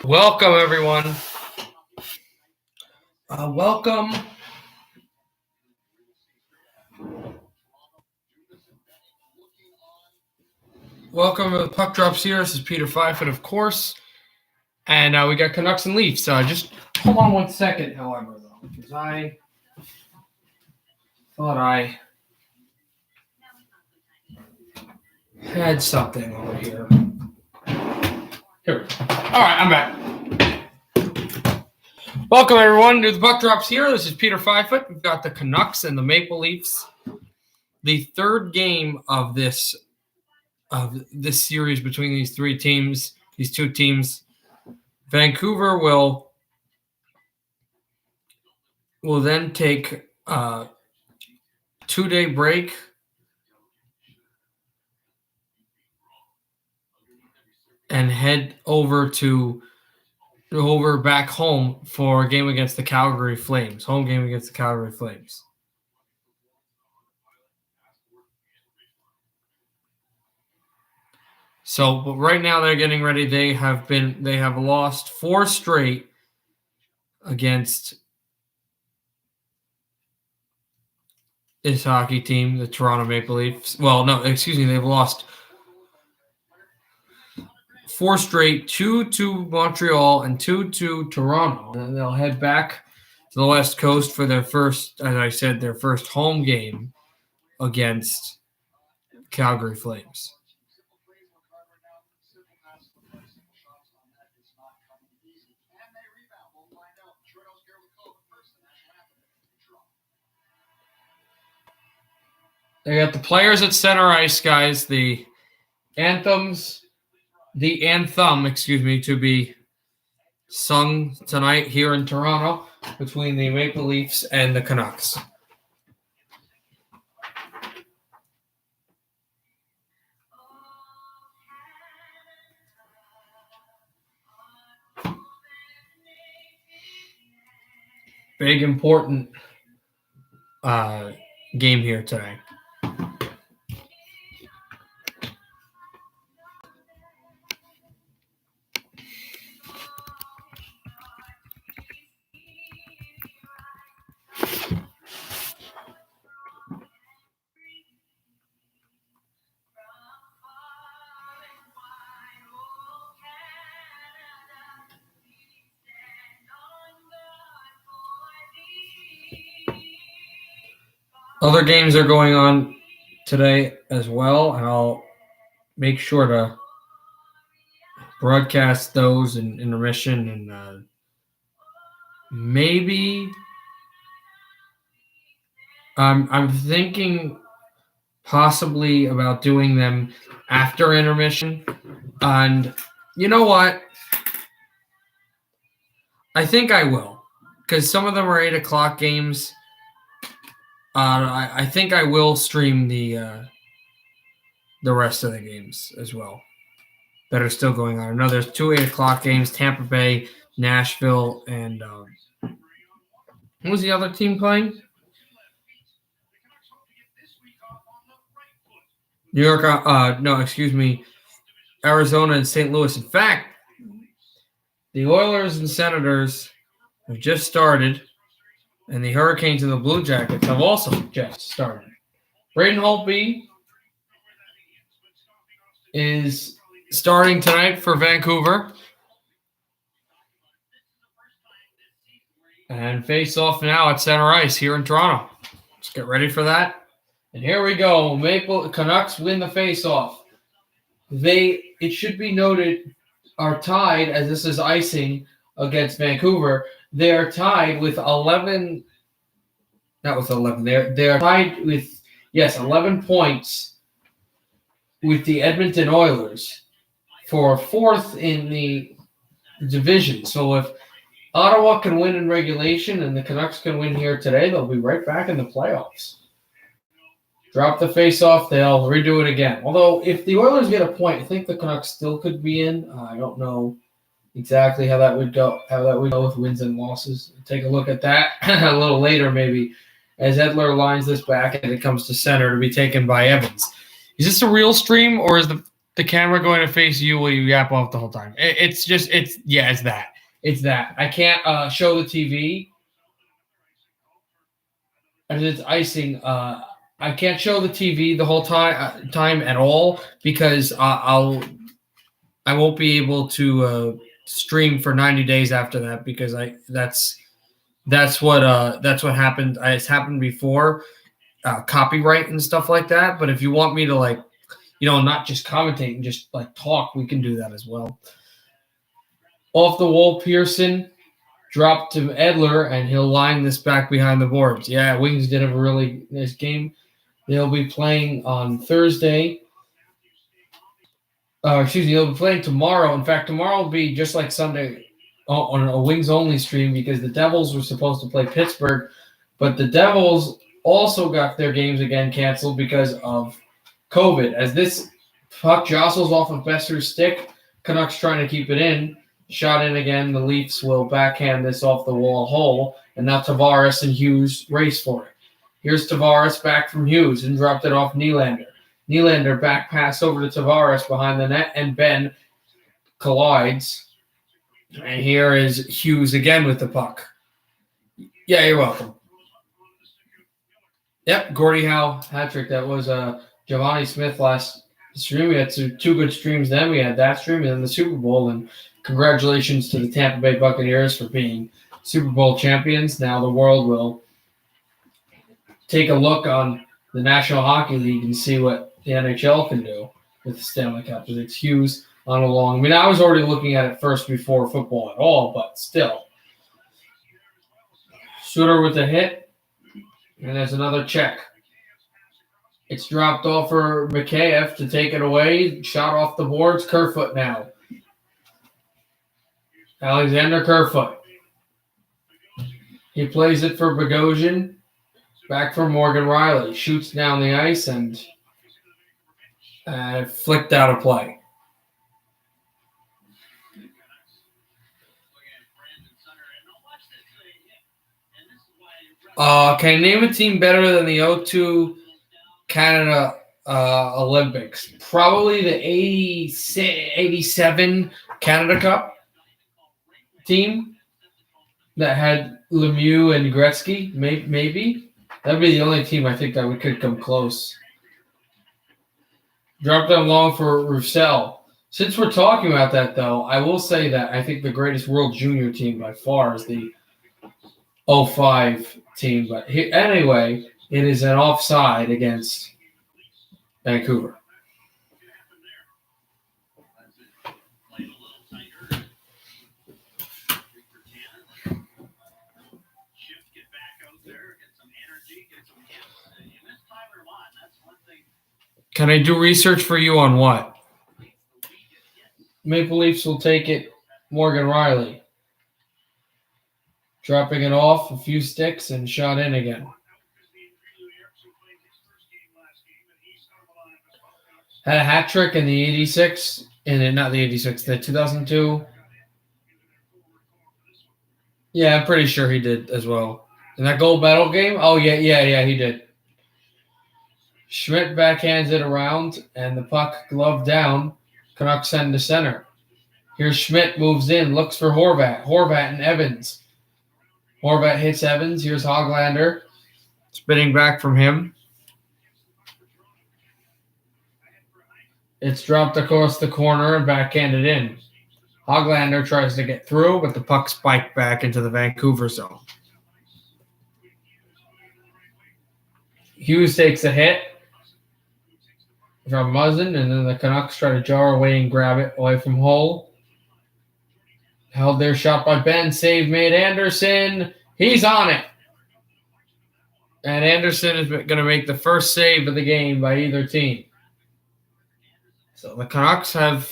Welcome, everyone. Welcome. Welcome to the Puck Drops here. This is Peter Fivefoot, of course. And we got Canucks and Leafs. Just hold on 1 second, however, though, because I thought I had something over here. Here we go. All right, I'm back. Welcome, everyone, to the Puck Drops here. This is Peter Fivefoot. We've got the Canucks and the Maple Leafs. The third game of this series between these two teams. Vancouver will then take a 2-day break and head over back home for a game against the Calgary Flames. Home game against the Calgary Flames. So, but right now they're getting ready. They have lost 4 straight against this hockey team, the Toronto Maple Leafs. Well, no, excuse me. They've lost 4 straight, 2 to Montreal and 2 to Toronto. And they'll head back to the West Coast for their first, as I said, their first home game against Calgary Flames. They got the players at center ice, guys. The anthem, to be sung tonight here in Toronto between the Maple Leafs and the Canucks. Big, important game here today. Other games are going on today as well, and I'll make sure to broadcast those in intermission and maybe I'm thinking possibly about doing them after intermission. And you know what? I think I will, because some of them are 8 o'clock games. I think I will stream the rest of the games as well that are still going on. I know there's 2 8 o'clock games: Tampa Bay, Nashville, and who was the other team playing? New York. Arizona and St. Louis. In fact, the Oilers and Senators have just started. And the Hurricanes and the Blue Jackets have also just started. Braden Holtby is starting tonight for Vancouver. And face off now at center ice here in Toronto. Let's get ready for that. And here we go. Maple Canucks win the face-off. It should be noted, are tied, as this is icing against Vancouver. They're tied with 11. Not with 11. They're tied with 11 points with the Edmonton Oilers for 4th in the division. So if Ottawa can win in regulation and the Canucks can win here today, they'll be right back in the playoffs. Drop the face-off, they'll redo it again. Although if the Oilers get a point, I think the Canucks still could be in. I don't know exactly how that would go with wins and losses. Take a look at that a little later, maybe, as Edler lines this back and it comes to center to be taken by Evans. Is this a real stream, or is the the camera going to face you while you yap off the whole time. It's that. It's that. I can't show the TV. And it's icing. I can't show the TV the whole time at all because I won't be able to stream for 90 days after that because that's what happened. It's happened before, copyright and stuff like that. But if you want me to not just commentate and just talk, we can do that as well. Off the wall, Pearson dropped to Edler, and he'll line this back behind the boards. Yeah, Wings did have a really nice game. They'll be playing on Thursday. They'll be playing tomorrow. In fact, tomorrow will be just like Sunday on a Wings-only stream because the Devils were supposed to play Pittsburgh, but the Devils also got their games again canceled because of COVID. As this puck jostles off of Besser's stick, Canucks trying to keep it in. Shot in again. The Leafs will backhand this off the wall hole, and now Tavares and Hughes race for it. Here's Tavares back from Hughes and dropped it off Nylander. Nylander back pass over to Tavares behind the net, and Ben collides. And here is Hughes again with the puck. Yeah, you're welcome. Yep, Gordie Howe hat trick. That was Giovanni Smith last stream. We had two good streams then. We had that stream and then the Super Bowl. And congratulations to the Tampa Bay Buccaneers for being Super Bowl champions. Now the world will take a look on the National Hockey League and see what the NHL can do with the Stanley Cup. It's Hughes on a long. I mean, I was already looking at it first before football at all, but still. Suter with the hit, and there's another check. It's dropped off for Mikheyev to take it away. Shot off the boards. Kerfoot now. Alexander Kerfoot. He plays it for Bogosian. Back for Morgan Riley. Shoots down the ice and flicked out of play. Can I name a team better than the 2002 Canada Olympics? Probably the 87 Canada Cup team that had Lemieux and Gretzky. Maybe. That'd be the only team I think that we could come close. Dropped down long for Roussel. Since we're talking about that, though, I will say that I think the greatest World Junior team by far is the 05 team. But anyway, it is an offside against Vancouver. Can I do research for you on what? Maple Leafs will take it. Morgan Riley. Dropping it off, a few sticks, and shot in again. Had a hat trick in the 86, not the 86, the 2002. Yeah, I'm pretty sure he did as well. In that gold medal game? Oh, yeah, he did. Schmidt backhands it around, and the puck gloved down. Canucks send to center. Here's Schmidt, moves in, looks for Horvat. Horvat and Evans. Horvat hits Evans. Here's Hoglander. Spinning back from him. It's dropped across the corner and backhanded in. Hoglander tries to get through, but the puck spiked back into the Vancouver zone. Hughes takes a hit from Muzzin, and then the Canucks try to jar away and grab it away from Hull. Held their shot by Ben. Save made Anderson. He's on it. And Anderson is going to make the first save of the game by either team. So the Canucks have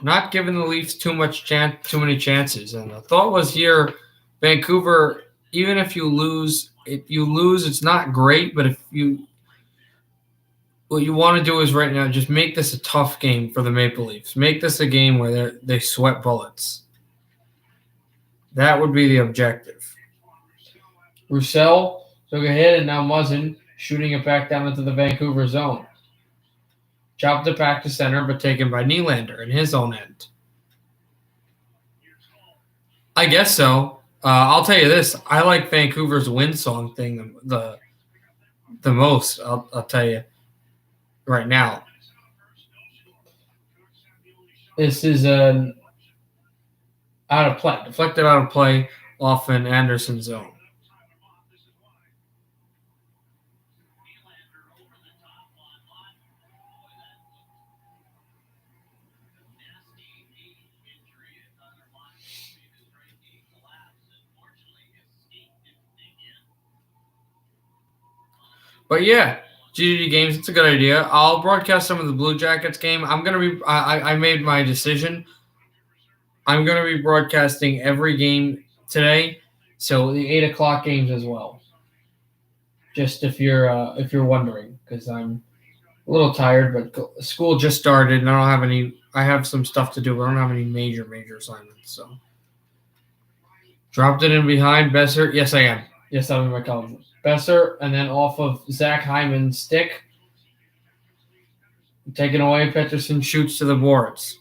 not given the Leafs too many chances. And the thought was here, Vancouver, even if you lose, it's not great. But what you want to do is right now just make this a tough game for the Maple Leafs. Make this a game where they sweat bullets. That would be the objective. Roussel took a hit, and now Muzzin shooting it back down into the Vancouver zone. Chopped it back to center, but taken by Nylander in his own end. I guess so. I'll tell you this. I like Vancouver's win song thing the most. I'll tell you right now. This is an out of play, deflected out of play off an Anderson zone. But yeah, GDD games, it's a good idea. I'll broadcast some of the Blue Jackets game. I'm gonna be. I made my decision. I'm gonna be broadcasting every game today, so the 8 o'clock games as well. Just if you're wondering, because I'm a little tired, but school just started, and I don't have any. I have some stuff to do, but I don't have any major assignments. So dropped it in behind Besser. Yes, I am. Yes, I'm in my college. Besser, and then off of Zach Hyman's stick. Taken away, Pettersson shoots to the boards.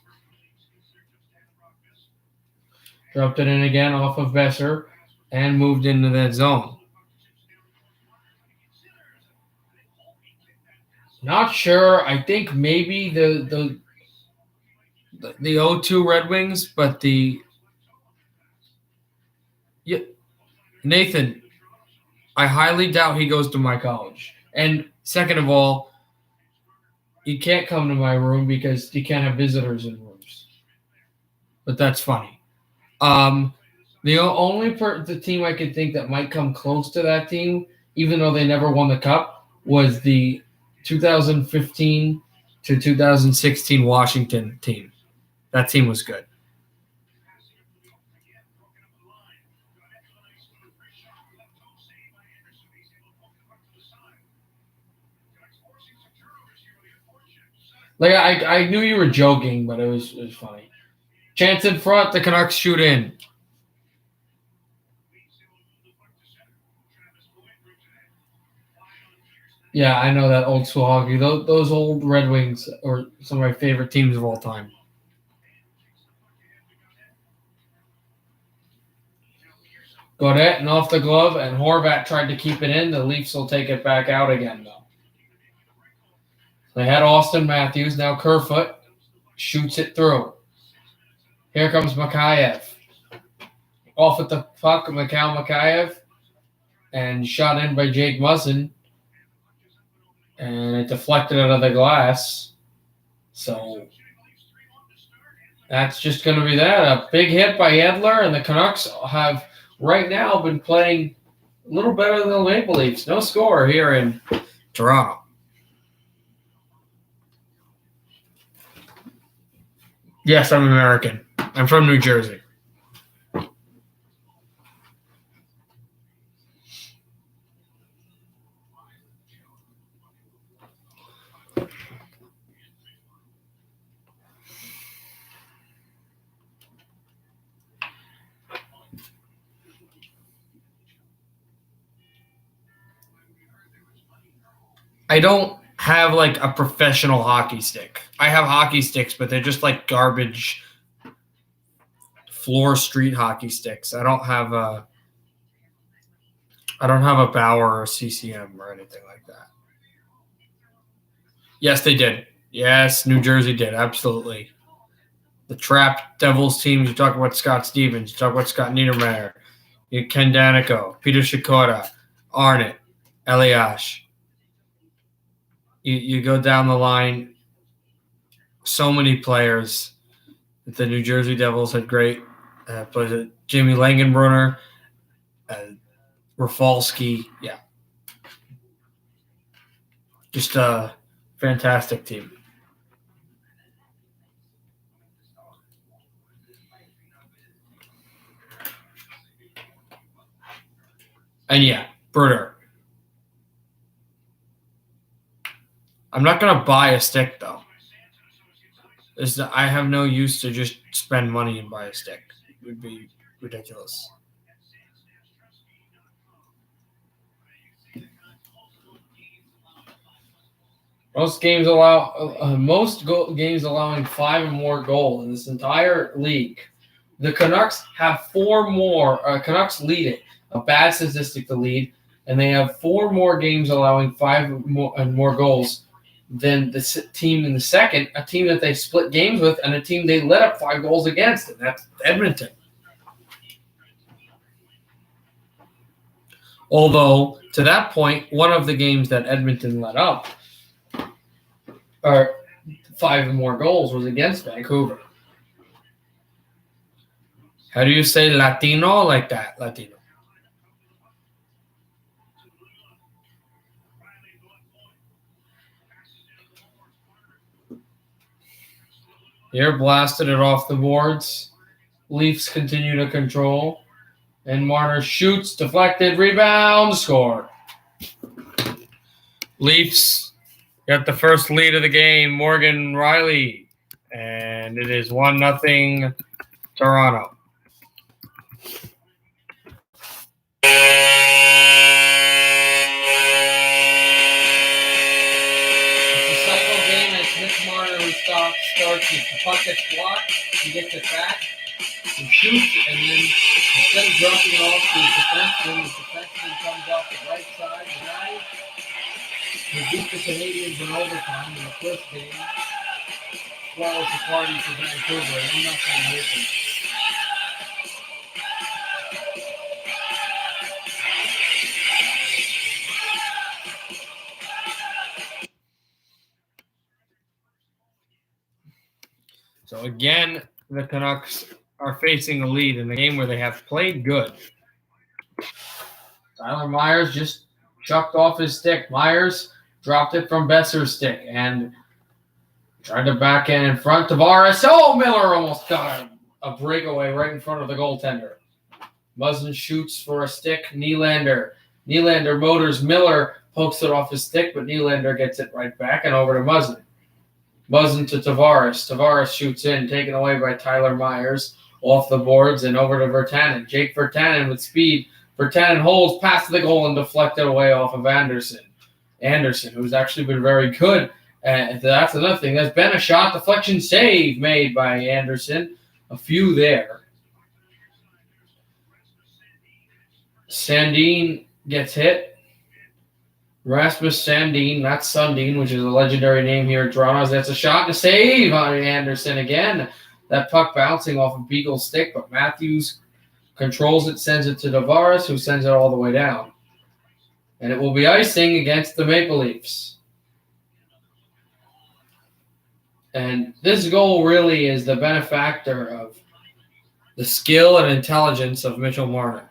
Dropped it in again off of Besser and moved into that zone. Not sure. I think maybe the 0-2 Red Wings, but Nathan, I highly doubt he goes to my college. And second of all, you can't come to my room because you can't have visitors in rooms. But that's funny. The only the team I could think that might come close to that team, even though they never won the cup, was the 2015 to 2016 Washington team. That team was good. Like I knew you were joking, but it was funny. Chance in front, the Canucks shoot in. Yeah, I know that old school hockey. Those old Red Wings are some of my favorite teams of all time. Godet and off the glove, and Horvat tried to keep it in. The Leafs will take it back out again, though. They had Austin Matthews. Now Kerfoot shoots it through. Here comes Mikheyev. Off at the puck, Mikheyev, and shot in by Jake Muzzin. And it deflected out of the glass. So that's just going to be that. A big hit by Edler, and the Canucks have right now been playing a little better than the Maple Leafs. No score here in Toronto. Yes, I'm American. I'm from New Jersey. I don't have like a professional hockey stick. I have hockey sticks, but they're just like garbage floor street hockey sticks. I don't have a Bauer or a CCM or anything like that. Yes, they did. Yes, New Jersey did. Absolutely. The Trap Devils teams, you talk about Scott Stevens, you talk about Scott Niedermayer, Ken Danico, Peter Shikota, Arnott, Eliash. You go down the line, so many players. The New Jersey Devils had great players. Jamie Langenbrunner, Rafalski. Yeah. Just a fantastic team. And yeah, Bruder. I'm not going to buy a stick, though. I have no use to just spend money and buy a stick. It would be ridiculous. Most games allowing 5 or more goals in this entire league. The Canucks have 4 more. Canucks lead it, a bad statistic to lead, and they have 4 more games allowing 5 more goals than the team in the second, a team that they split games with, and a team they let up 5 goals against, and that's Edmonton. Although, to that point, one of the games that Edmonton let up, or 5 or more goals, was against Vancouver. How do you say Latino like that? Latino. Here, blasted it off the boards. Leafs continue to control. And Marner shoots, deflected, rebound, score. Leafs got the first lead of the game, Morgan Riley. And it is 1-0 Toronto. It's a cycle game as Mitch Marner starts. The puck gets blocked, he gets it back, he shoots, and then instead of dropping it off to the defenseman comes off the right side. Tonight, he beat the Canadians in overtime in the first game. Swallows the party for Vancouver, and nothing missing. So again, the Canucks are facing a lead in a game where they have played good. Tyler Myers just chucked off his stick. Myers dropped it from Besser's stick and tried to backhand in front. Tavares. Oh, Miller almost got a breakaway right in front of the goaltender. Muzzin shoots for a stick. Nylander motors. Miller pokes it off his stick, but Nylander gets it right back and over to Muzzin. Muzzin to Tavares. Tavares shoots in, taken away by Tyler Myers off the boards and over to Virtanen. Jake Virtanen with speed. Virtanen holds past the goal and deflected away off of Anderson. Anderson, who's actually been very good. And that's another thing. There's been a shot deflection save made by Anderson. A few there. Sandin gets hit. Rasmus Sandin, not Sundin, which is a legendary name here in Toronto. That's a shot and a save on Anderson again. That puck bouncing off of Beagle's stick, but Matthews controls it, sends it to Tavares, who sends it all the way down. And it will be icing against the Maple Leafs. And this goal really is the benefactor of the skill and intelligence of Mitchell Marner.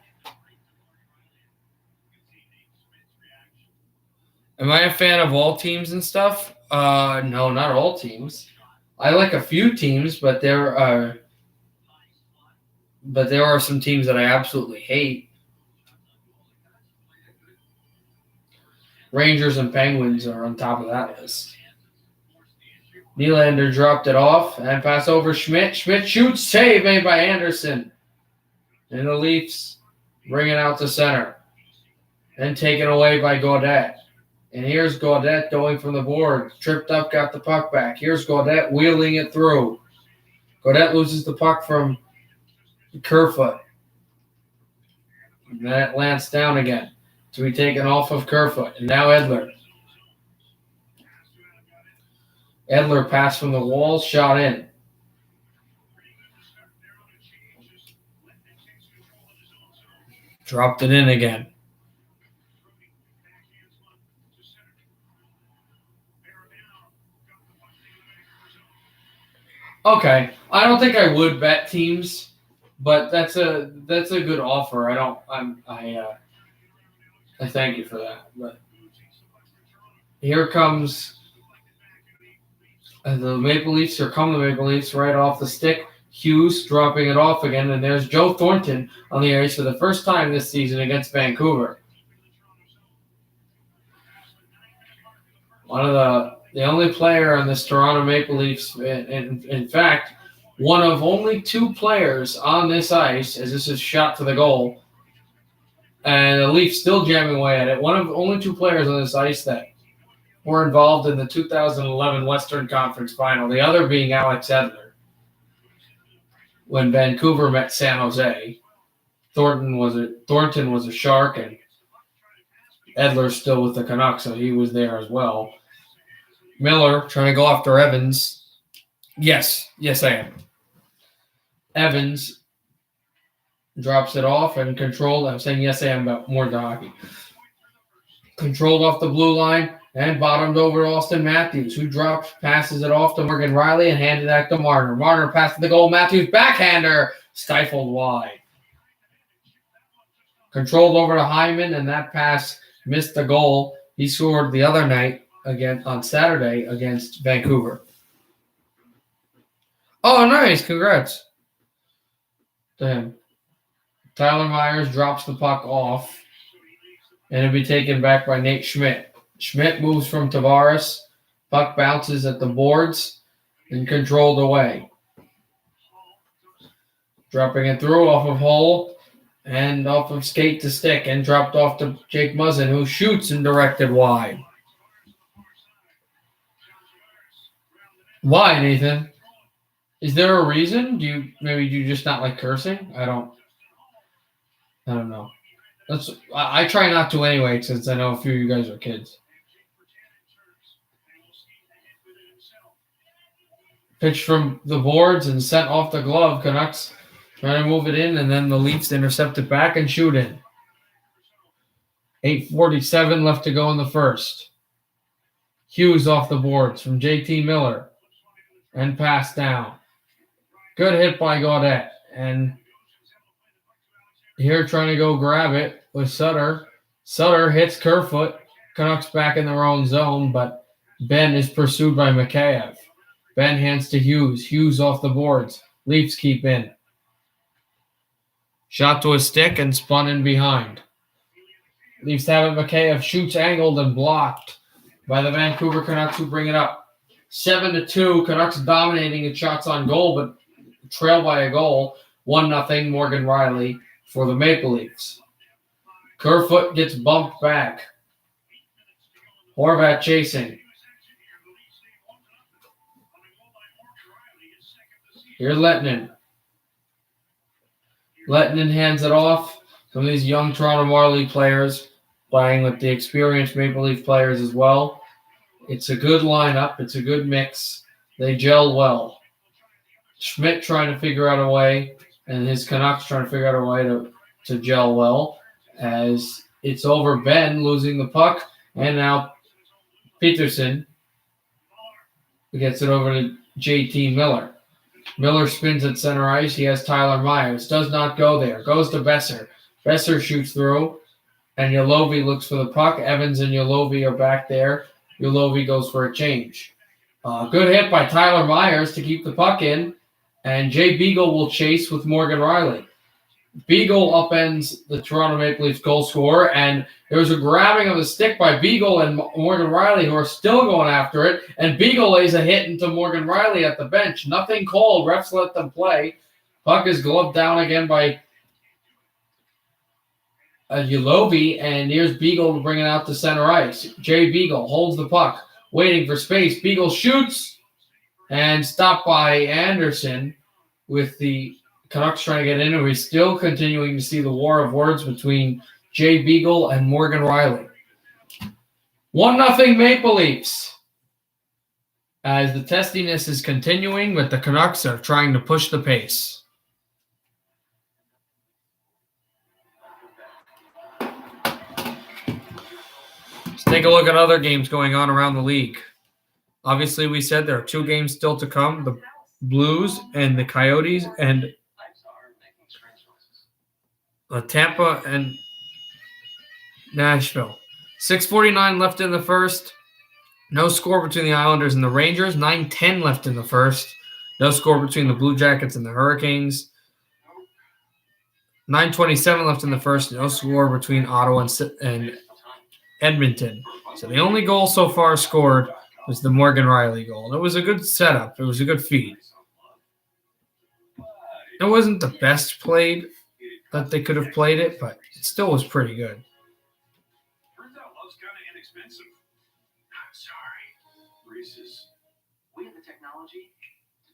Am I a fan of all teams and stuff? No, not all teams. I like a few teams, but there are some teams that I absolutely hate. Rangers and Penguins are on top of that list. Nylander dropped it off and pass over Schmidt. Schmidt shoots, save made by Anderson. And the Leafs bring it out to center. And taken away by Gaudette. And here's Gaudette going from the board. Tripped up, got the puck back. Here's Gaudette wheeling it through. Gaudette loses the puck from Kerfoot. And then it lands down again to be taken off of Kerfoot. And now Edler. Edler passed from the wall, shot in. Dropped it in again. Okay, I don't think I would bet teams, but that's a good offer. I thank you for that. But here comes the Maple Leafs. Here come the Maple Leafs right off the stick. Hughes dropping it off again, and there's Joe Thornton on the ice for the first time this season against Vancouver. One of the only player on this Toronto Maple Leafs, in fact, one of only 2 players on this ice, as this is shot to the goal, and the Leafs still jamming away at it. One of only 2 players on this ice that were involved in the 2011 Western Conference Final, the other being Alex Edler. When Vancouver met San Jose, Thornton was a Shark, and Edler's still with the Canucks, so he was there as well. Miller trying to go after Evans. Yes, I am. Evans drops it off and controlled. I'm saying yes, I am, but more to hockey. Controlled off the blue line and bottomed over to Austin Matthews, who passes it off to Morgan Riley and handed that to Marner. Marner passed the goal. Matthews backhander stifled wide. Controlled over to Hyman, and that pass missed the goal he scored the other night on Saturday against Vancouver. Oh, nice. Congrats to him. Tyler Myers drops the puck off, and it'll be taken back by Nate Schmidt. Schmidt moves from Tavares. Puck bounces at the boards and controlled away. Dropping it through off of Hull and off of skate to stick and dropped off to Jake Muzzin, who shoots and directed wide. Why, Nathan? Is there a reason? Do you just not like cursing? I don't know. I try not to anyway, since I know a few of you guys are kids. Pitch from the boards and sent off the glove. Canucks trying to move it in, and then the Leafs intercept it back and shoot in. 8:47 left to go in the first. Hughes off the boards from JT Miller and pass down. Good hit by Gaudette, and here trying to go grab it with Sutter. Sutter hits Kerfoot. Canucks back in their own zone, but Ben is pursued by Mikheyev. Ben hands to Hughes. Hughes off the boards. Leafs keep in. Shot to a stick and spun in behind. Leafs have it. Mikheyev shoots angled and blocked by the Vancouver Canucks, who bring it up. 7-2. Canucks dominating at shots on goal, but trailed by a goal. 1-0 Morgan Riley for the Maple Leafs. Kerfoot gets bumped back. Horvat chasing. Here's Lettinen. Lettinen hands it off. Some of these young Toronto Marlies players playing with the experienced Maple Leaf players as well. It's a good lineup. It's a good mix. They gel well. Schmidt trying to figure out a way, and his Canucks trying to figure out a way to gel well, as it's over Ben losing the puck, and now Peterson gets it over to JT Miller. Miller spins at center ice. He has Tyler Myers. Does not go there. Goes to Besser. Besser shoots through, and Yolovi looks for the puck. Evans and Yolovi are back there. Yolovi goes for a change. Good hit by Tyler Myers to keep the puck in, and Jay Beagle will chase with Morgan Riley. Beagle upends the Toronto Maple Leafs goal scorer, and there was a grabbing of the stick by Beagle and Morgan Riley, who are still going after it, and Beagle lays a hit into Morgan Riley at the bench. Nothing called. Refs let them play. Puck is gloved down again by Yolovi, and here's Beagle to bring it out to center ice. Jay Beagle holds the puck, waiting for space. Beagle shoots, and stopped by Anderson with the Canucks trying to get in, and we're still continuing to see the war of words between Jay Beagle and Morgan Riley. 1-0 Maple Leafs. As the testiness is continuing, but the Canucks are trying to push the pace. Let's take a look at other games going on around the league. Obviously, we said there are 2 games still to come, the Blues and the Coyotes, and Tampa and Nashville. 6:49 left in the first. No score between the Islanders and the Rangers. 9:10 left in the first. No score between the Blue Jackets and the Hurricanes. 9:27 left in the first. No score between Ottawa and Edmonton. So the only goal so far scored was the Morgan Riley goal. It was a good setup. It was a good feed. It wasn't the best played that they could have played it, but it still was pretty good.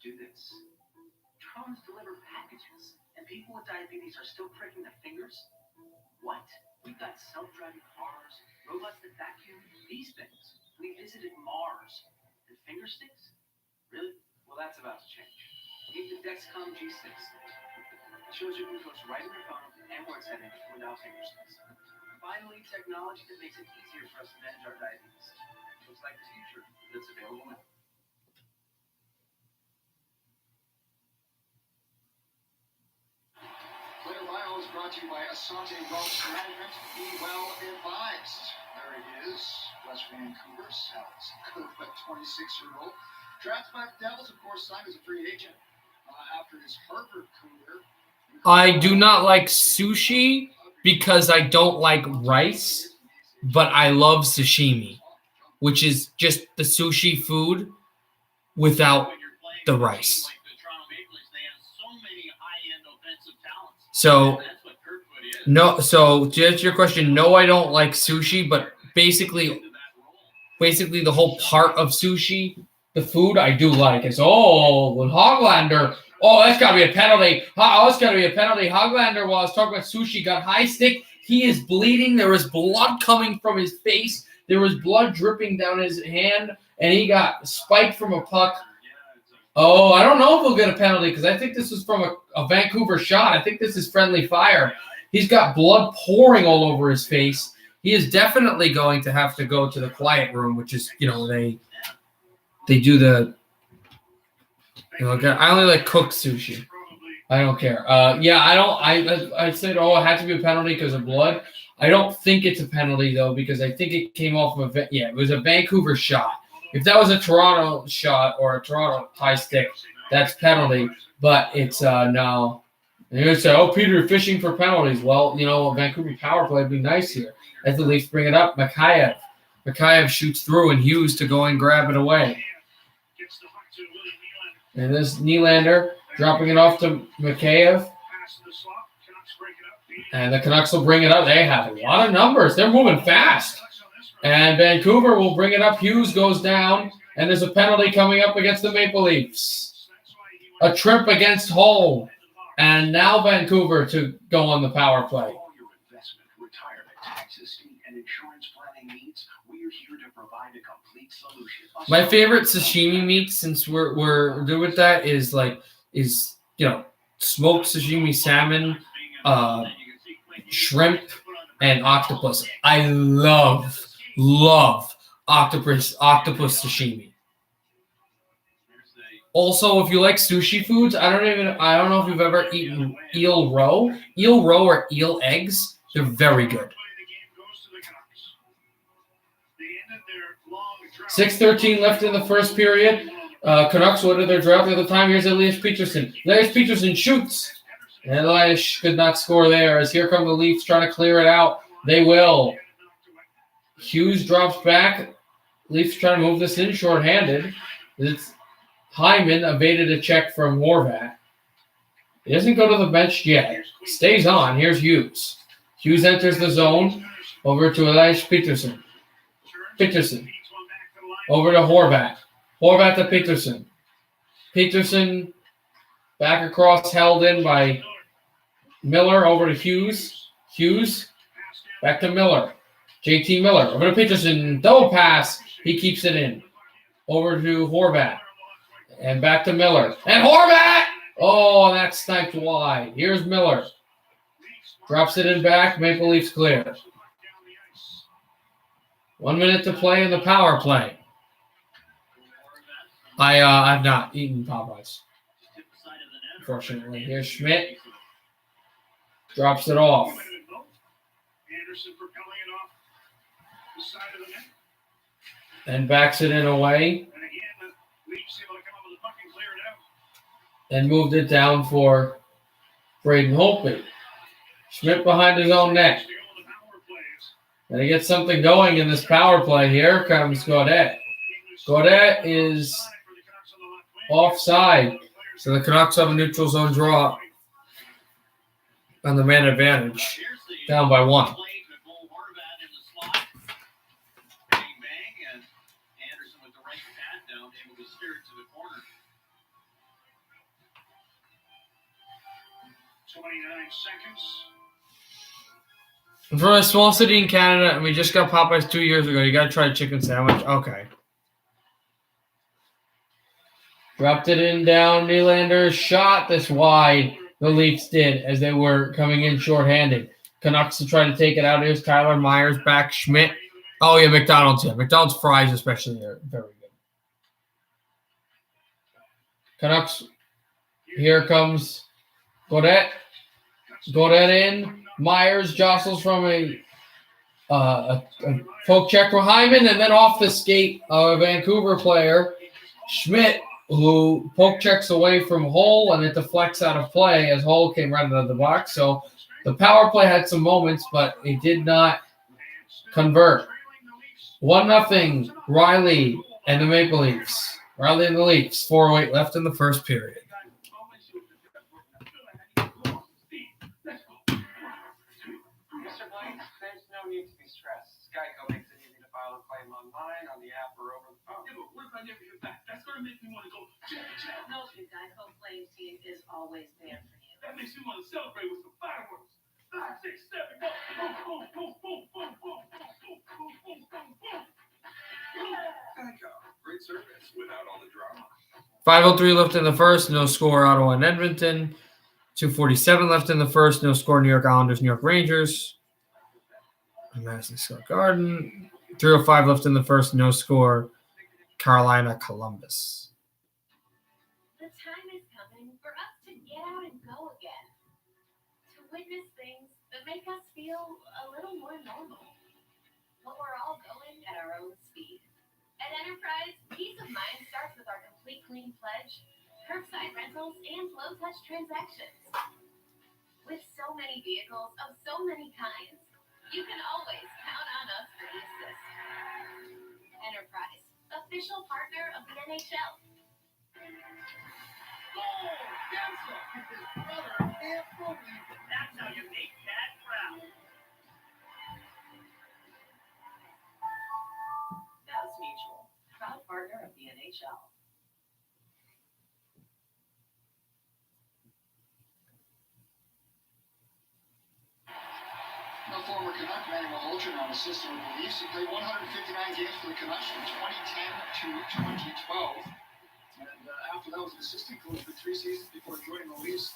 do this. Drones deliver packages, and people with diabetes are still pricking their fingers? What? We've got self-driving cars, robots that vacuum, these things. We visited Mars. And finger sticks? Really? Well, that's about to change. Meet the Dexcom G6. It shows your glucose right in your phone and where it's heading without finger sticks. Finally, technology that makes it easier for us to manage our diabetes. Looks like the future that's available now. Player Bio is brought to you by Asante Wealth Management. Be well advised. There he is, West Vancouver, South Dakota, 26-year-old. Drafted by the Devils, of course, signed as a free agent after his Harvard career. I do not like sushi because I don't like rice, but I love sashimi, which is just the sushi food without the rice. So, no. So to answer your question, no, I don't like sushi, but basically the whole part of sushi, the food, I do like. It's when Hoglander. Oh, that's got to be a penalty. Oh, that's got to be a penalty. Hoglander, while I was talking about sushi, got high stick. He is bleeding. There was blood coming from his face. There was blood dripping down his hand, and he got spiked from a puck. Oh, I don't know if he'll get a penalty because I think this was from a Vancouver shot. I think this is friendly fire. He's got blood pouring all over his face. He is definitely going to have to go to the quiet room, which is, they do the, I only like cooked sushi. I don't care. I said, it had to be a penalty because of blood. I don't think it's a penalty, though, because I think it came off of it was a Vancouver shot. If that was a Toronto shot or a Toronto high stick, that's penalty. But it's no. And you're going to say, Peter, you're fishing for penalties. Well, a Vancouver power play would be nice here. As the Leafs bring it up, Mikheyev shoots through, and Hughes to go and grab it away. And this Nylander dropping it off to Mikheyev. And the Canucks will bring it up. They have a lot of numbers. They're moving fast. And Vancouver will bring it up. Hughes goes down, and there's a penalty coming up against the Maple Leafs. A trip against Hull. And now Vancouver to go on the power play. My favorite sashimi meat, since we're good with that, is smoked sashimi salmon, shrimp, and octopus. I love octopus sashimi. Also, if you like sushi foods, I don't know if you've ever eaten eel roe or eel eggs. They're very good. 6:13 left in the first period. Canucks, what did their draft at the time? Here's Elias Pettersson. Elias Pettersson shoots. And Elias could not score there, as here come the Leafs trying to clear it out. They will. Hughes drops back. Leafs trying to move this in shorthanded. It's Hyman evaded a check from Horvat. He doesn't go to the bench yet. Stays on. Here's Hughes. Hughes enters the zone. Over to Elias Pettersson. Pettersson. Over to Horvat. Horvat to Pettersson. Pettersson back across, held in by Miller. Over to Hughes. Hughes. Back to Miller. JT Miller. Over to Pettersson. Double pass. He keeps it in. Over to Horvat. And back to Miller. And Horvat! Oh, that's sniped wide. Here's Miller. Drops it in back. Maple Leafs clear. 1 minute to play in the power play. I've not eaten Popeyes, unfortunately. Here's Schmidt. Drops it off. And backs it in away. And moved it down for Braden Holtby. Schmidt behind his own net. Gonna get something going in this power play. Here comes Gaudette. Gaudette is offside. So the Canucks have a neutral zone draw on the man advantage. Down by 1. 29 seconds. From a small city in Canada, and we just got Popeyes 2 years ago. You got to try a chicken sandwich. Okay. Dropped it in down. Nylander shot this wide. The Leafs did as they were coming in shorthanded. Canucks to try to take it out. Here's Tyler Myers back. Schmidt. Oh, yeah, McDonald's. Yeah, McDonald's fries especially are very good. Canucks. Here comes Godet. Godet in. Myers jostles from a poke check from Hyman, and then off the skate of a Vancouver player, Schmidt, who poke checks away from Hull, and it deflects out of play as Hull came right out of the box. So the power play had some moments, but it did not convert. 1-0, Riley and the Maple Leafs. Riley and the Leafs, 4:08 left in the first period. There's no need to be stressed. Geico makes it easy to file a claim online, on the app, or over the phone. Yeah, but what if I never hear back? That's going to make me want to go, jail. No, the Geico claim team is always there for you. That makes me want to celebrate with some fireworks. 5, 6, 7, go. Boom, boom, boom, boom, boom, boom, boom, boom, boom, boom, boom. Geico. Great service without all the drama. 5:03 left in the first. No score, Ottawa and Edmonton. 2:47 left in the first. No score, New York Islanders, New York Rangers. Madison Square Garden. 3:05 left in the first. No score, Carolina, Columbus. The time is coming for us to get out and go again. To witness things that make us feel a little more normal. But we're all going at our own speed. At Enterprise, peace of mind starts with our complete clean pledge, curbside rentals, and low-touch transactions. With so many vehicles of so many kinds, you can always count on us for the assist. Enterprise, official partner of the NHL. Oh, that's his brother can't believe it. That's how you make Dad proud. Mass Mutual, proud partner of the NHL. Now, former Canuck Manuel Holtron on assistant with the Leafs. He played 159 games for the Canucks from 2010 to 2012. And after that was an assistant coach for 3 seasons before joining the Leafs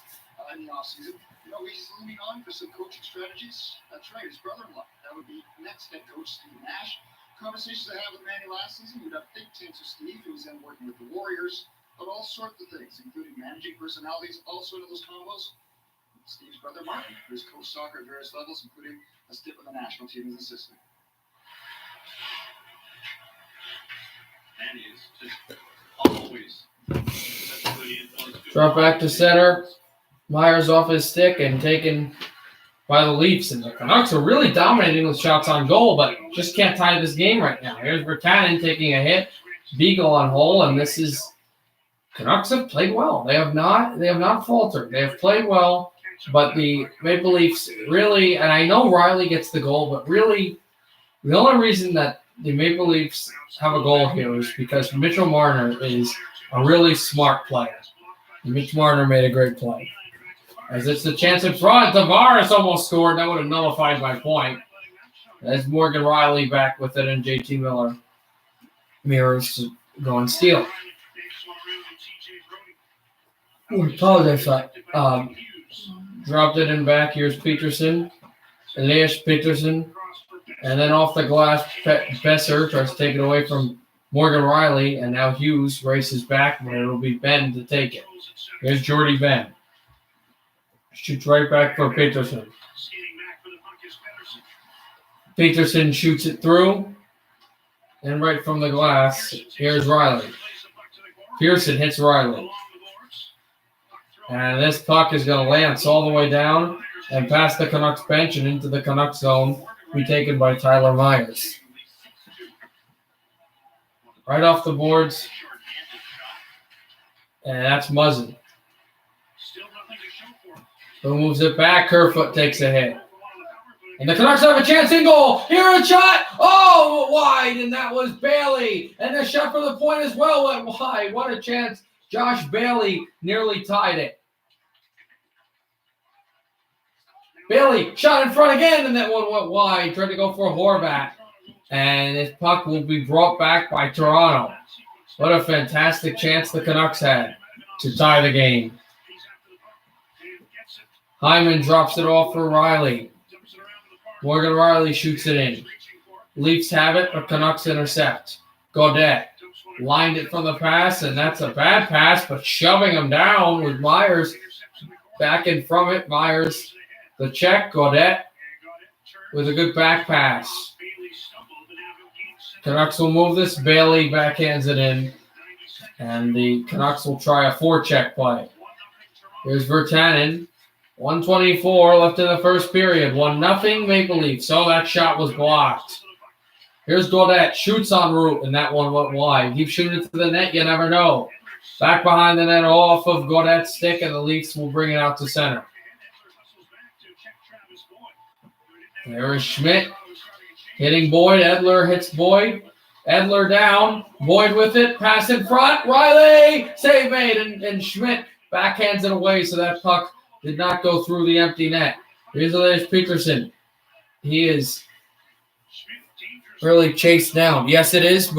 in the offseason. You know, he's leaning on for some coaching strategies. That's right, his brother-in-law. That would be next head coach Steve Nash. Conversations I had with Manny last season, we'd have big tints of Steve, who was then working with the Warriors, but all sorts of things, including managing personalities, also into those combos. Steve's brother Martin, who's coached soccer at various levels, including a stint with the national team as an assistant. Manny is just always such a good influence. Drop back to center. Myers off his stick and taken by the Leafs. And the Canucks are really dominating with shots on goal, but just can't tie this game right now. Here's Virtanen taking a hit. Beagle on hole, and this is Canucks have played well. They have not faltered. They have played well, but the Maple Leafs really, and I know Riley gets the goal, but really the only reason that the Maple Leafs have a goal here is because Mitch Marner is a really smart player. And Mitch Marner made a great play. As it's the chance in front, Tavares almost scored. That would have nullified my point. As Morgan Riley back with it, and JT Miller mirrors to go and steal. I apologize for that. Dropped it in back. Here's Peterson. Elias Peterson. And then off the glass, Besser tries to take it away from Morgan Riley. And now Hughes races back, but it'll be Ben to take it. Here's Jordy Ben. Shoots right back for Peterson. Peterson shoots it through. And right from the glass, here's Riley. Pearson hits Riley. And this puck is going to lance all the way down and past the Canucks bench and into the Canucks zone, be taken by Tyler Myers. Right off the boards. And that's Muzzin. Who moves it back? Kerfoot takes a hit. And the Canucks have a chance in goal. Here a shot. Oh, wide. And that was Bailey. And the shot for the point as well went wide. What a chance. Josh Bailey nearly tied it. Bailey shot in front again, and that one went wide. Tried to go for a Horvat. And this puck will be brought back by Toronto. What a fantastic chance the Canucks had to tie the game. Hyman drops it off for Riley. Morgan Riley shoots it in. Leafs have it, but Canucks intercept. Gaudette lined it from the pass, and that's a bad pass, but shoving him down with Myers backing from it. Myers, the check. Gaudette with a good back pass. Canucks will move this. Bailey backhands it in, and the Canucks will try a forecheck play. Here's Virtanen. 1:24 left in the first period. 1-0 Maple Leafs. So that shot was blocked. Here's Gaudette. Shoots en route, and that one went wide. Keep shooting it to the net. You never know. Back behind the net off of Gaudette's stick, and the Leafs will bring it out to center. There is Schmidt hitting Boyd. Edler hits Boyd. Edler down. Boyd with it. Pass in front. Riley. Save made, and Schmidt backhands it away, so that puck did not go through the empty net. Here's Elias Peterson. He is really chased down. Yes, it is.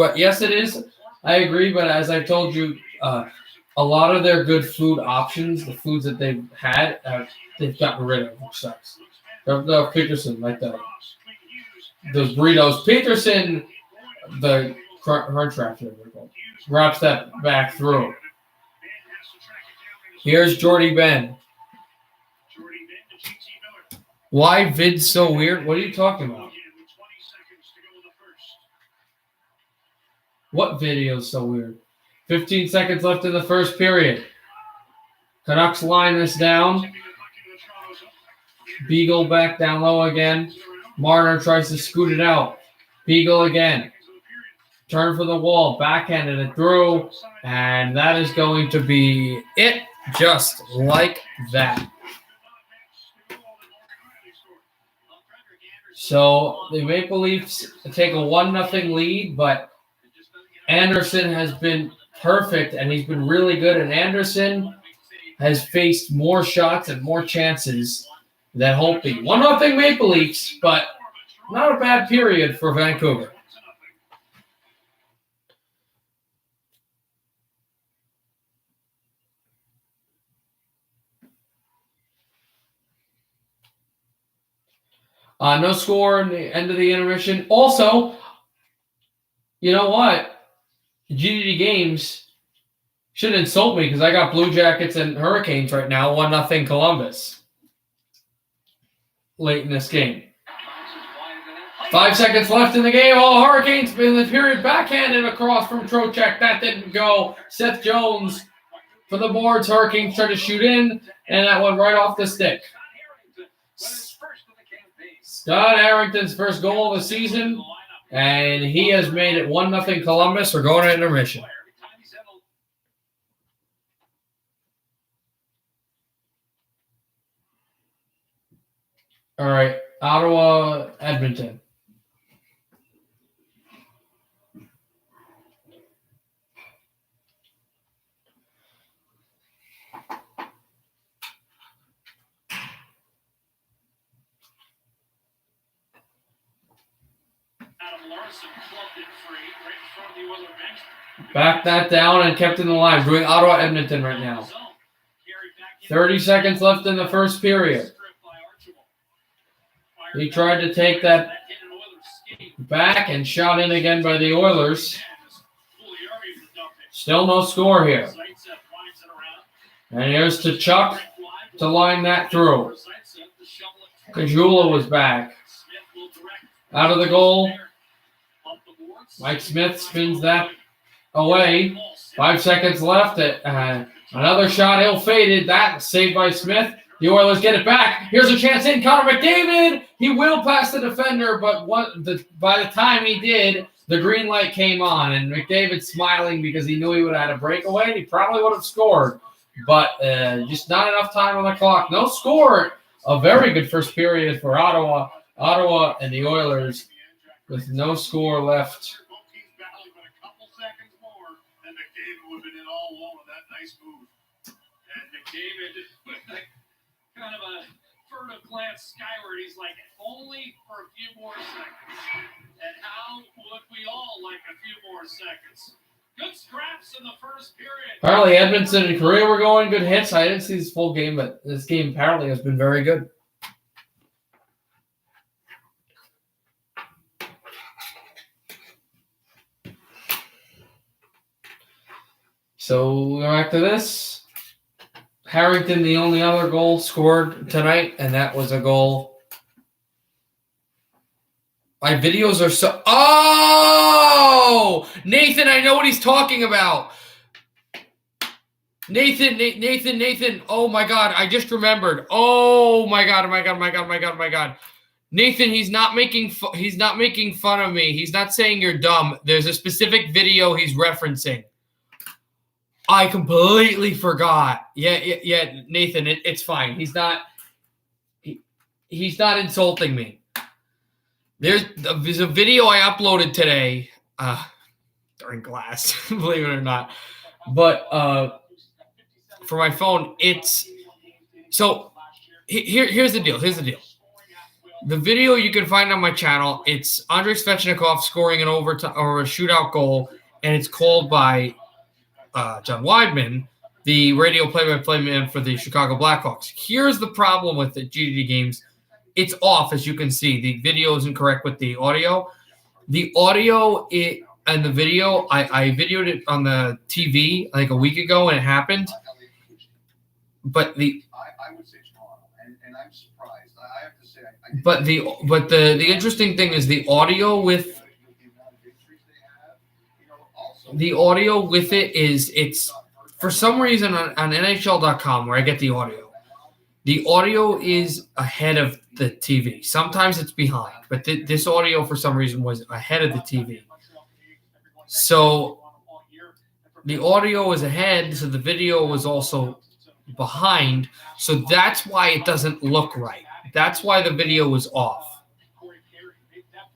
I agree, but as I told you, a lot of their good food options, the foods that they've had, they've gotten rid of, which sucks. No, Peterson, like those burritos. Peterson, the crunch wrap, wraps that back through. Here's Jordy Ben. Why vid's so weird? What are you talking about? What video is so weird? 15 seconds left in the first period. Canucks line this down. Beagle back down low again. Marner tries to scoot it out. Beagle again. Turn for the wall. Backhanded it through. And that is going to be it. Just like that. So the Maple Leafs take a 1-0 lead, but Anderson has been perfect, and he's been really good. And Anderson has faced more shots and more chances than Holtby. 1-0 Maple Leafs, but not a bad period for Vancouver. No score in the end of the intermission. Also, you know what? GDD Games should insult me because I got Blue Jackets and Hurricanes right now. 1-0 Columbus. Late in this game. 5 seconds left in the game. All Hurricanes in the period backhanded across from Trocheck. That didn't go. Seth Jones for the boards. Hurricanes tried to shoot in, and that went right off the stick. Scott Harrington's first goal of the season, and he has made it 1-0 Columbus. We're going to intermission. All right, Ottawa, Edmonton. Back that down and kept in the line. Doing Ottawa, Edmonton right now. 30 seconds left in the first period. He tried to take that back and shot in again by the Oilers. Still no score here. And here's to Chuck to line that through. Kajula was back. Out of the goal. Mike Smith spins that away. 5 seconds left. Another shot ill-fated. That saved by Smith. The Oilers get it back. Here's a chance in. Connor McDavid. He will pass the defender, but by the time he did, the green light came on, and McDavid's smiling because he knew he would have had a breakaway, and he probably would have scored. But just not enough time on the clock. No score. A very good first period for Ottawa. Ottawa and the Oilers with no score left. David with kind of a Furtive glance skyward. He's like, only for a few more seconds. And how would we all like a few more seconds? Good scraps in the first period. Apparently, Edmondson and Korea were going good hits. I didn't see this full game, but this game apparently has been very good. So we're back to this. Harrington, the only other goal scored tonight, and that was a goal. My videos are so... Oh! Nathan, I know what he's talking about. Nathan. Oh, my God. I just remembered. Oh, my God. Nathan, he's not making fun of me. He's not saying you're dumb. There's a specific video he's referencing. I completely forgot. Yeah, Nathan, it's fine. He's not insulting me. There's a video I uploaded today during class, believe it or not. But for my phone, it's so here's the deal. The video you can find on my channel, it's Andrei Svechnikov scoring an overtime or a shootout goal, and it's called by John Weidman, the radio play-by-play man for the Chicago Blackhawks. Here's the problem with the GDD games. It's off, as you can see. The video isn't correct with the audio. The audio and the video, I videoed it on the TV like a week ago, and it happened. But the I would say Toronto, and I'm surprised. I have to say, the interesting thing is the audio with it is it's for some reason on NHL.com where I get the audio is ahead of the TV. Sometimes it's behind, but this audio for some reason was ahead of the TV. So the audio was ahead, so the video was also behind. So that's why it doesn't look right. That's why the video was off.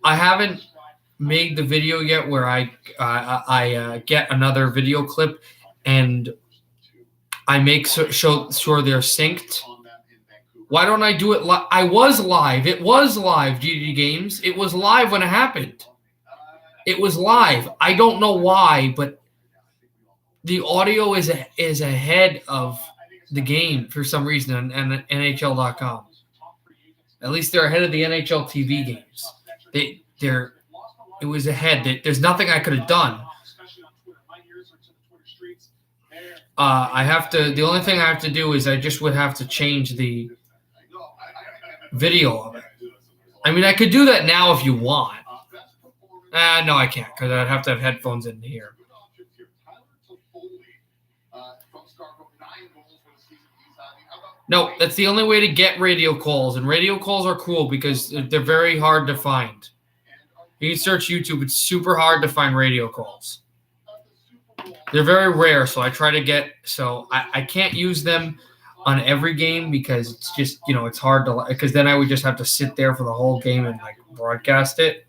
I haven't made the video yet where I get another video clip and I make sure they're synced. Why don't I do it live? I was live. It was live, GDD Games. It was live when it happened. It was live. I don't know why, but the audio is ahead of the game for some reason on NHL.com. At least they're ahead of the NHL TV games. It was ahead. There's nothing I could have done. The only thing I have to do is I just would have to change the video of it. I mean, I could do that now if you want. No, I can't because I'd have to have headphones in here. No, that's the only way to get radio calls, and radio calls are cool because they're very hard to find. You can search YouTube. It's super hard to find radio calls. They're very rare, so I try to get – so I can't use them on every game because it's just, it's hard to – because then I would just have to sit there for the whole game and, broadcast it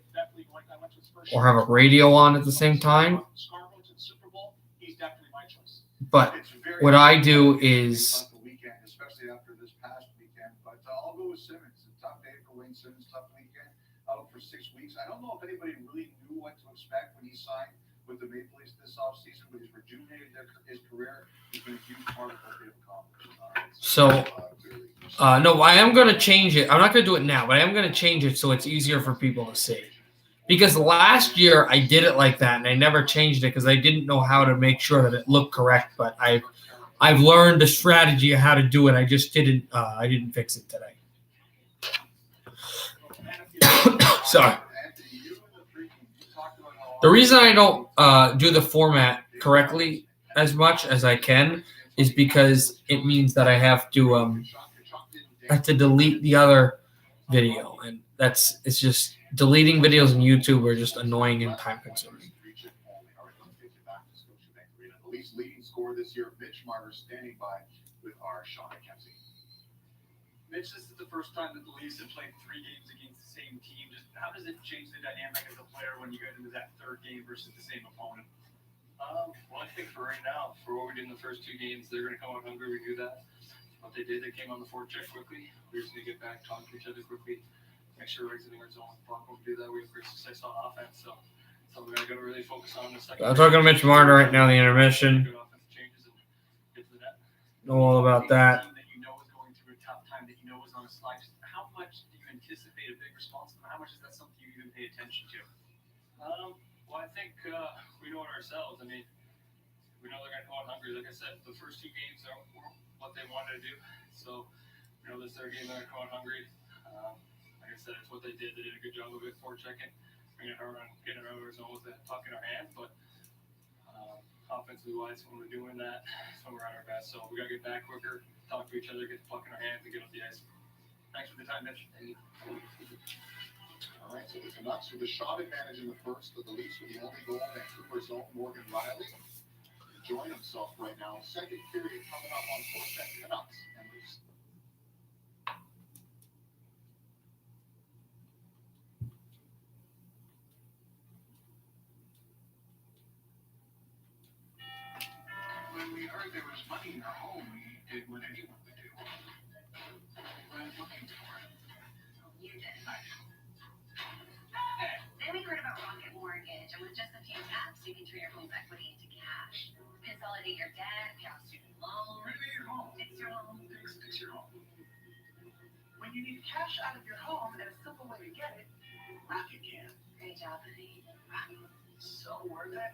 or have a radio on at the same time. But what I do is – I don't know if anybody really knew what to expect when he signed with the Maple Leafs this offseason, but he's rejuvenated his career. He's been a huge part of what they've accomplished. No, I am going to change it. I'm not going to do it now, but I am going to change it so it's easier for people to see. Because last year I did it like that, and I never changed it because I didn't know how to make sure that it looked correct. But I've learned a strategy of how to do it. I just didn't. I didn't fix it today. Sorry. The reason I don't do the format correctly as much as I can is because it means that I have to delete the other video, and it's just deleting videos on YouTube are just annoying and time consuming. The Leafs leading scorer this year, Mitch Marner, standing by with our Sean McKenzie. Mitch, this is the first time that the Leafs have played 3 games against the same team. Just how does it change the dynamic as a player when you get into that third game versus the same opponent? Well, I think for right now, for what we did in the first 2 games, they're going to come out hungry. We do that. what they did. They came on the forecheck quickly. We just need to get back, talk to each other quickly, make sure we're exiting our zone with the puck. When we do that, we have great success on offense. So we're going to really focus on the second. I'm talking to Mitch Marner right now in the intermission. Good offensive changes and get to the net. Know all about that. That you know is going through a tough time, that you know is on a slide. Just how much do you anticipate a big response? How much is that something you even pay attention to? Well, I think we know it ourselves. I mean, we know they're going to come out hungry. Like I said, the first 2 games are what they wanted to do. So, this third game, they're going to come out hungry. Like I said, it's what they did. They did a good job of it, forechecking, bringing it around, getting it out of our zone with the puck in our hands. But offensively wise, when we're doing that, that's when we're at our best. So we got to get back quicker, talk to each other, get the puck in our hands, and get off the ice. Thanks for the time, Mitch. All right, so the Canucks with a shot advantage in the first, but the Leafs with the only goal. Vancouver's own Morgan Riley enjoying himself right now. Second period coming up on Sportsnet. Canucks and Leafs. When we heard there was money in our home, we did what anyone would do. We went looking for it. You did. Then we heard about Rocket Mortgage, and with just a few taps, you can turn your home's equity into cash. Consolidate your debt, pay off student loans, Renovate your home. fix your home. Fix your home. When you need cash out of your home and a simple way to get it, Rocket can. Great job, honey. Rocket. So worth it.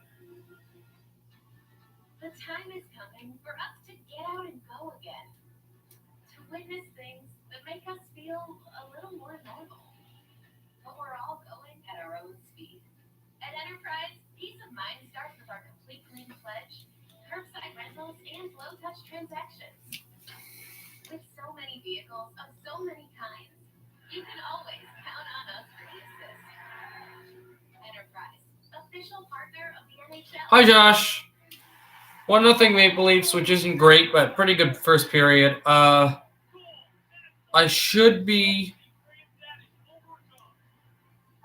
The time is coming for us to get out and go again. To witness things that make us feel a little more normal. But we're all going at our own speed. At Enterprise, peace of mind starts with our complete clean pledge, curbside rentals, and low-touch transactions. With so many vehicles of so many kinds, you can always count on us for the assist. Enterprise, official partner of the NHL. Hi, Josh. 1-0 Maple Leafs, which isn't great, but pretty good first period. I should be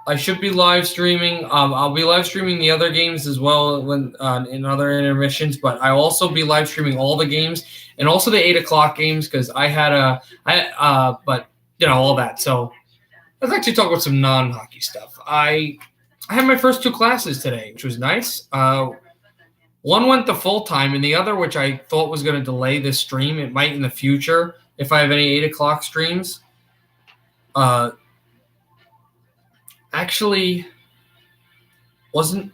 live streaming. I'll be live streaming the other games as well when in other intermissions, but I'll also be live streaming all the games and also the 8:00 games because I had all that. So let's actually talk about some non-hockey stuff. I had my first 2 classes today, which was nice. One went to full time, and the other, which I thought was going to delay this stream, it might in the future if I have any 8:00 streams. Actually, wasn't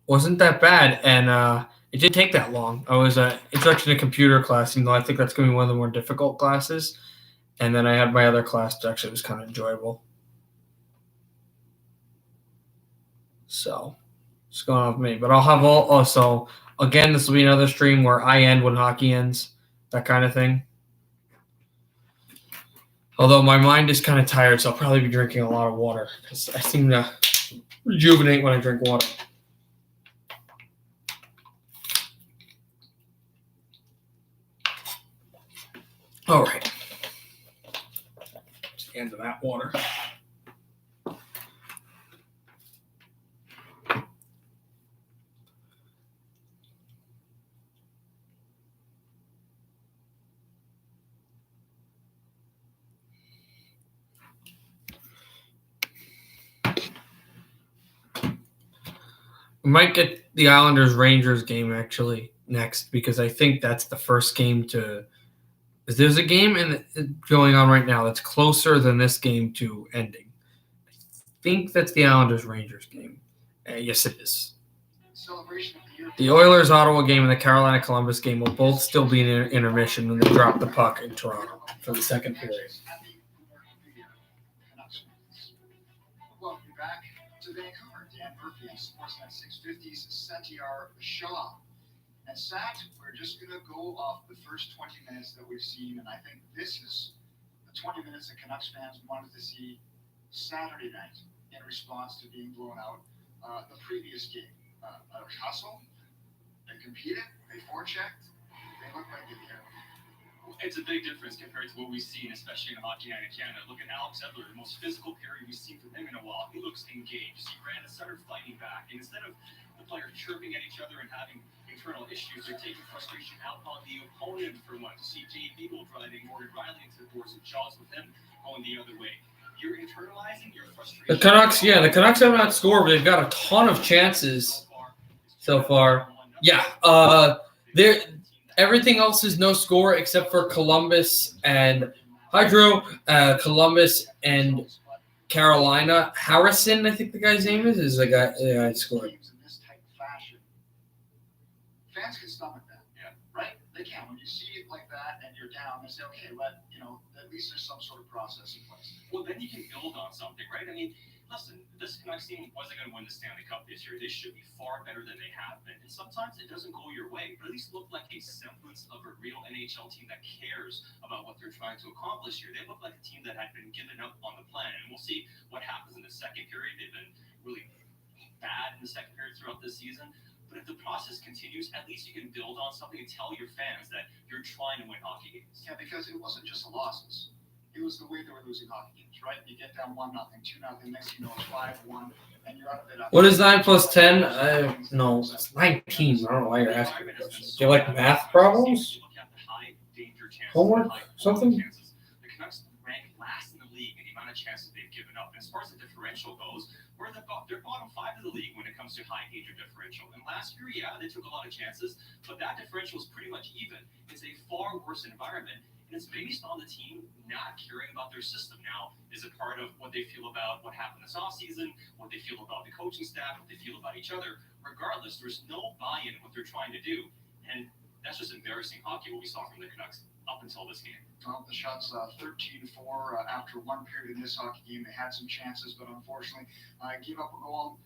that bad, and it didn't take that long. I was introduction to computer class, even though I think that's going to be one of the more difficult classes. And then I had my other class that actually was kind of enjoyable. So, what's going on with me? But I'll have also, again, this will be another stream where I end when hockey ends, that kind of thing. Although my mind is kind of tired, so I'll probably be drinking a lot of water because I seem to rejuvenate when I drink water. All right. That's the end of that water. We might get the Islanders-Rangers game actually next because I think that's the first game to – there's a game going on right now that's closer than this game to ending. I think that's the Islanders-Rangers game. Yes, it is. The Oilers-Ottawa game and the Carolina-Columbus game will both still be in intermission when they drop the puck in Toronto for the second period. Welcome back to Vancouver. Dan Murphy on Sportsnet 650's Santiago Shaw. And Sat, we're just going to go off the first 20 minutes that we've seen, and I think this is the 20 minutes that Canucks fans wanted to see Saturday night in response to being blown out the previous game. Hustle, they competed, they forechecked, they looked like they cared. It's a big difference compared to what we've seen, especially in Hockey Night in Canada. Look at Alex Edler, the most physical period we've seen from him in a while. He looks engaged. He ran a center fighting back. And instead of the players chirping at each other and having internal issues, they're taking frustration How about the opponent for once? See JB will driving Morgan Riley into the boards and shots with him going the other way. You're internalizing your frustration. The Canucks have not scored, but they've got a ton of chances so far. Yeah, everything else is no score except for Columbus and Columbus and Carolina. Harrison, I think the guy's name is the guy scored. In this type of fashion, fans can stomach that, right? They can. When you see it like that and you're down, they say, okay, at least there's some sort of process in place. Well, then you can build on something, right? I mean, listen, this Canucks team wasn't going to win the Stanley Cup this year. They should be far better than they have been. And sometimes it doesn't go your way, but at least look like a semblance of a real NHL team that cares about what they're trying to accomplish here. They look like a team that had been given up on the plan. And we'll see what happens in the second period. They've been really bad in the second period throughout this season. But if the process continues, at least you can build on something and tell your fans that you're trying to win hockey games. Yeah, because it wasn't just the losses. It was the way they were losing hockey games, right? You get down 1-0, 2-0, next thing you know it's 5-1, and you're out of it. What is 9 plus 10? No, it's 19. I don't know why you're asking me questions. Do you like math problems? Homework? Something? The Canucks rank last in the league in the amount of chances they've given up. And as far as the differential goes, they're bottom 5 of the league when it comes to high gauge or differential. And last year, yeah, they took a lot of chances, but that differential is pretty much even. It's a far worse environment. And it's based on the team not caring about their system now. Is it part of what they feel about what happened this offseason, what they feel about the coaching staff, what they feel about each other? Regardless, there's no buy-in in what they're trying to do. And that's just embarrassing hockey, what we saw from the Canucks up until this game. Well, the shots 13-4 after one period in this hockey game. They had some chances, but unfortunately gave up a goal.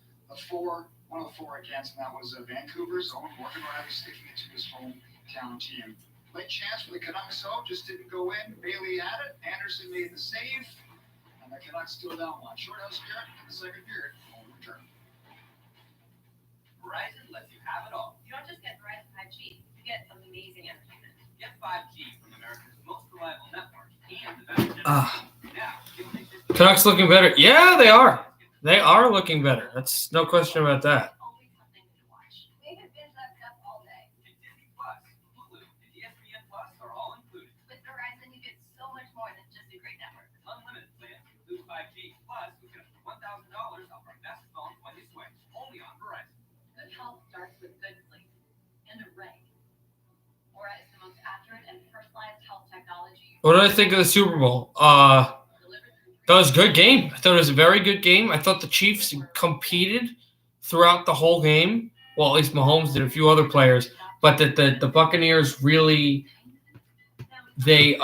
One of the four against, and that was Vancouver's own Morgan Riley sticking it to his hometown team. Late chance for the Canucks, just didn't go in. Bailey had it. Anderson made the save. And the Canucks still down one. Shorthouse Garrett in the second period. Home return. Verizon lets you have it all. You don't just get Verizon 5G, you get amazing entertainment. Get 5G from America's most reliable network and the best internet. Now, Canucks looking better. Yeah, they are. They are looking better. That's no question about that. Always something to watch. We can binge that stuff all day. and Disney Plus, Hulu, and ESPN Plus are all included. With Verizon, you get so much more than just a great network. Unlimited plans include 5G. Plus, we can up to $1,000 off our best phone when you switch. Only on Verizon. Good health starts with good sleep and a ring. Aura is the most accurate and personalized health technology. What did I think of the Super Bowl? That was a good game. I thought it was a very good game. I thought the Chiefs competed throughout the whole game. Well, at least Mahomes did, a few other players. But that the Buccaneers really, they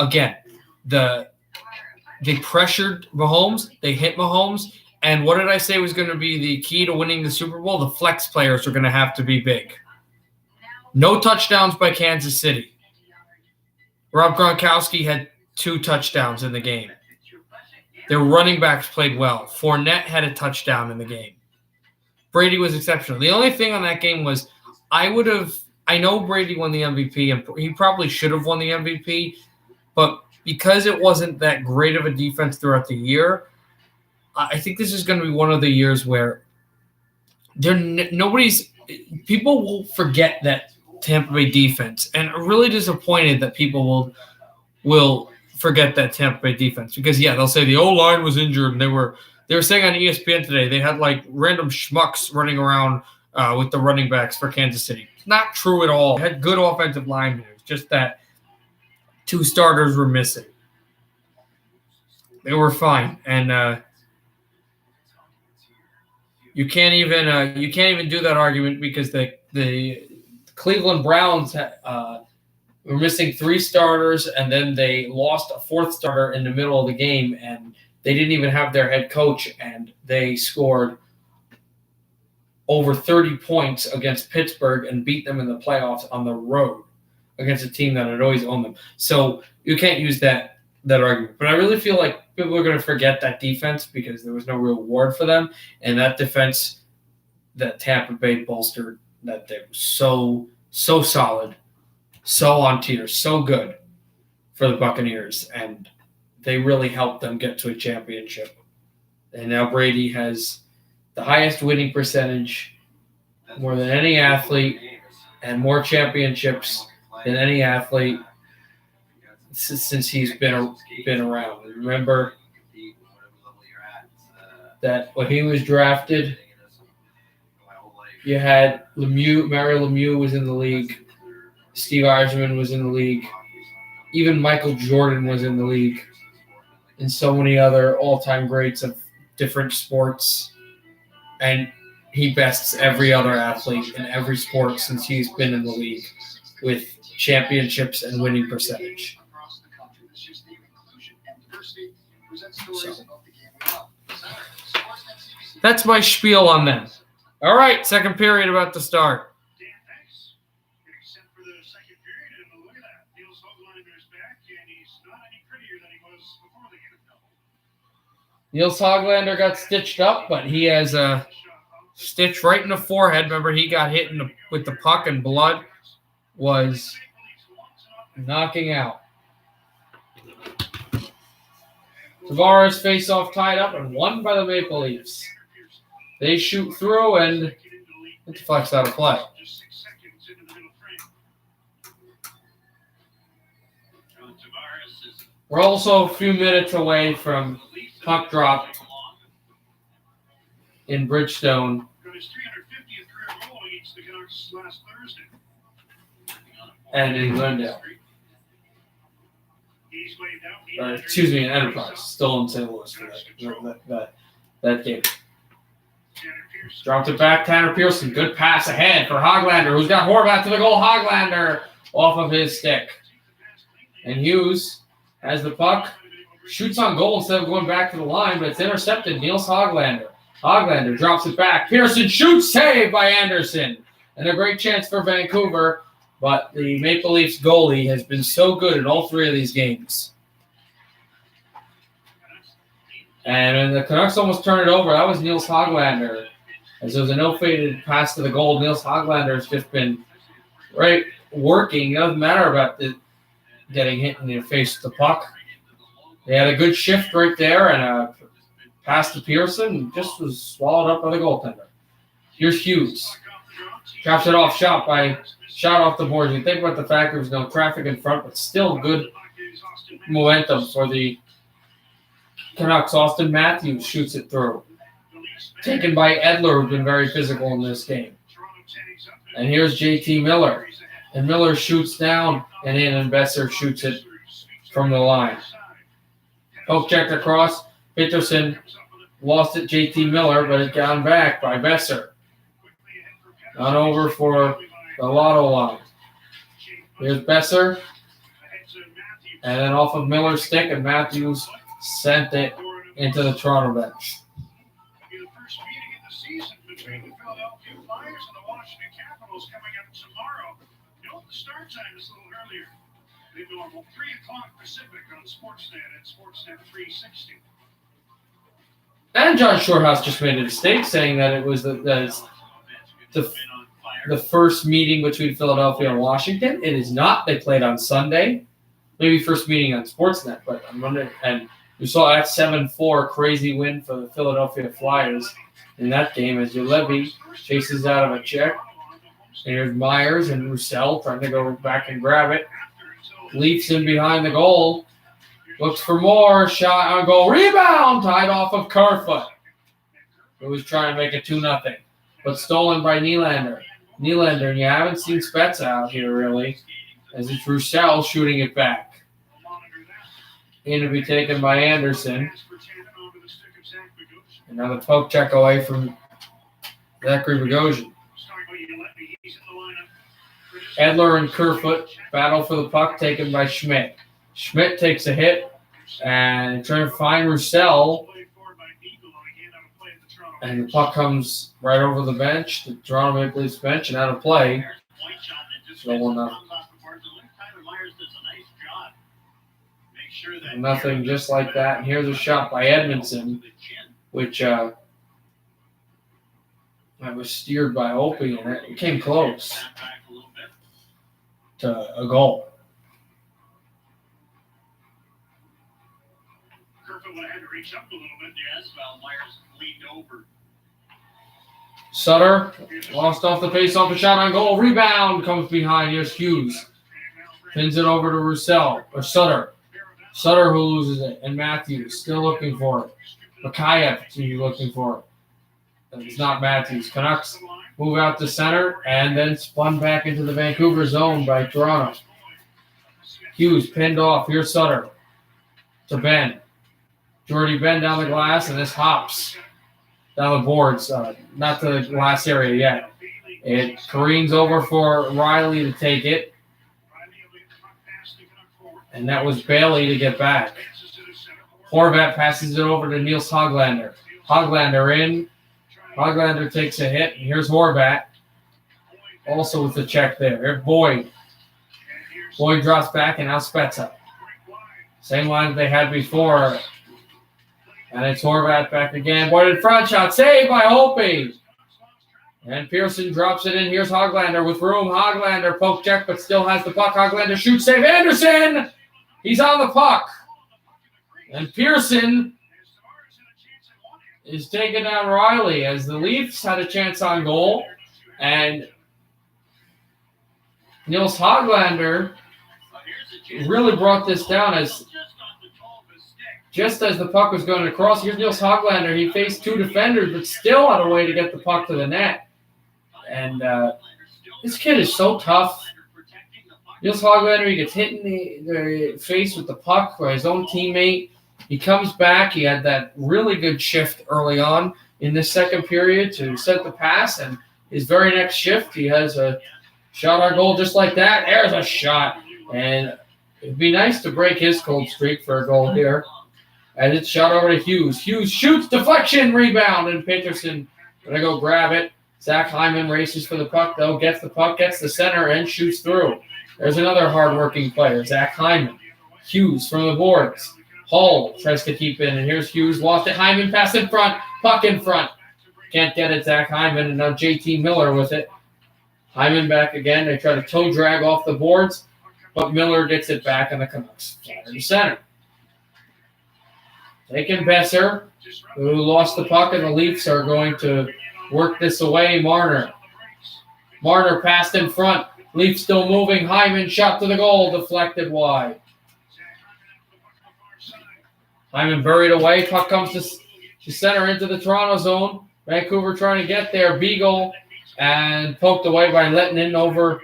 pressured Mahomes. They hit Mahomes. And what did I say was going to be the key to winning the Super Bowl? The flex players are going to have to be big. No touchdowns by Kansas City. Rob Gronkowski had 2 touchdowns in the game. Their running backs played well. Fournette had a touchdown in the game. Brady was exceptional. The only thing on that game was I know Brady won the MVP, and he probably should have won the MVP, but because it wasn't that great of a defense throughout the year, I think this is going to be one of the years where people will forget that Tampa Bay defense, and I'm really disappointed that people will forget that Tampa Bay defense because they'll say the O-line was injured, and they were saying on ESPN today they had like random schmucks running around with the running backs for Kansas City. It's not true at all. They had good offensive linemen. It's just that 2 starters were missing. They were fine, and you can't even do that argument because the Cleveland Browns were missing 3 starters, and then they lost a 4th starter in the middle of the game, and they didn't even have their head coach, and they scored over 30 points against Pittsburgh and beat them in the playoffs on the road against a team that had always owned them. So you can't use that argument. But I really feel like people are going to forget that defense because there was no real reward for them, and that defense that Tampa Bay bolstered, that they were so solid, so on tier, so good for the Buccaneers, and they really helped them get to a championship. And now Brady has the highest winning percentage, more than any athlete, and more championships than any athlete since he's been around. Remember that when he was drafted, you had Mario Lemieux was in the league, Steve Yzerman was in the league, even Michael Jordan was in the league, and so many other all-time greats of different sports. And he bests every other athlete in every sport since he's been in the league with championships and winning percentage. So, that's my spiel on them. All right, second period about to start. Dan, thanks. Getting set for the second period, and look at that. Niels Höglander's back, and he's not any prettier than he was before the game. Niels Höglander got stitched up, but he has a stitch right in the forehead. Remember, he got hit with the puck, and blood was knocking out. Tavares face-off tied up and won by the Maple Leafs. They shoot through, and it deflects out of play. We're also a few minutes away from puck drop in Bridgestone. And in Glendale. Excuse me, in Enterprise. Still in St. Louis for that game. Dropped it back, Tanner Pearson. Good pass ahead for Höglander, who's got Horvath to the goal. Höglander off of his stick. And Hughes has the puck. Shoots on goal instead of going back to the line, but it's intercepted. Niels Höglander. Höglander drops it back. Pearson shoots, saved by Anderson. And a great chance for Vancouver, but the Maple Leafs goalie has been so good in all three of these games. And the Canucks almost turned it over. That was Niels Höglander. As there was a no-faded pass to the goal, Niels Höglander has just been right working. It doesn't matter about getting hit in the face with the puck. They had a good shift right there and a pass to Pearson. Just was swallowed up by the goaltender. Here's Hughes. Drops it off, shot off the boards. You think about the fact there was no traffic in front, but still good momentum for the Canucks. Austin Matthews shoots it through. Taken by Edler, who's been very physical in this game. And here's JT Miller. And Miller shoots down and in, and Besser shoots it from the line. Poke checked across. Peterson lost it, JT Miller, but it got back by Besser. On over for the Lotto line. Here's Besser. And then off of Miller's stick, and Matthews sent it into the Toronto bench. Between the Philadelphia Flyers and the Washington Capitals coming up tomorrow. Note the start time is a little earlier than normal. 3 o'clock Pacific on Sportsnet and Sportsnet 360. And John Shorthouse just made a mistake saying that it was the first meeting between Philadelphia and Washington. It is not. They played on Sunday. Maybe first meeting on Sportsnet, but on Monday. And you saw that 7-4 crazy win for the Philadelphia Flyers in that game as Julevi chases out of a check. And here's Myers and Roussel trying to go back and grab it. Leafs in behind the goal. Looks for more. Shot on goal. Rebound tied off of Kerfoot, who was trying to make it 2-0. But stolen by Nylander. Nylander, and you haven't seen Spezza out here really, as it's Roussel shooting it back. In to be taken by Anderson. Another poke check away from Zachary Bogosian. Edler and Kerfoot battle for the puck taken by Schmidt. Schmidt takes a hit and trying to find Roussel. And the puck comes right over the bench, the Toronto Maple Leafs bench, and out of play. So 1-0. Nothing just like that. And here's a shot by Edmondson, which I was steered by Opie, and it came close to a goal. Kerfoot would have had to reach up a little bit there as well. Myers leaned over. Sutter lost off the face off a shot on goal. Rebound comes behind. Here's Hughes. Pins it over to Roussel or Sutter. Sutter who loses it, and Matthews still looking for it. Mikhaev looking for it. It's not Matthews. Canucks move out to center and then spun back into the Vancouver zone by Toronto. Hughes pinned off. Here's Sutter to Ben. Jordy Ben down the glass, and this hops down the boards. Not to the glass area yet. It careens over for Riley to take it. And that was Bailey to get back. Horvat passes it over to Niels Hoglander. Hoglander in. Hoglander takes a hit. And here's Horvat. Also with the check there. Here's Boyd. Boyd drops back, and now Spezza. Same line that they had before. And it's Horvat back again. Boyd in front. Shot saved by Holtby. And Pearson drops it in. Here's Hoglander with room. Hoglander poke check, but still has the puck. Hoglander shoots, save. Anderson! He's on the puck. And Pearson is taking down Riley as the Leafs had a chance on goal. And Niels Hoglander really brought this down as just as the puck was going across. Here's Niels Hoglander. He faced two defenders, but still had a way to get the puck to the net. And this kid is so tough. Niels Hoglander, he gets hit in the face with the puck by his own teammate. He comes back. He had that really good shift early on in the second period to set the pass. And his very next shift, he has a shot on goal just like that. There's a shot. And it'd be nice to break his cold streak for a goal here. And it's shot over to Hughes. Hughes shoots, deflection, rebound, and Peterson going to go grab it. Zach Hyman races for the puck, though, gets the puck, gets the center, and shoots through. There's another hard-working player, Zach Hyman. Hughes from the boards. Hull tries to keep in, and here's Hughes. Lost it. Hyman pass in front. Puck in front. Can't get it, Zach Hyman, and now JT Miller with it. Hyman back again. They try to toe drag off the boards, but Miller gets it back, and the Canucks fire to center. Taking Besser, who lost the puck, and the Leafs are going to work this away. Marner passed in front. Leafs still moving. Hyman shot to the goal. Deflected wide. Hyman buried away. Puck comes to center into the Toronto zone. Vancouver trying to get there. Beagle and poked away by Lettinen over.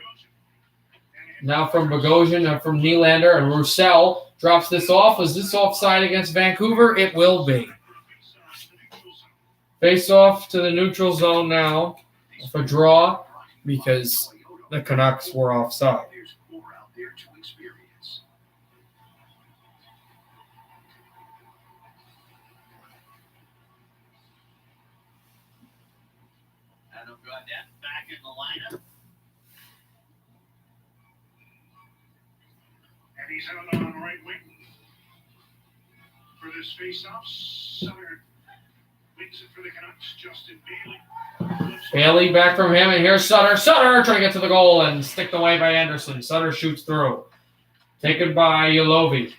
Now from Bogosian and from Nylander. And Roussel drops this off. Is this offside against Vancouver? It will be. Face off to the neutral zone now for draw because the Canucks were offside. Adam Gaudette back in the lineup. And he's out on right wing for this face-off. Sutter wins it for the Canucks. Justin Bailey. Bailey back from him, and here's Sutter. Sutter trying to get to the goal and sticked away by Anderson. Sutter shoots through. Taken by Yolovi.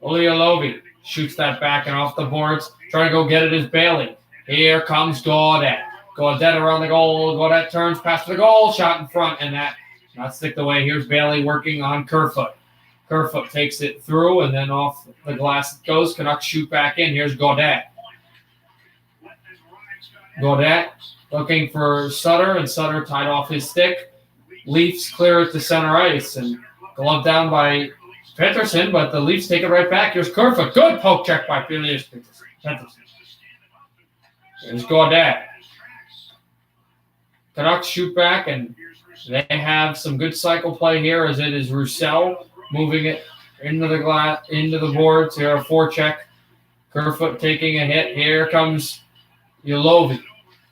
Yolovi shoots that back and off the boards. Trying to go get it is Bailey. Here comes Gaudette. Gaudette around the goal. Gaudette turns past the goal. Shot in front, and that not sticked away. Here's Bailey working on Kerfoot. Kerfoot takes it through, and then off the glass it goes. Canucks shoot back in. Here's Gaudette. Gaudette looking for Sutter, and Sutter tied off his stick. Leafs clear it to center ice, and gloved down by Peterson, but the Leafs take it right back. Here's Kerfoot. Good poke check by Phileas Peterson. Here's Gaudette. Canucks shoot back, and they have some good cycle play here as it is Roussel moving it into the boards. Here, a forecheck. Kerfoot taking a hit. Here comes Yolovi.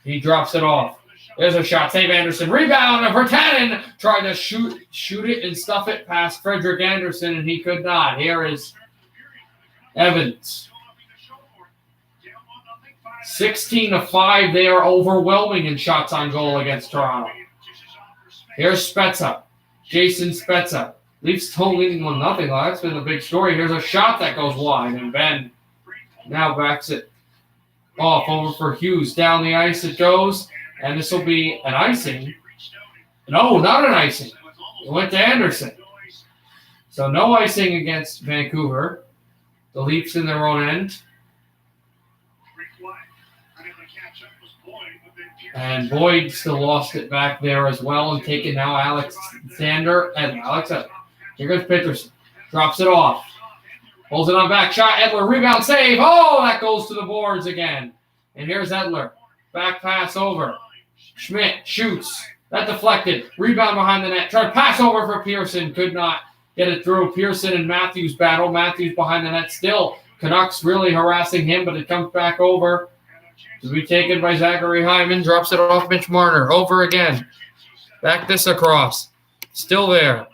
He drops it off. There's a shot. Save Anderson. Rebound. And Virtanen tried to shoot it and stuff it past Frederick Anderson, and he could not. Here is Evans. 16-5. They are overwhelming in shots on goal against Toronto. Here's Spezza. Jason Spezza. Leafs still leading 1-0. That's been the big story. Here's a shot that goes wide, and Ben now backs it off over for Hughes. Down the ice it goes, and this will be an icing. No, not an icing. It went to Anderson. So no icing against Vancouver. The Leafs in their own end. And Boyd still lost it back there as well and taking now Alexander. And here goes Peterson. Drops it off. Pulls it on back. Shot. Edler. Rebound. Save. Oh, that goes to the boards again. And here's Edler. Back pass over. Schmidt shoots. That deflected. Rebound behind the net. Tried to pass over for Pearson. Could not get it through. Pearson and Matthews battle. Matthews behind the net still. Canucks really harassing him, but it comes back over. To be taken by Zachary Hyman. Drops it off Mitch Marner. Over again. Back this across. Still there.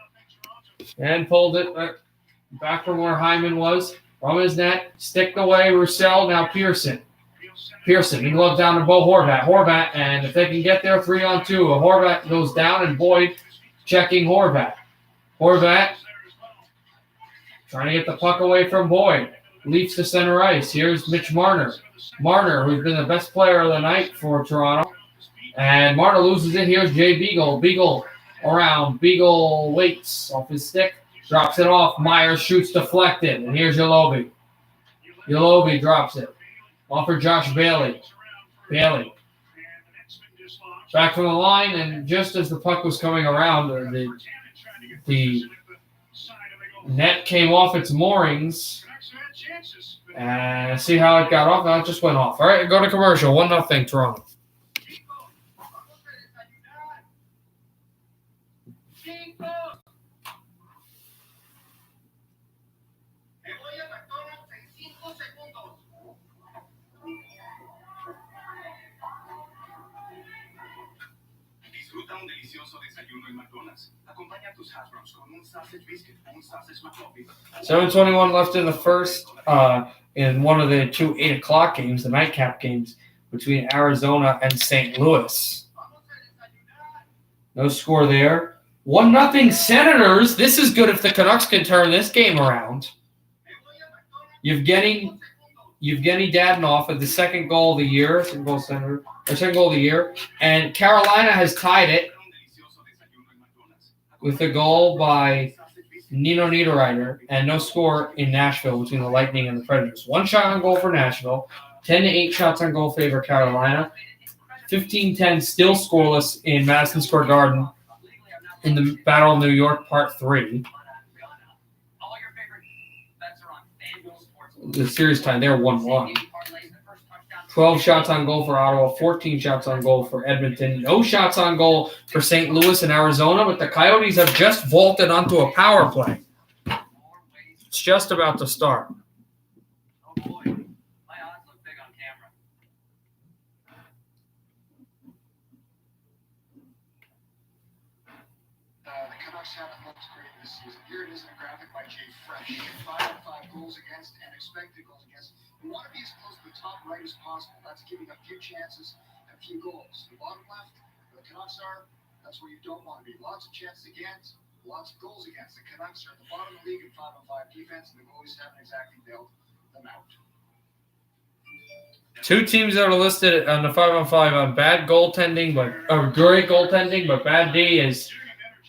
And pulled it back from where Hyman was. From his net. Sticked away. Roussel. Now Pearson. Pearson. He loves down to Bo Horvat. Horvat. And if they can get there 3-on-2. Horvat goes down and Boyd checking Horvat. Horvat. Trying to get the puck away from Boyd. Leafs to center ice. Here's Mitch Marner. Marner, who's been the best player of the night for Toronto. And Marner loses it. Here's Jay Beagle. Beagle around. Beagle waits off his stick. Drops it off. Myers shoots deflected. And here's Yolobi. Yolobi drops it. Off for Josh Bailey. Bailey. Back from the line. And just as the puck was coming around, the net came off its moorings. And see how it got off. It just went off. All right, go to commercial. 1-0 Toronto. Disfruta un delicioso desayuno en McDonald's. Acompaña tus hash browns con un sausage biscuit, un sausage McMuffin. 7:21 left in the first. In one of the two 8 o'clock games, the nightcap games between Arizona and St. Louis. No score there. 1-0 Senators. This is good if the Canucks can turn this game around. Evgeny Dadonov at the second goal of the year. Second goal of the year. And Carolina has tied it with a goal by Nino Niederreiter, and no score in Nashville between the Lightning and the Predators. 1 shot on goal for Nashville, 10-8 shots on goal favor Carolina, 15-10 still scoreless in Madison Square Garden in the Battle of New York Part 3. The series time there, 1-1. 12 shots on goal for Ottawa, 14 shots on goal for Edmonton. No shots on goal for St. Louis and Arizona, but the Coyotes have just vaulted onto a power play. It's just about to start. Oh boy, my odds look big on camera. The Canucks haven't looked great this season. Here it is in a graphic by Jay Fresh. 5-5 goals against and expected goals against. We want to be as close to the top right as possible. That's giving a few chances and a few goals. The bottom left, where the Canucks are, that's where you don't want to be. Lots of chances against, lots of goals against. The Canucks are at the bottom of the league in 5-on-5 defense, and the goalies haven't exactly bailed them out. Two teams that are listed on the 5-on-5 on bad goaltending, or great goaltending, but bad D is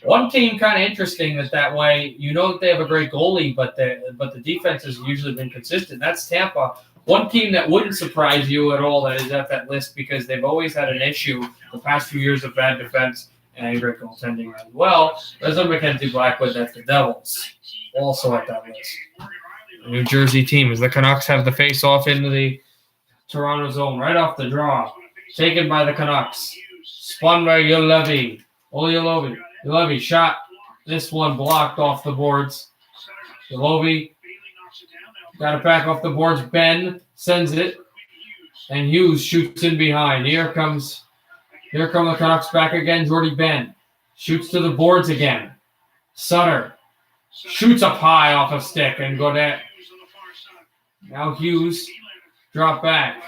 one team kind of interesting that way. You know that they have a great goalie, but the defense has usually been consistent. That's Tampa. One team that wouldn't surprise you at all that is at that list because they've always had an issue the past few years of bad defense and great goaltending as well. There's a Mackenzie Blackwood, that's the Devils, also at that list. The New Jersey team as the Canucks have the face-off into the Toronto zone right off the draw. Taken by the Canucks. Spun by Yolobi. Yolobi shot. This one blocked off the boards. Yolobi got it back off the boards. Ben sends it. And Hughes shoots in behind. Here come the Canucks back again. Jordy Ben shoots to the boards again. Sutter shoots up high off a stick. And Gaudette. Now Hughes. Drop back.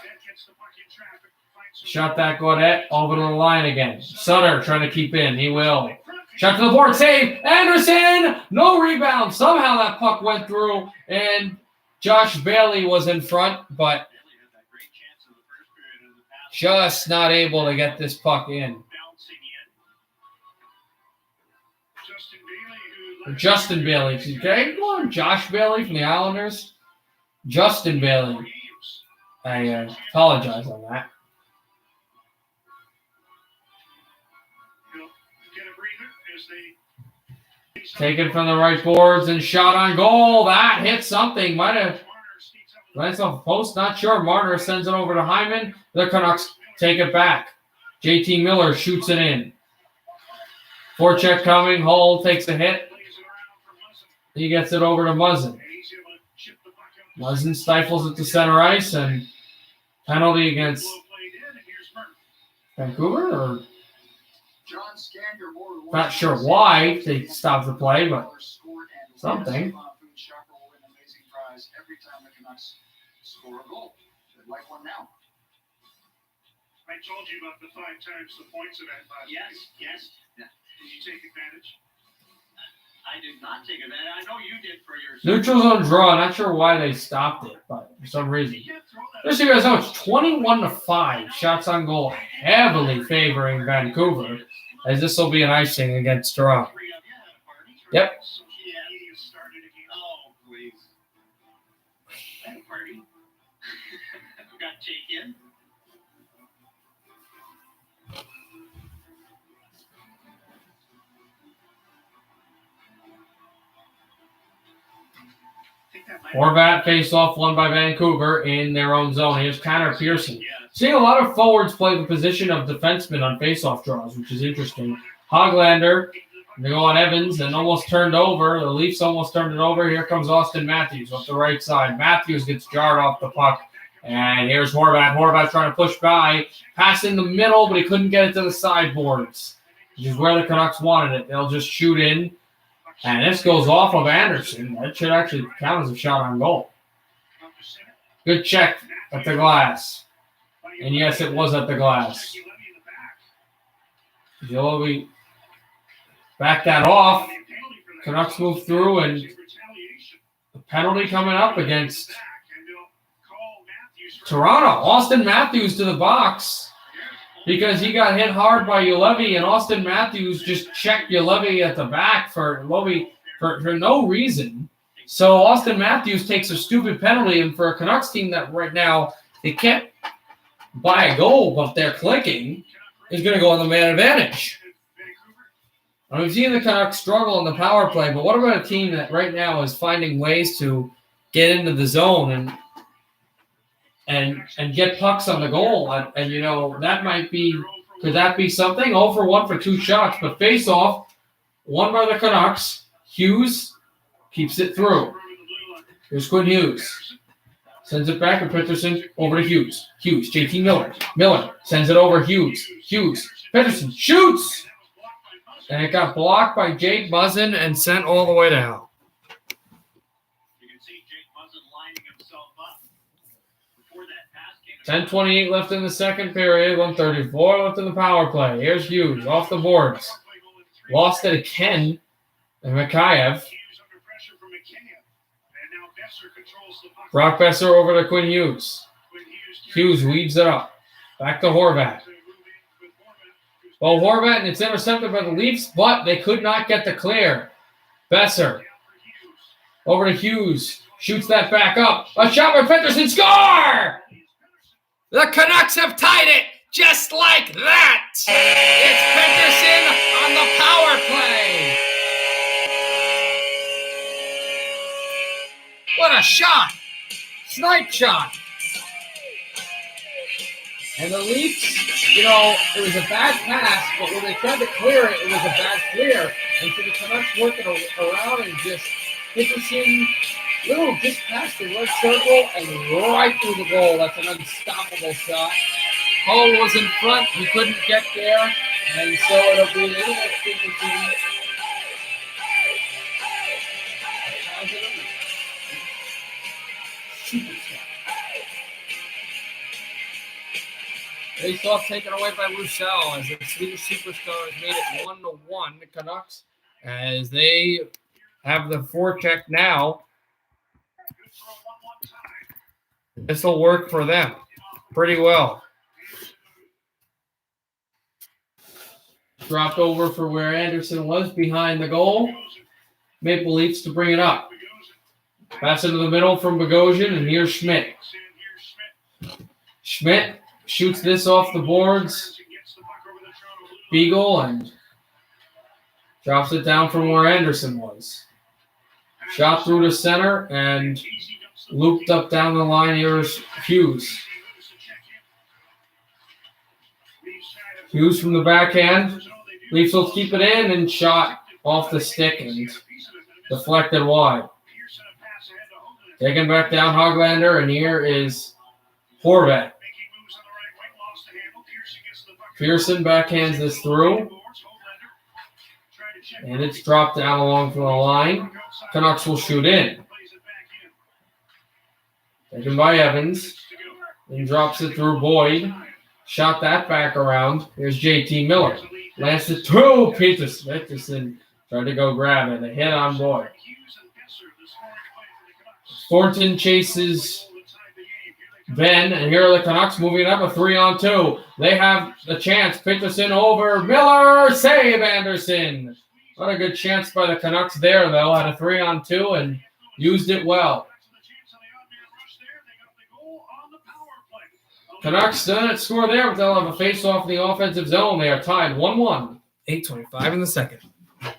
Shot that Gaudette over to the line again. Sutter trying to keep in. He will. Shot to the board. Save. Anderson. No rebound. Somehow that puck went through. And Josh Bailey was in front. But just not able to get this puck in. Justin Bailey. Okay, go on, Josh Bailey from the Islanders. Justin Bailey. I apologize on that. Taken from the right boards and shot on goal. That hit something. Might have glanced off the post. Not sure. Marner sends it over to Hyman. The Canucks take it back. JT Miller shoots it in. Forecheck coming. Hull takes a hit. He gets it over to Muzzin. Muzzin stifles it to center ice and penalty against Vancouver. Or not sure why they stopped the play, but something. I told you about the 5 times the points event last week. Yes. Did you take advantage? I did not take advantage. I know you did for yours. Neutral zone draw. Not sure why they stopped it, but for some reason. Just so you guys know, it's 21-5. Shots on goal heavily favoring Vancouver, as this will be an icing against Toronto. Yep. Oh, please. Party. Got taken. Horvat face-off won by Vancouver in their own zone. Here's Connor Pearson. Seeing a lot of forwards play the position of defenseman on face-off draws, which is interesting. Hoglander, they go on Evans and almost turned over. The Leafs almost turned it over. Here comes Austin Matthews up the right side. Matthews gets jarred off the puck. And here's Horvat. Horvat trying to push by. Pass in the middle, but he couldn't get it to the sideboards, which is where the Canucks wanted it. They'll just shoot in. And this goes off of Anderson. That should actually count as a shot on goal. Good check at the glass. And yes, it was at the glass. Jovi backed that off. Canucks move through, and the penalty coming up against Toronto. Austin Matthews to the box because he got hit hard by Ulevi, and Austin Matthews just checked Ulevi at the back for no reason. So Austin Matthews takes a stupid penalty, and for a Canucks team that right now they can't buy a goal, but they're clicking, is going to go on the man advantage. We've seen the Canucks struggle in the power play, but what about a team that right now is finding ways to get into the zone and get pucks on the goal? And you know, that might be, could that be something? 0 for 1 for 2 shots, but face off, won by the Canucks. Hughes keeps it through. Here's Quinn Hughes. Sends it back to Peterson over to Hughes. Hughes, JT Miller. Miller sends it over Hughes. Hughes. Peterson shoots! And it got blocked by Jake Muzzin and sent all the way down. You can see Jake Muzzin lining himself up. Before that pass came 10:28 left in the second period. 1:34 left in the power play. Here's Hughes off the boards. Lost it again. And Mikheyev. Brock Besser over to Quinn Hughes. Hughes weaves it up. Back to Horvat. Well, Horvat, and it's intercepted by the Leafs, but they could not get the clear. Besser over to Hughes. Shoots that back up. A shot by Peterson. Score! The Canucks have tied it just like that. It's Peterson on the power play. What a shot. Snipe shot. And the Leafs, you know, it was a bad pass, but when they tried to clear it, it was a bad clear. And so the Canucks working around and just Peterson, little just past the red circle and right through the goal. That's an unstoppable shot. Hull was in front. He couldn't get there. And so it'll be an interesting to see. Face-off taken away by Roussel as the Swedish superstars made it 1-1. The Canucks, as they have the forecheck now. This will work for them pretty well. Dropped over for where Anderson was behind the goal. Maple Leafs to bring it up. Pass into the middle from Bogosian, and here's Schmidt. Schmidt shoots this off the boards. Beagle and drops it down from where Anderson was. Shot through to center and looped up down the line. Here's Hughes. Hughes from the backhand. Leafs will keep it in and shot off the stick and deflected wide. Taken back down Hoglander, and here is Horvat. Pearson backhands this through. And it's dropped down along from the line. Canucks will shoot in. Taken by Evans. And drops it through Boyd. Shot that back around. Here's JT Miller. Lands it through Peterson. Tried to go grab it. A hit on Boyd. Thornton chases Ben, and here are the Canucks moving up a 3-on-2. They have the chance. Peterson over Miller. Save Anderson. What a good chance by the Canucks there, though. Had a 3-on-2 and used it well. Canucks didn't score there, but they'll have a face-off in the offensive zone. They are tied 1-1. 8:25 in the second. You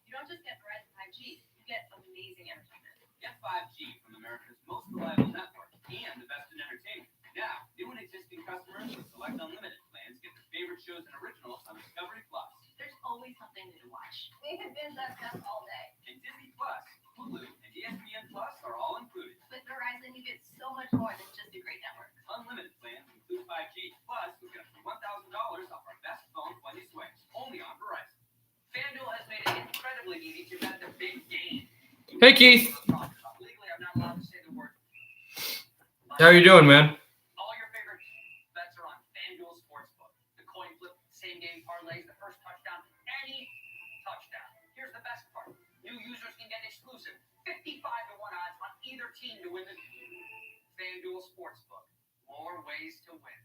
don't just get Verizon 5G, you get amazing entertainment. Get 5G from America's most reliable network and the best in entertainment. Now, new and existing customers with select unlimited plans get their favorite shows and originals on Discovery Plus. There's always something new to watch. We can binge that stuff all day. And Disney Plus, Hulu, and ESPN Plus are all included. With Verizon, you get so much more than just a great network. Unlimited plans include 5G. Plus, you'll get up to $1,000 off our best phone when you switch. Only on Verizon. FanDuel has made it incredibly easy to bet the big game. Hey, Keith. Legally, I'm not allowed to say the word. How you doing, man? All your favorite bets are on FanDuel Sportsbook. The coin flip, same game parlays, the first touchdown, any touchdown. Here's the best part. New users can get exclusive 55-1 odds on either team to win the FanDuel Sportsbook. More ways to win.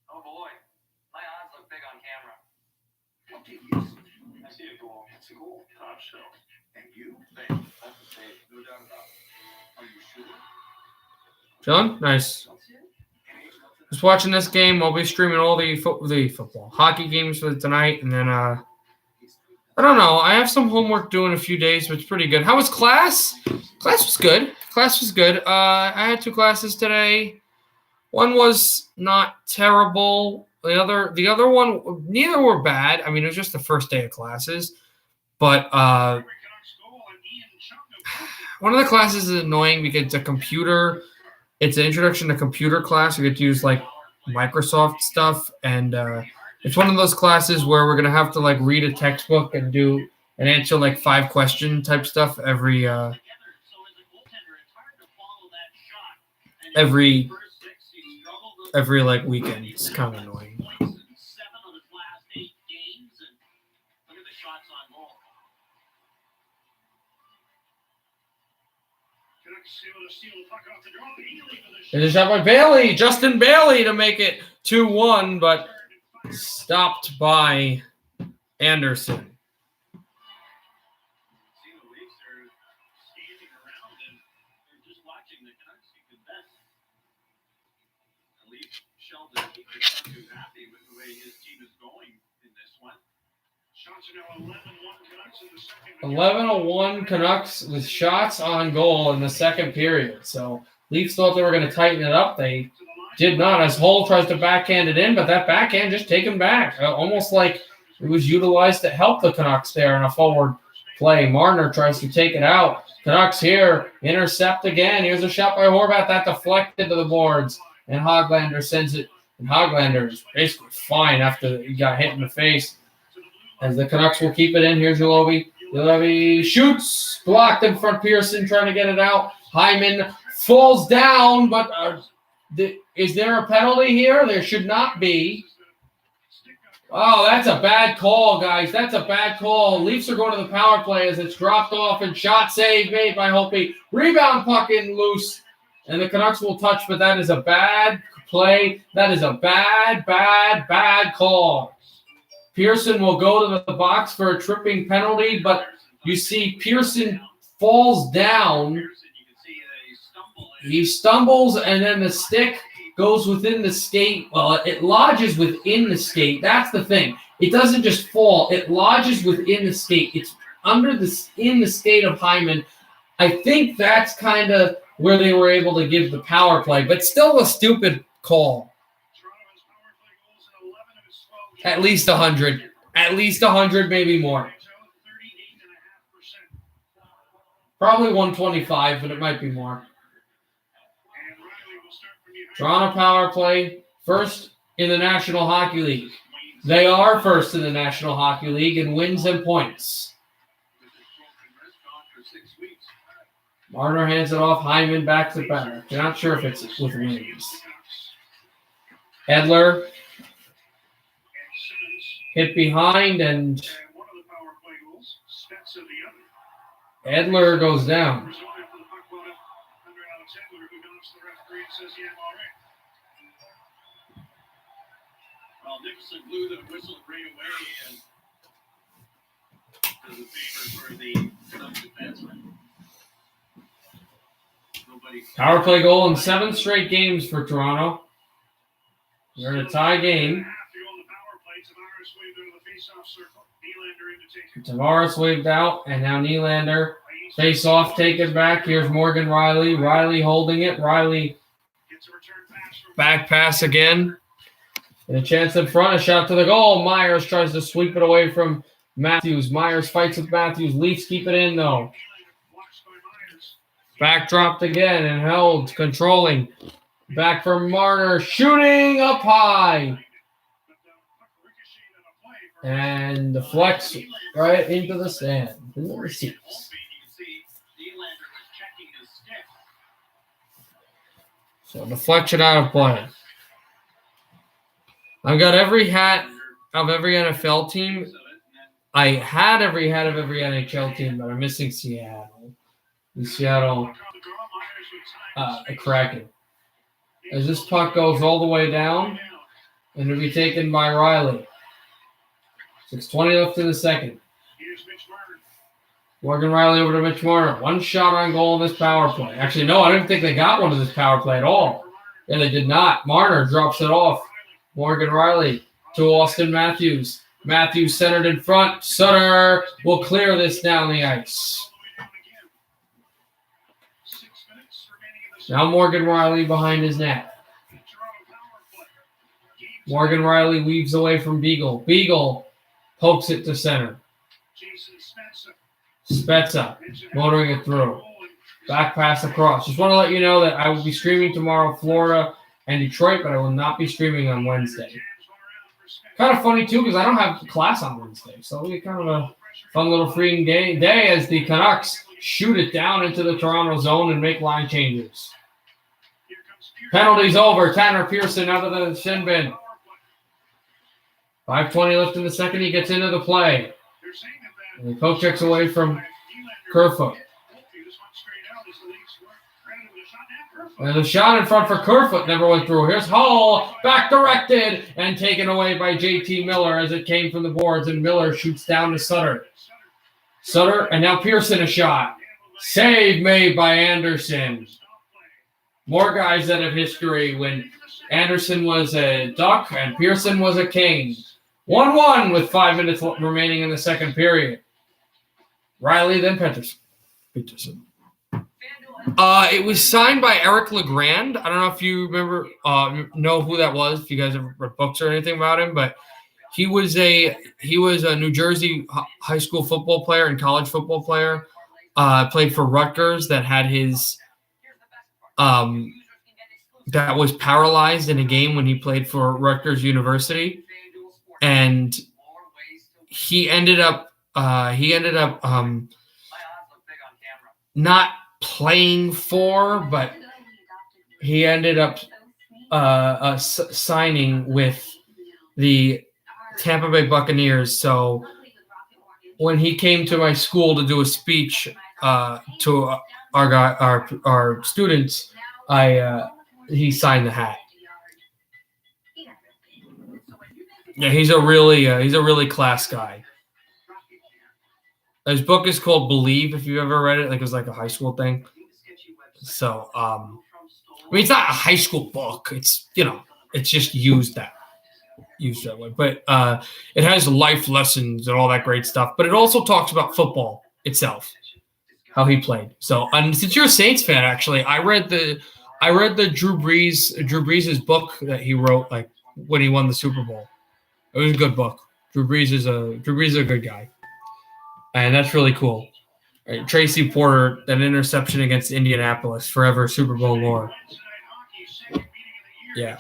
Oh boy, my odds look big on camera. What do you see? I see a goal. It's a goal. Top shelf. And you? That's a save, no doubt about it. Are you sure? John? Nice. Just watching this game. I'll be streaming all the football, hockey games for tonight, and then I don't know. I have some homework due in a few days, but it's pretty good. How was class? Class was good. I had 2 classes today. One was not terrible. The other one, neither were bad. I mean, it was just the first day of classes. But one of the classes is annoying because it's a computer. It's an introduction to computer class. You get to use like Microsoft stuff, and it's one of those classes where we're gonna have to like read a textbook and answer like 5-question type stuff every like weekend. It's kind of annoying. It is shot by Bailey, Justin Bailey, to make it 2-1, but stopped by Anderson. Happy with the way his team is going in this one. Shots are now 11-1 Canucks in the second. 11-1 Canucks with shots on goal in the second period. So Leafs thought they were going to tighten it up. They did not, as Hull tries to backhand it in, but that backhand just taken back. Almost like it was utilized to help the Canucks there in a forward play. Marner tries to take it out. Canucks here, intercept again. Here's a shot by Horvat that deflected to the boards. And Hoglander sends it. And Hoglander is basically fine after he got hit in the face. As the Canucks will keep it in. Here's Ulovi. Ulovi shoots. Blocked in front. Pearson trying to get it out. Hyman falls down, but is there a penalty here? There should not be. Oh, that's a bad call, guys. That's a bad call. Leafs are going to the power play as it's dropped off and shot save made by Hopi. Rebound puck in loose. And the Canucks will touch, but that is a bad play. That is a bad call. Pearson will go to the box for a tripping penalty, but you see Pearson falls down. He stumbles, and then the stick goes within the skate. Well, it lodges within the skate. That's the thing. It doesn't just fall. It lodges within the skate. It's in the skate of Hyman. I think that's kind of where they were able to give the power play, but still a stupid call. At least 100. At least 100, maybe more. Probably 125, but it might be more. Toronto power play, first in the National Hockey League. They are first in the National Hockey League in wins and points. Marner hands it off. Hyman back to back. You're not sure if it's with wins. Edler hit behind, and Edler goes down. Well, Nicholson blew the whistle right away and does a favor for the Canucks defenseman. Power play goal in 7 straight games for Toronto. They're in a tie game. Tavares waved out, and now Nylander. Face off, taken back. Here's Morgan Riley. Riley holding it. Riley back pass again. And a chance in front. A shot to the goal. Myers tries to sweep it away from Matthews. Myers fights with Matthews. Leafs keep it in, though. Back dropped again and held, controlling. Back for Marner, shooting up high. And deflects right into the stand. In the receipts. So deflection out of play. I've got every hat of every NFL team. I had every hat of every NHL team, but I'm missing Seattle. The Seattle Kraken. As this puck goes all the way down, and it'll be taken by Riley. 6:20 left in the second. Morgan Riley over to Mitch Marner. One shot on goal in this power play. Actually, no, I didn't think they got one in this power play at all. Yeah, they did not. Marner drops it off. Morgan Riley to Austin Matthews. Matthews centered in front. Sutter will clear this down the ice. Now Morgan Riley behind his net. Morgan Riley weaves away from Beagle. Beagle pokes it to center. Spezza motoring it through. Back pass across. Just want to let you know that I will be streaming tomorrow, Florida and Detroit, but I will not be streaming on Wednesday. Kind of funny, too, because I don't have class on Wednesday. So it'll be kind of a fun little freeing day as the Canucks shoot it down into the Toronto zone and make line changes. Penalties over. Tanner Pearson out of the shin bin. 5:20 left in the second. He gets into the play. And the poke checks away from Kerfoot. And the shot in front for Kerfoot never went through. Here's Hall, back directed, and taken away by JT Miller as it came from the boards, and Miller shoots down to Sutter. Sutter, and now Pearson a shot. Save made by Anderson. More guys that have history when Anderson was a Duck and Pearson was a King. 1-1 with 5 minutes remaining in the second period. Riley, then Peterson. It was signed by Eric LeGrand. I don't know if you remember, know who that was. If you guys have read books or anything about him, but he was a New Jersey high school football player and college football player. Played for Rutgers. That had his that was paralyzed in a game when he played for Rutgers University, and he ended up not playing for, but he ended up signing with the Tampa Bay Buccaneers. So when he came to my school to do a speech to our students, he signed the hat. Yeah, he's a really class guy. His book is called Believe, if you've ever read it. Like, it was like a high school thing. So, I mean, it's not a high school book. It's, it's just used that way. But it has life lessons and all that great stuff. But it also talks about football itself, how he played. So, and since you're a Saints fan, actually, I read the Drew Brees' book that he wrote, like, when he won the Super Bowl. It was a good book. Drew Brees is a good guy, and that's really cool. Right, Tracy Porter, that interception against Indianapolis, forever Super Bowl lore. Yeah.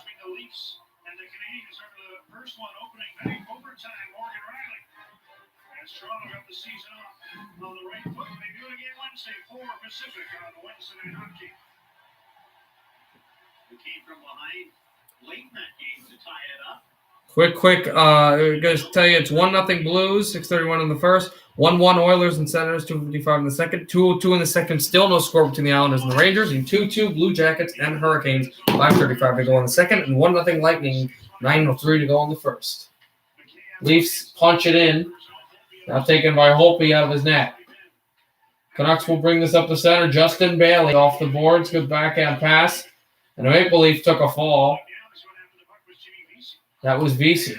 Quick. I'm going to tell you it's 1-0 Blues, 6:31 in the first, 1-1 Oilers and Senators, 2:55 in the second, 2:02 in the second. Still no score between the Islanders and the Rangers, and 2-2 Blue Jackets and Hurricanes, 5:35 to go in the second, and 1-0 Lightning, 9:03 to go in the first. Leafs punch it in, now taken by Holtby out of his net. Canucks will bring this up the center. Justin Bailey off the boards, good backhand pass, and the Maple Leaf took a fall. That was Vesey.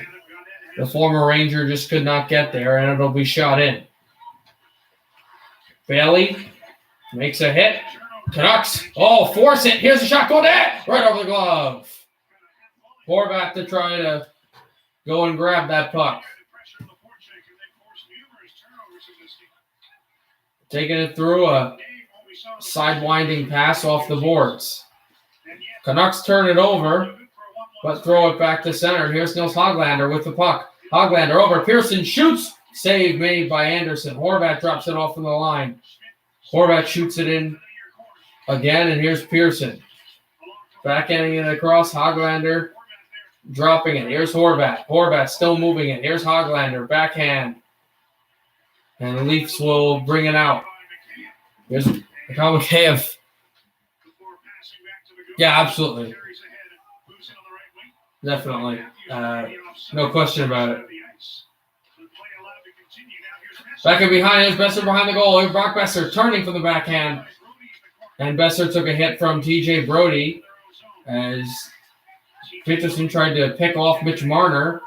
The former Ranger just could not get there, and it'll be shot in. Bailey makes a hit. Canucks. Oh, force it. Here's a shot. Go there. Right over the glove. Horvat to try to go and grab that puck. Taking it through a sidewinding pass off the boards. Canucks turn it over, but throw it back to center. Here's Nils Hoglander with the puck. Hoglander over. Pearson shoots. Save made by Anderson. Horvat drops it off from the line. Horvat shoots it in again, and here's Pearson. Backhanding it across. Hoglander dropping it. Here's Horvat. Horvat still moving it. Here's Hoglander. Backhand. And the Leafs will bring it out. Here's Mikheyev. Yeah, absolutely. Definitely. No question about it. Back and behind is Besser behind the goal. Here's Brock Besser turning from the backhand. And Besser took a hit from TJ Brody as Peterson tried to pick off Mitch Marner.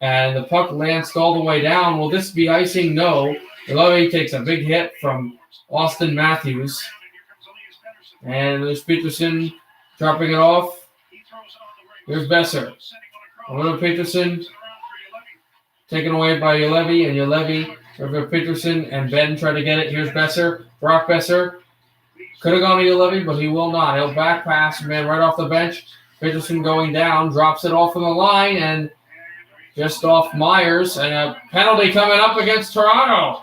And the puck lanced all the way down. Will this be icing? No. Levy takes a big hit from Austin Matthews. And there's Peterson dropping it off. Here's Besser. A little Peterson taken away by Ulevi, and Ulevi over Peterson, and Ben try to get it. Here's Besser. Brock Besser. Could have gone to Ulevi, but he will not. He'll back pass, man, right off the bench. Peterson going down, drops it off on the line, and just off Myers, and a penalty coming up against Toronto.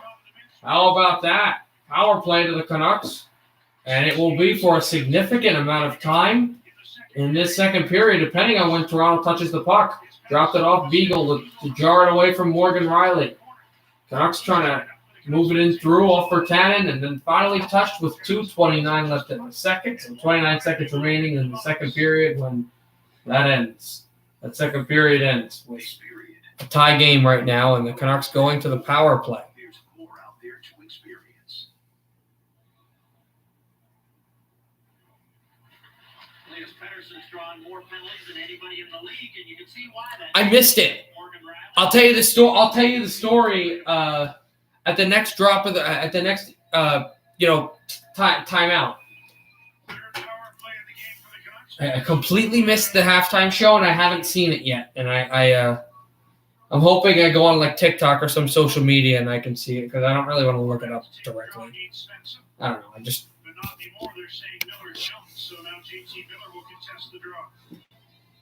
How about that? Power play to the Canucks, and it will be for a significant amount of time in this second period, depending on when Toronto touches the puck. Dropped it off Beagle to jar it away from Morgan Riley. Canucks trying to move it in through off Virtanen, and then finally touched with 2:29 left in the second. So 29 seconds remaining in the second period when that ends. That second period ends with a tie game right now, and the Canucks going to the power play. I missed it. I'll tell you the story. At the next drop of timeout. I completely missed the halftime show, and I haven't seen it yet. And I'm hoping I go on like TikTok or some social media and I can see it, because I don't really want to look it up directly. I don't know.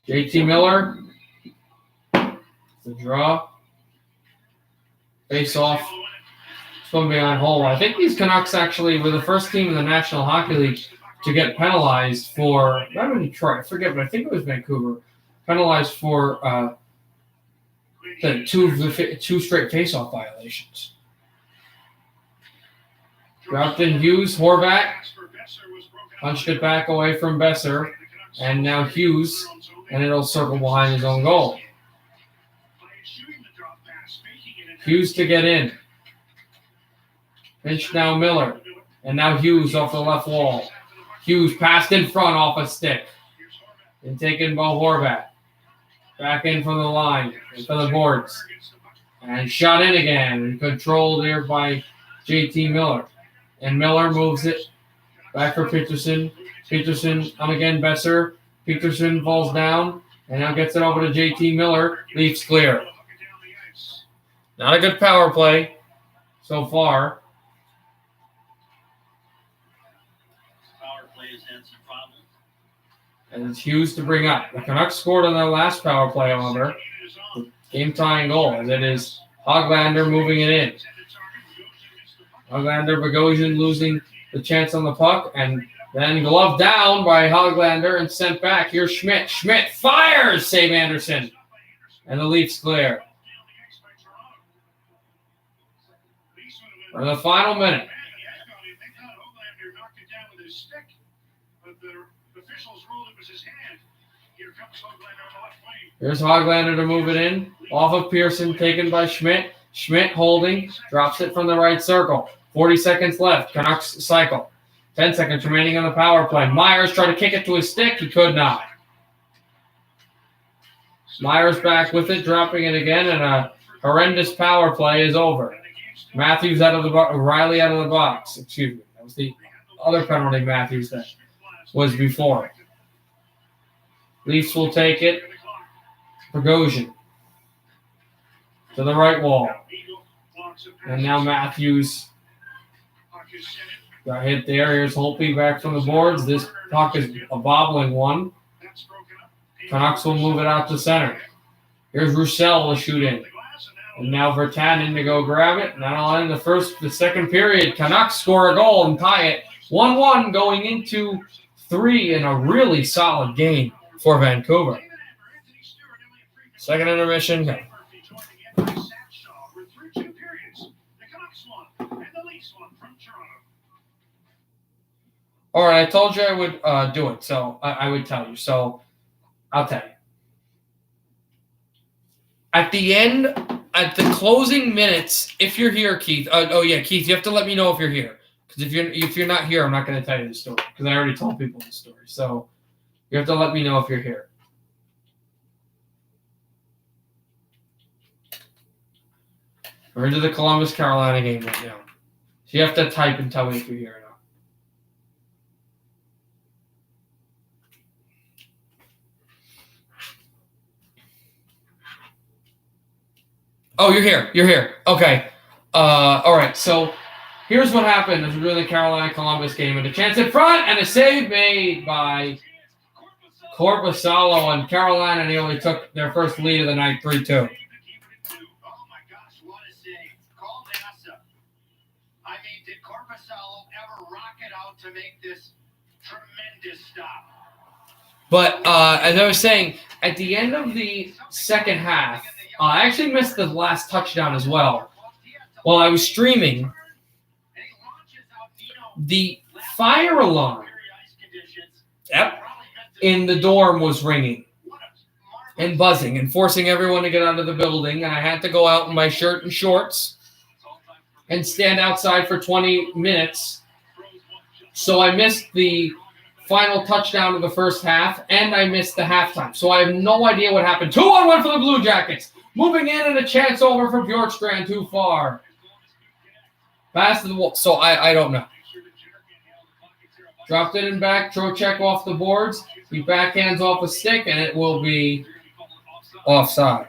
JT Miller. The draw. Face off. From behind hole. I think these Canucks actually were the first team in the National Hockey League to get penalized for, not in Detroit, I forget, but I think it was Vancouver, penalized for the two straight face-off violations. Dropped in Hughes, Horvat, punched it back away from Besser, and now Hughes, and it'll circle behind his own goal. Hughes to get in. Pinch now Miller. And now Hughes off the left wall. Hughes passed in front off a stick. And taken by Horvat. Back in from the line. And for the boards. And shot in again. And controlled here by JT Miller. And Miller moves it back for Peterson. Peterson on again, Besser. Peterson falls down. And now gets it over to JT Miller. Leafs clear. Not a good power play so far. And it's Hughes to bring up. The Canucks scored on their last power play, however. Game-tying goal, as it is Hoglander moving it in. Hoglander, Bogosian losing the chance on the puck, and then gloved down by Hoglander and sent back. Here's Schmidt. Schmidt fires! Save Anderson. And the Leafs clear. For the final minute. Here's Hoglander to move it in. Off of Pearson, taken by Schmidt. Schmidt holding, drops it from the right circle. 40 seconds left. Canucks cycle. 10 seconds remaining on the power play. Myers tried to kick it to his stick. He could not. Myers back with it, dropping it again, and a horrendous power play is over. Matthews out of the box. Riley out of the box. Excuse me. That was the other penalty Matthews that was before. Leafs will take it. Bogosian to the right wall. And now Matthews got hit there. Here's Holtby back from the boards. This puck is a bobbling one. Canucks will move it out to center. Here's Roussel to shoot in. And now Virtanen to go grab it. And that'll end the second period. Canucks score a goal and tie it 1-1 going into 3 in a really solid game for Vancouver. Second intermission. All right, I told you I would do it, so I would tell you. So I'll tell you. At the end, at the closing minutes, if you're here, Keith. Keith, you have to let me know if you're here. Because if you're not here, I'm not going to tell you the story. Because I already told people the story. So you have to let me know if you're here. We're into the Columbus-Carolina game right now. So you have to type and tell me if you're here or not. Oh, you're here. You're here. Okay. All right. So here's what happened. This was really the Carolina-Columbus game. And a chance in front and a save made by Korpisalo. And Carolina nearly took their first lead of the night, 3-2. To make this tremendous stop. But as I was saying, at the end of the second half, I actually missed the last touchdown as well. While I was streaming, the fire alarm in the dorm was ringing and buzzing and forcing everyone to get out of the building. And I had to go out in my shirt and shorts and stand outside for 20 minutes. So I missed the final touchdown of the first half, and I missed the halftime. So I have no idea what happened. 2-1 for the Blue Jackets. Moving in and a chance over for Bjorkstrand, too far. Pass to the wall. So I don't know. Dropped it in back. Trocheck off the boards. He backhands off a stick, and it will be offside.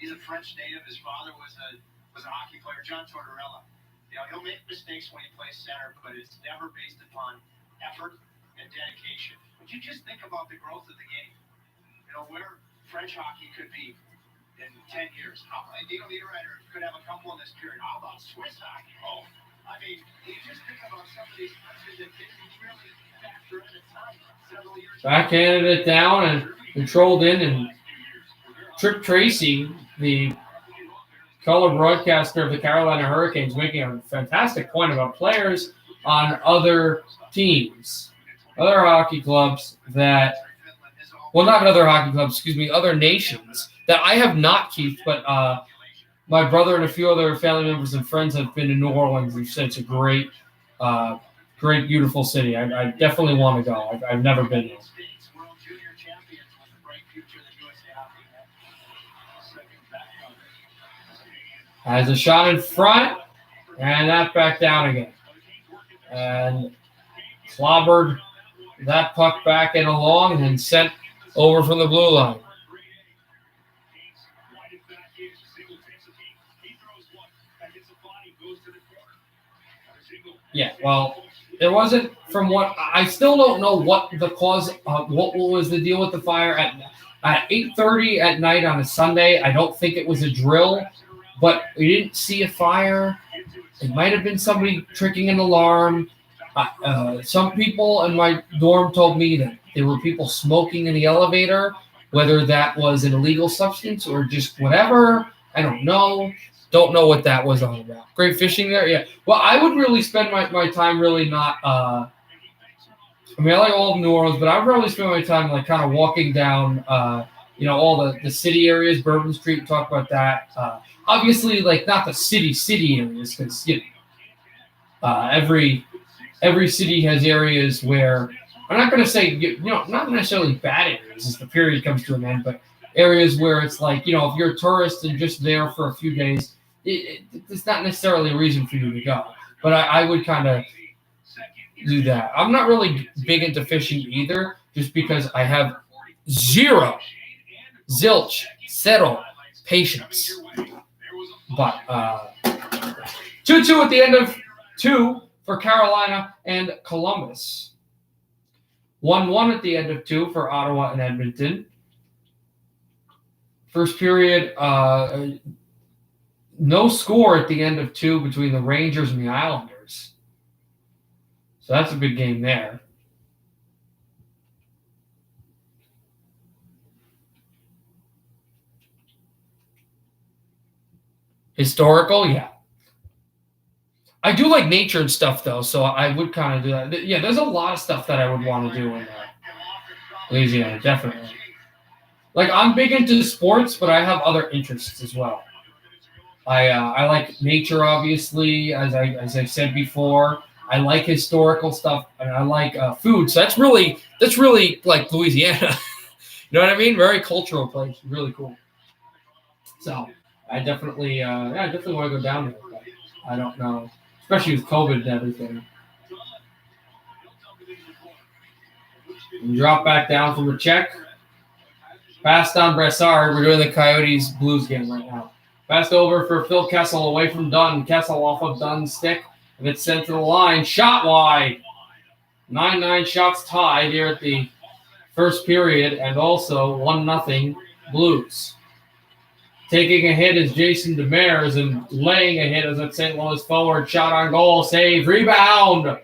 He's a French native. His father was a hockey player, John Tortorella. You know, he'll make mistakes when he plays center, but it's never based upon effort and dedication. But you just think about the growth of the game. You know, where French hockey could be in 10 years. Dino Niederreiter could have a couple in this period. How about Swiss hockey? Oh, I mean, you just think about some of these countries that didn't really factor in at times several years ago. Backhanded it down and controlled in, and Tripp Tracy, the color broadcaster of the Carolina Hurricanes, making a fantastic point about players on other teams, other hockey clubs that well, not other hockey clubs, excuse me, other nations that I have not, Keith, but my brother and a few other family members and friends have been to New Orleans and said it's a great, beautiful city. I definitely want to go. I've never been there. World Junior champions with a bright future that USA Hockey had. Second back on Has a shot in front, and that back down again. And clobbered that puck back and along and then sent over from the blue line. Yeah, well, there wasn't, from what I still don't know what the cause, what was the deal with the fire at 8:30 at night on a Sunday. I don't think it was a drill, but we didn't see a fire. It might have been somebody tricking an alarm. Some people in my dorm told me that there were people smoking in the elevator, whether that was an illegal substance or just whatever. I don't know. Don't know what that was all about. Great fishing there? Yeah. Well, I would really spend my time really not I like all of New Orleans, but I would really spend my time like kind of walking down all the city areas, Bourbon Street, talk about that. Obviously, like not the city areas, because every city has areas where I'm not going to say not necessarily bad areas as the period comes to an end, but areas where it's like if you're a tourist and just there for a few days, it's not necessarily a reason for you to go. But I would kind of do that. I'm not really big into fishing either, just because I have zilch, settle, patience. But 2-2 at the end of 2 for Carolina and Columbus. 1-1 at the end of 2 for Ottawa and Edmonton. First period, no score at the end of 2 between the Rangers and the Islanders. So that's a big game there. Historical, yeah. I do like nature and stuff, though, so I would kind of do that. Yeah, there's a lot of stuff that I would want to do in Louisiana, definitely. Like, I'm big into sports, but I have other interests as well. I like nature, obviously, as I said before. I like historical stuff, and I like food. So that's really like Louisiana. You know what I mean? Very cultural place, really cool. So I definitely want to go down there. But I don't know, especially with COVID and everything. And drop back down from the check. Passed on Brassard. We're doing the Coyotes Blues game right now. Passed over for Phil Kessel away from Dunn. Kessel off of Dunn's stick. And it's sent to the line. Shot wide. 9-9 shots tied here at the first period. And also 1-0 Blues. Taking a hit is Jason Demers and laying a hit as a St. Louis forward. Shot on goal. Save. Rebound.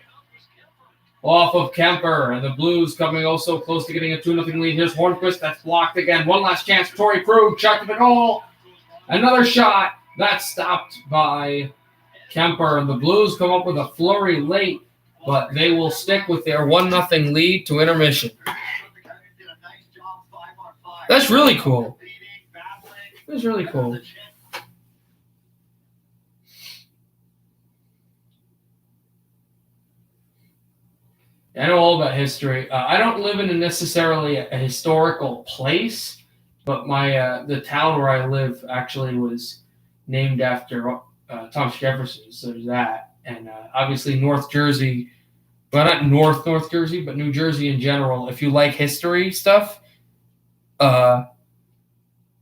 Off of Kemper. And the Blues coming so close to getting a 2-0 lead. Here's Hornquist. That's blocked again. One last chance. Torrey Krug. Shot to the goal. Another shot. That's stopped by Kemper. And the Blues come up with a flurry late, but they will stick with their 1-0 lead to intermission. That's really cool. That's really cool. I know all about history. I don't live in necessarily a historical place, but the town where I live actually was named after Thomas Jefferson. So there's that, and obviously North Jersey, well, not North Jersey, but New Jersey in general. If you like history stuff,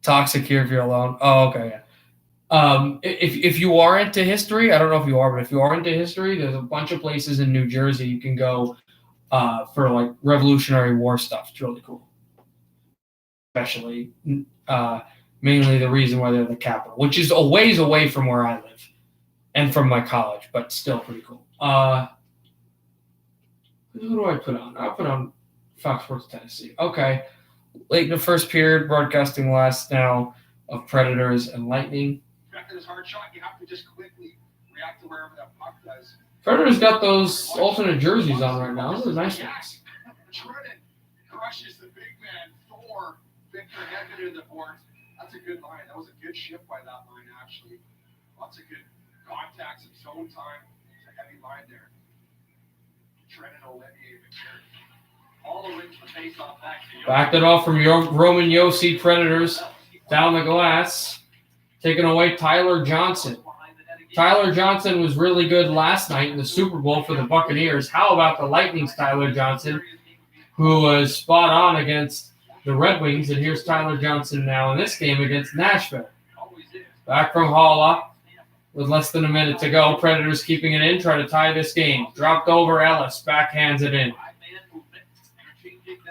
toxic here if you're alone. Oh, okay, yeah. If you are into history, I don't know if you are, but if you are into history, there's a bunch of places in New Jersey you can go for like Revolutionary War stuff. It's really cool. Especially, mainly the reason why they're the capital, which is a ways away from where I live and from my college, but still pretty cool. Who do I put on? I'll put on Fox Sports Tennessee. Okay. Late in the first period, broadcasting last now of Predators and Lightning. After this hard shot, you have to just quickly react to wherever that puck does. Predators got those alternate jerseys on right now. Those are nice ones. Jordan crushes the big man. more been connected in the boards. That's a good line. That was a good shift by that line, actually. Lots of good contacts and zone time. It's a heavy line there. Trenton, Olivier, McCarry. All the way to the face-off back to Backed it off from Roman Yossi Predators down the glass. Taking away Tyler Johnson. Tyler Johnson was really good last night in the Super Bowl for the Buccaneers. How about the Lightning's Tyler Johnson, who was spot on against the Red Wings? And here's Tyler Johnson now in this game against Nashville. Back from Halla with less than a minute to go. Predators keeping it in, try to tie this game. Dropped over Ellis, backhands it in.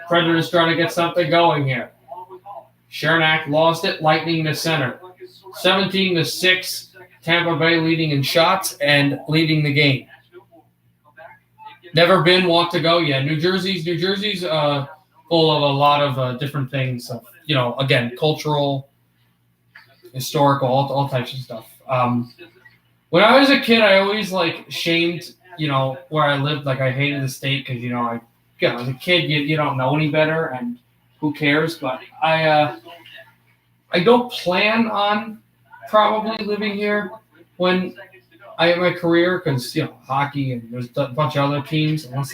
Predators trying to get something going here. Chernak lost it, Lightning to center. 17-6. Tampa Bay leading in shots and leading the game. Never been, want to go. Yeah, New Jersey's full of a lot of different things. Again, cultural, historical, all types of stuff. When I was a kid, I always shamed, where I lived. Like I hated the state because as a kid you don't know any better and who cares. But I don't plan on probably living here when I have my career because hockey and there's a bunch of other teams. Unless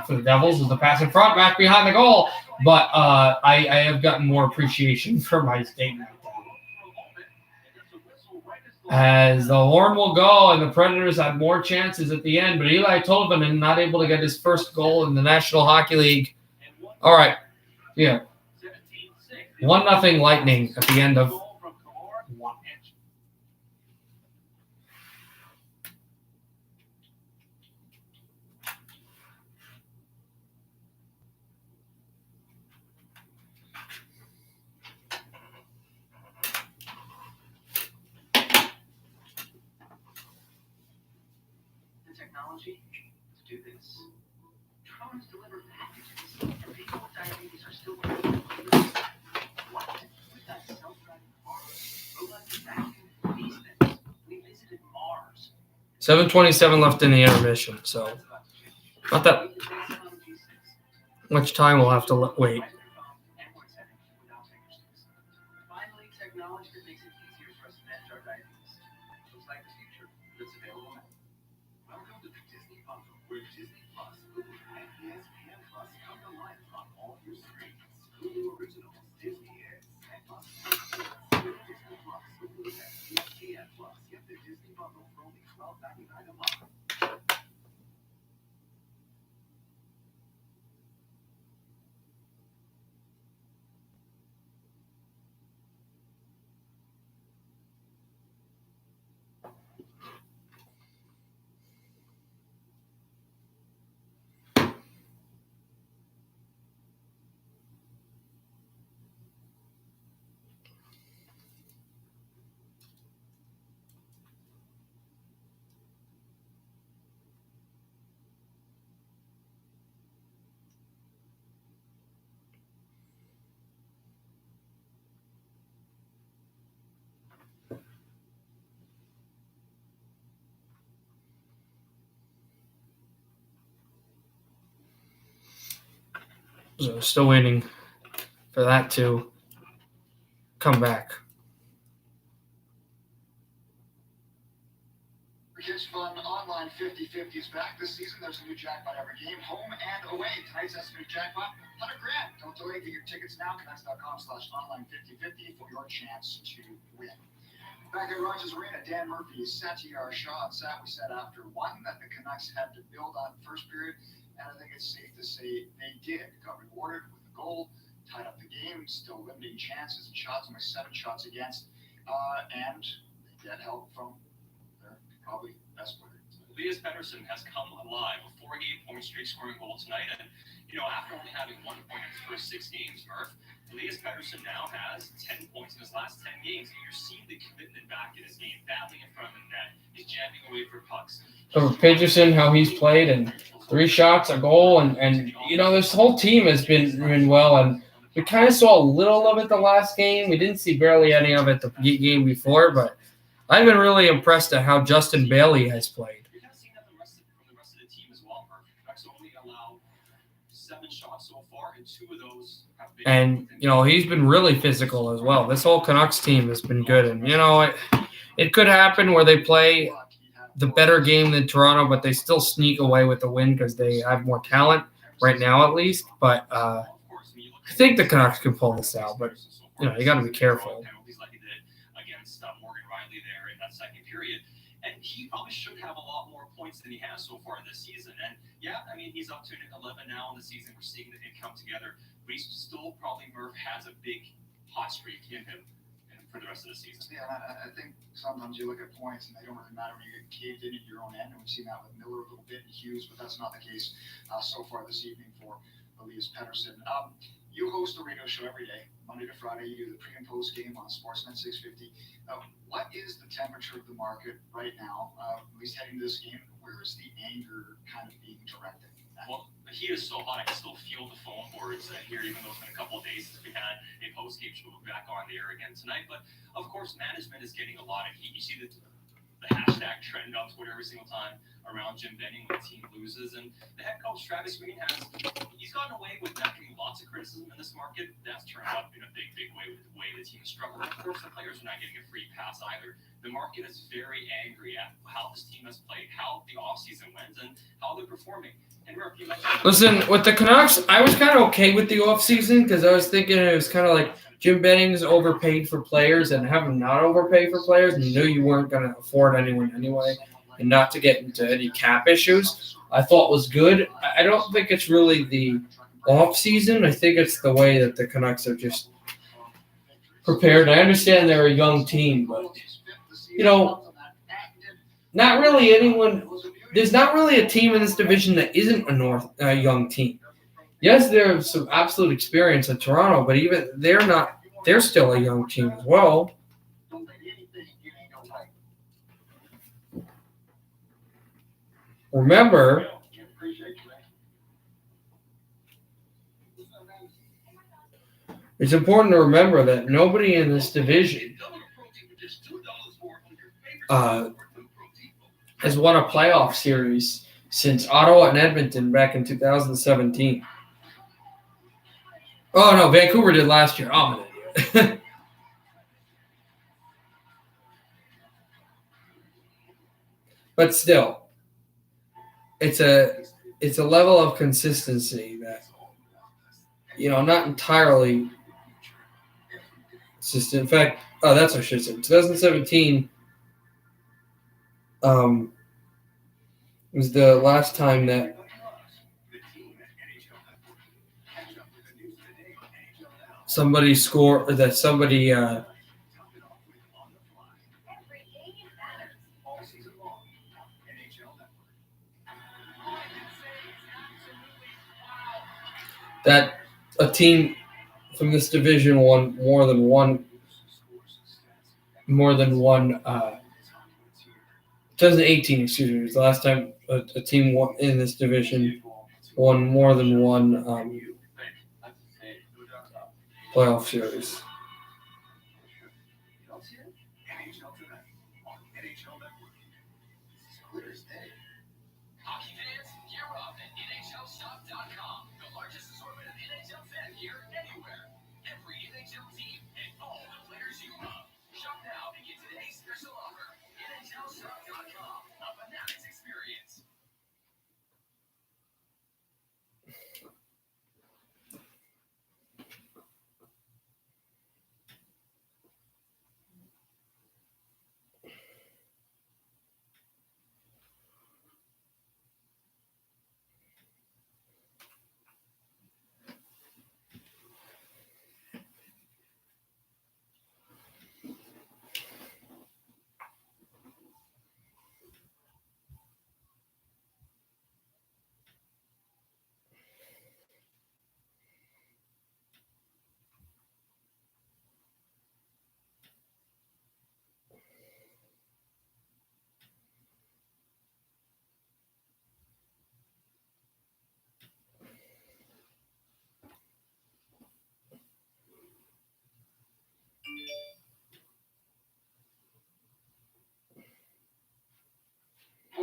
for the Devils is the pass in front, back behind the goal. But I have gotten more appreciation for my state now. As the horn will go, and the Predators had more chances at the end, but Eli Tolvanen not able to get his first goal in the National Hockey League. All right, yeah, 1-0 Lightning at the end of one. Technology to do this. Drones deliver packages, and people with diabetes are still working. What? We've got self-driving cars, robots that vacuum these things. We visited Mars. 7:27 left in the intermission, so not that much time we'll have to wait. Finally, technology that makes it easier for us to manage our diabetes. Looks like the future that's available now. Welcome to the Disney Bundle, where Disney Plus, Hulu, and ESPN Plus come to life on all your screens. Hulu Originals, Disney Hits, and Plus. With Disney Plus, Hulu, and ESPN Plus, get the Disney Bundle for only $12.99 a month. So still waiting for that to come back. Kids Fun Online 50/50 is back this season. There's a new jackpot every game, home and away. Tonight's estimated jackpot, $100,000. Don't delay. Get your tickets now. Canucks.com/online5050 for your chance to win. Back at Rogers Arena, Dan Murphy, Satyar Shah, and Sat. We said after one that the Canucks had to build on first period, and I think it's safe to say they did. Got rewarded with a goal, tied up the game, still limiting chances and shots, only 7 shots against, and they get help from their probably best player. Elias Pettersson has come alive, a 4-game-point streak scoring goal tonight, and after only having 1 point in his first 6 games, Murph, Elias Pettersson now has 10 points in his last 10 games. You're seeing the commitment back in his game, battling in front of the net. He's jamming away for pucks. So for Pettersson, how he's played, and 3 shots, a goal, and this whole team has been well, and we kind of saw a little of it the last game. We didn't see barely any of it the game before, but I've been really impressed at how Justin Bailey has played. You're kind of seeing that from the rest of the team as well, Murph. Canucks only allow 7 shots so far, and 2 of those have been And, he's been really physical as well. This whole Canucks team has been good. And, it could happen where they play the better game than Toronto, but they still sneak away with the win because they have more talent right now, at least. But I think the Canucks can pull this out. But, you got to be careful. Against Morgan Riley there in that second period. And he probably should have a lot more points than he has so far this season. And he's up to 11 now in the season. We're seeing that it come together. But he's still probably, Murph, has a big hot streak in him for the rest of the season. Yeah, I think sometimes you look at points and they don't really matter when you get caved in at your own end. And we've seen that with Miller a little bit and Hughes, but that's not the case so far this evening for Elias Pettersson. You host a radio show every day, Monday to Friday. You do the pre and post game on Sportsnet 650. What is the temperature of the market right now, at least heading to this game? Where is the anger kind of being directed? Well, the heat is so hot, I can still feel the phone boards here, even though it's been a couple of days since we had a post-game show back on the air again tonight. But, of course, management is getting a lot of heat. You see the hashtag trend on Twitter every single time around Jim Benning when the team loses. And the head coach, Travis Green, he's gotten away with not getting lots of criticism in this market. That's turned out in a big, big way with the way the team is struggling. Of course, the players are not getting a free pass either. The market is very angry at how this team has played, how the offseason went, and how they're performing. And Murph, listen, with the Canucks, I was kind of okay with the offseason because I was thinking it was kind of like Jim Benning's overpaid for players and have him not overpay for players, and you knew you weren't going to afford anyone anyway, and not to get into any cap issues, I thought was good. I don't think it's really the offseason. I think it's the way that the Canucks are just prepared. I understand they're a young team, but, not really anyone – there's not really a team in this division that isn't a young team. Yes, there's some absolute experience in Toronto, but even they're still a young team as well. Remember, it's important to remember that nobody in this division has won a playoff series since Ottawa and Edmonton back in 2017. Oh, no, Vancouver did last year. I'm an idiot. But still, it's a level of consistency that, not entirely consistent. In fact, that's what I should say. 2017 was the last time that somebody scored, or that somebody that a team from this division won more than one 2018, excuse me, was the last time a team in this division won more than one playoff series. Hockey fans, gear up at NHLShop.com. The largest assortment of NHL fan gear anywhere. Every NHL team and all the players you love. Shop now and get today's special offer. NHLShop.com. A Fanatics experience.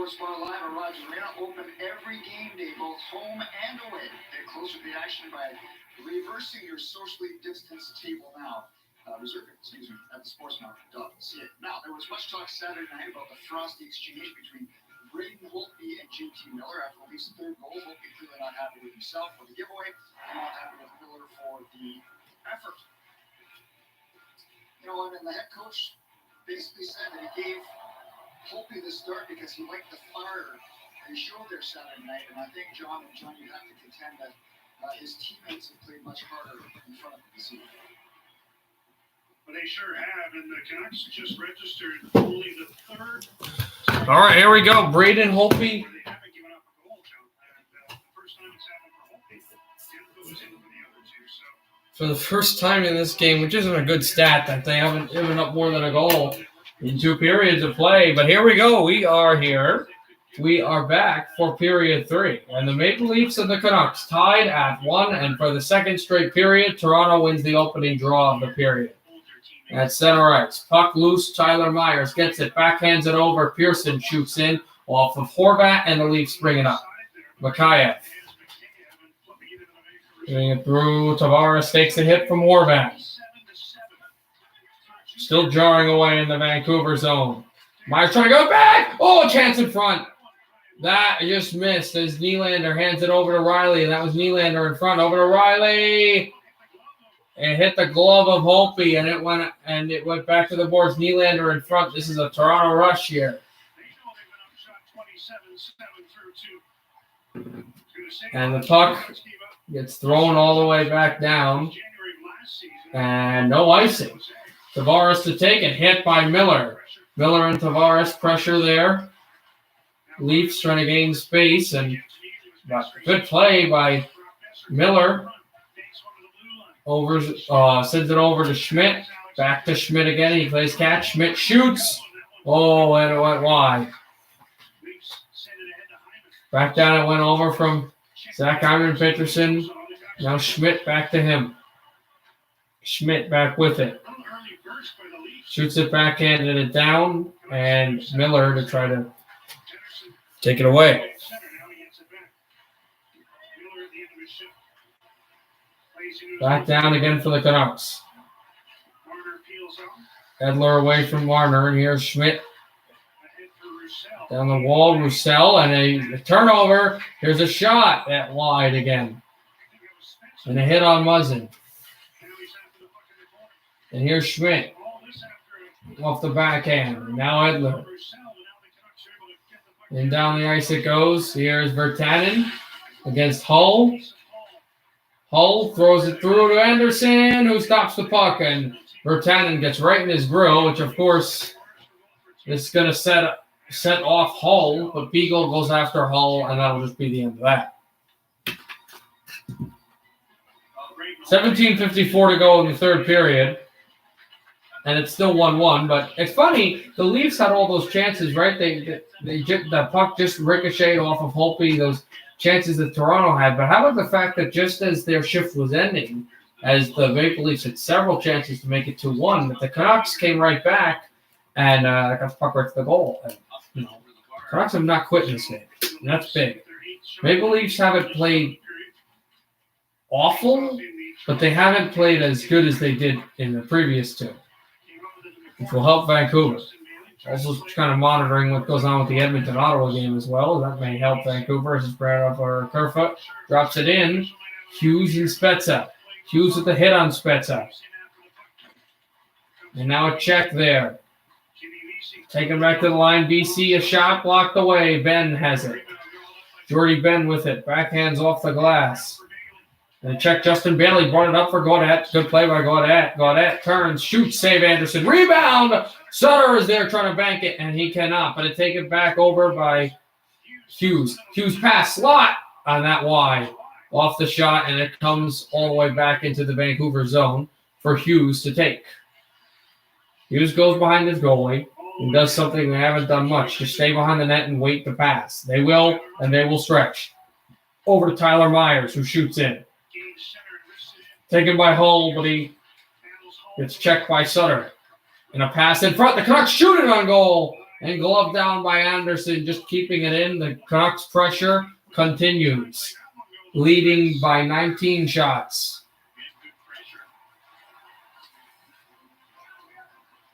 Sports Bar Live at Rogers Arena, open every game day, both home and away. Get closer to the action by reversing your socially distanced table now. Reserve it, at thesportsmart.ca. Now, there was much talk Saturday night about the frosty exchange between Braden Holtby and JT Miller after Leafs' third goal. Holtby clearly not happy with himself for the giveaway, and not happy with Miller for the effort. You know, and the head coach basically said that he gave Holtby the start because he liked the fire they showed there Saturday night, and I think, John, you have to contend that his teammates have played much harder in front of him this evening. Well, they sure have, and the Canucks just registered only the third. All right, here we go. Braden Holtby. They haven't given up a goal, Joe. And the first time it's happened for Holtby. It goes in for the other two, so. For the first time in this game, which isn't a good stat that they haven't given up more than a goal in 2 periods of play. But here we go. We are here. We are back for period 3. And the Maple Leafs and the Canucks tied at 1. And for the second straight period, Toronto wins the opening draw of the period. At center ice. Puck loose. Tyler Myers gets it. Backhands it over. Pearson shoots in off of Horvat, and the Leafs bring it up. Mikheyev. Getting it through. Tavares takes a hit from Horvat. Still jarring away in the Vancouver zone. Myers trying to go back. Oh, chance in front. That just missed as Nylander hands it over to Riley. And that was Nylander in front. Over to Riley. It hit the glove of Holtby, and it went back to the boards. Nylander in front. This is a Toronto rush here. And the puck gets thrown all the way back down. And no icing. Tavares to take it. Hit by Miller. Miller and Tavares pressure there. Leafs trying to gain space. And good play by Miller. Sends it over to Schmidt. Back to Schmidt again. He plays catch. Schmidt shoots. Oh, and it went wide. Back down it went over from Zach Hyman Peterson. Now Schmidt back to him. Schmidt back with it. Shoots it backhanded it down, and Miller to try to take it away. Back down again for the Canucks. Edler away from Marner, and here's Schmidt. Down the wall, Roussel, and a turnover. Here's a shot at wide again. And a hit on Muzzin. And here's Schmidt. Off the backhand. Now Edler. And down the ice it goes. Here's Virtanen against Hull. Hull throws it through to Anderson, who stops the puck. And Virtanen gets right in his grill, which, of course, is going to set off Hull. But Beagle goes after Hull, and that'll just be the end of that. 17:54 to go in the third period. And it's still 1-1, but it's funny. The Leafs had all those chances, right? The puck just ricocheted off of Holtby, those chances that Toronto had. But how about the fact that just as their shift was ending, as the Maple Leafs had several chances to make it 2-1, that the Canucks came right back and got the puck right to the goal. And, Canucks have not quit in this game. And that's big. Maple Leafs haven't played awful, but they haven't played as good as they did in the previous two, which will help Vancouver. Also kind of monitoring what goes on with the Edmonton-Ottawa game as well. That may help Vancouver as it's brought up for Kerfoot. Drops it in. Hughes and Spezza. Hughes with the hit on Spezza. And now a check there. Taken back to the line. BC, a shot blocked away. Ben has it. Jordy Ben with it. Backhands off the glass. And check, Justin Bailey brought it up for Gaudette. Good play by Gaudette. Gaudette turns, shoots, save Anderson. Rebound! Sutter is there trying to bank it, and he cannot. But it taken back over by Hughes. Hughes pass slot on that wide. Off the shot, and it comes all the way back into the Vancouver zone for Hughes to take. Hughes goes behind his goalie and does something they haven't done much. Just stay behind the net and wait to pass. They will, and they will stretch. Over to Tyler Myers, who shoots in. Taken by Hull, but he gets checked by Sutter. And a pass in front. The Canucks shoot it on goal. And glove down by Anderson, just keeping it in. The Canucks pressure continues, leading by 19 shots. Good pressure.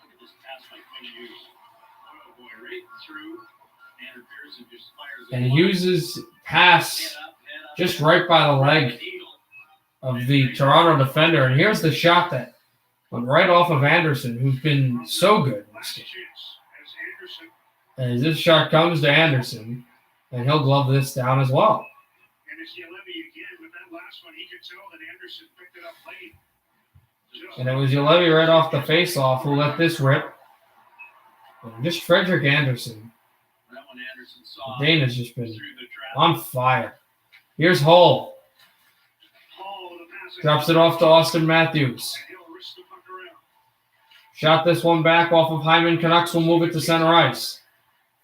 Look at this pass by Quinn Hughes. Oh boy, right through. Tanner Pearson just fires it. And Hughes' pass just right by the leg of the Toronto defender. And here's the shot that went right off of Anderson, who's been so good in this game. As this shot comes to Anderson, and he'll glove this down as well. And it's Yalevi again with that last one. He could tell that Anderson picked it up late. And it was Yalevi right off the faceoff who let this rip. And just Frederick Anderson. That one Anderson saw Dana's just been through the trap. on fire. Here's Hull. Drops it off to Austin Matthews. Shot this one back off of Hyman. Canucks will move it to center ice.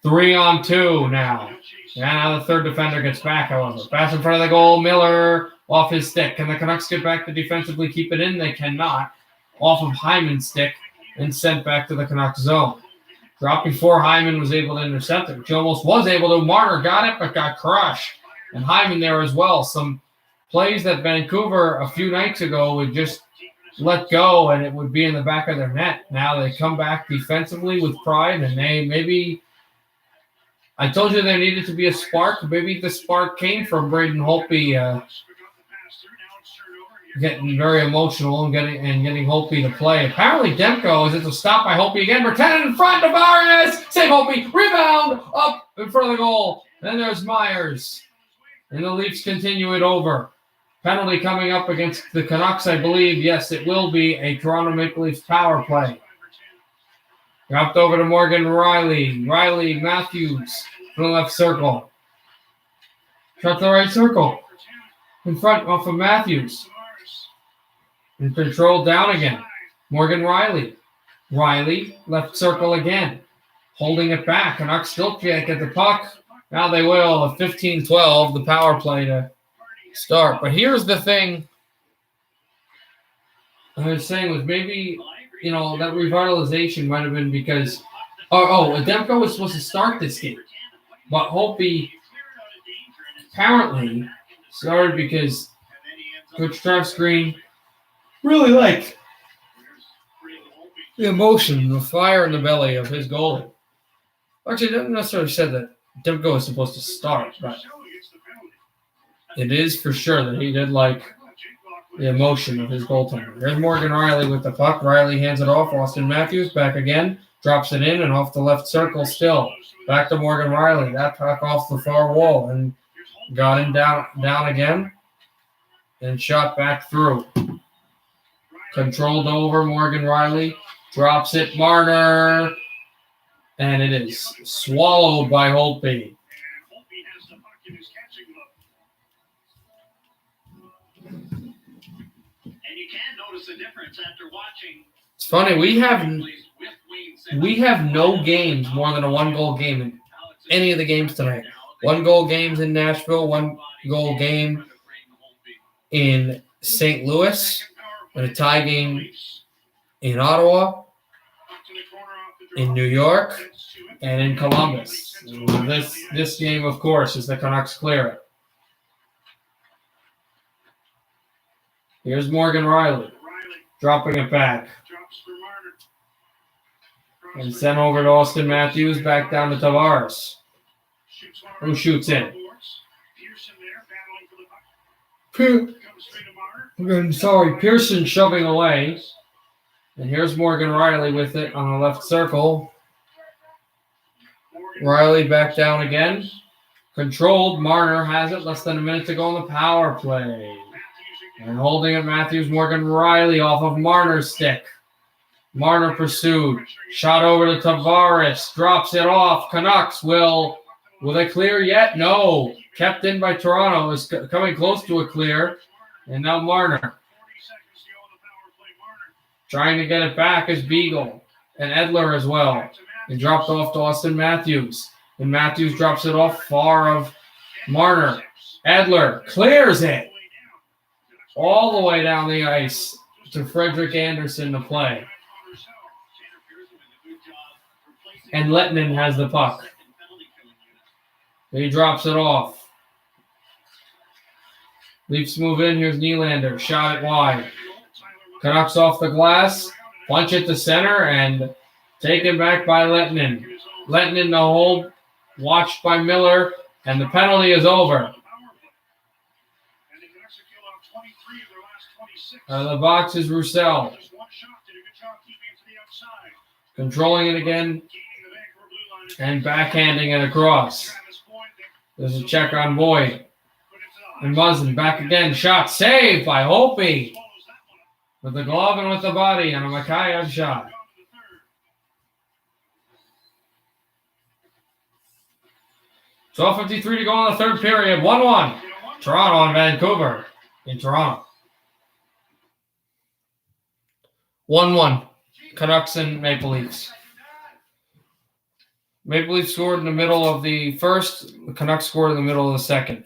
3-on-2 now. And now the third defender gets back, however. Pass in front of the goal. Miller off his stick. Can the Canucks get back to defensively keep it in? They cannot. Off of Hyman's stick and sent back to the Canucks zone. Dropped before Hyman was able to intercept it, which he almost was able to. Marner got it, but got crushed. And Hyman there as well. Some plays that Vancouver a few nights ago would just let go and it would be in the back of their net. Now they come back defensively with pride, and they maybe – I told you there needed to be a spark. Maybe the spark came from Braden Holtby getting very emotional and getting Holtby to play. Apparently Demko is a stop by Holtby again. Bertanen in front. Tavares. Save Holtby. Rebound up in front of the goal. Then there's Myers. And the Leafs continue it over. Penalty coming up against the Canucks, I believe. Yes, it will be a Toronto Maple Leafs power play. Dropped over to Morgan Riley. Riley, Matthews from the left circle. Shot to the right circle. In front off of Matthews. And controlled down again. Morgan Riley. Riley, left circle again. Holding it back. Canucks still can't get the puck. Now they will. A 15-12, the power play to start. But here's the thing I was saying was maybe, that revitalization might have been because Demko was supposed to start this game. But Holtby apparently started because Coach Travis Green really liked the emotion, the fire in the belly of his goalie. Actually, I didn't necessarily say that Demko was supposed to start, but it is for sure that he did like the emotion of his goaltender. There's Morgan Riley with the puck. Riley hands it off. Austin Matthews back again. Drops it in and off the left circle still. Back to Morgan Riley. That puck off the far wall and got him down again and shot back through. Controlled over Morgan Riley. Drops it. Marner. And it is swallowed by Holtby. It's funny, we have no games more than a one-goal game in any of the games tonight. One-goal games in Nashville, one-goal game in St. Louis, and a tie game in Ottawa, in New York, and in Columbus. This game, of course, is the Canucks clear it. Here's Morgan Riley. Dropping it back. And sent over to Austin Matthews, back down to Tavares. Who shoots in? Pearson shoving away. And here's Morgan Riley with it on the left circle. Riley back down again. Controlled. Marner has it. Less than a minute to go on the power play. And holding it, Matthews, Morgan Riley off of Marner's stick. Marner pursued. Shot over to Tavares. Drops it off. Canucks will they clear yet? No. Kept in by Toronto. Is coming close to a clear. And now Marner. Trying to get it back is Beagle. And Edler as well. And dropped off to Austin Matthews. And Matthews drops it off far of Marner. Edler clears it. All the way down the ice to Frederick Anderson to play. and Lettinen has the puck. He drops it off. Leafs move in. Here's Nylander. Shot it wide. Canucks off the glass. Punch it to center and taken back by Lettinen. Lettinen the hold. Watched by Miller. And the penalty is over. Out of the box is Roussel. Controlling it again. And backhanding it across. There's a check on Boyd. And Muzzin back again. Shot saved by Holtby. With the glove and with the body on a Mikheyev shot. So 53 to go in the third period. 1-1. Toronto on Vancouver in Toronto. 1-1. Canucks and Maple Leafs. Maple Leafs scored in the middle of the first. The Canucks scored in the middle of the second.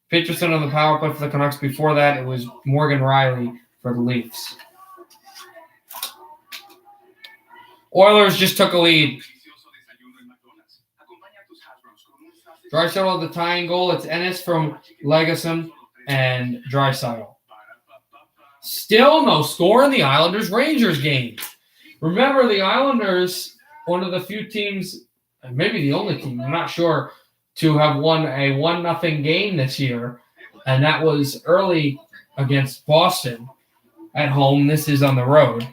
Peterson on the power play for the Canucks. Before that, it was Morgan Riley for the Leafs. Oilers just took a lead. Draisaitl the tying goal. It's Ennis from Legason and Draisaitl. Still no score in the Islanders-Rangers game. Remember, the Islanders, one of the few teams, maybe the only team, I'm not sure, to have won a 1-0 game this year, and that was early against Boston at home. This is on the road.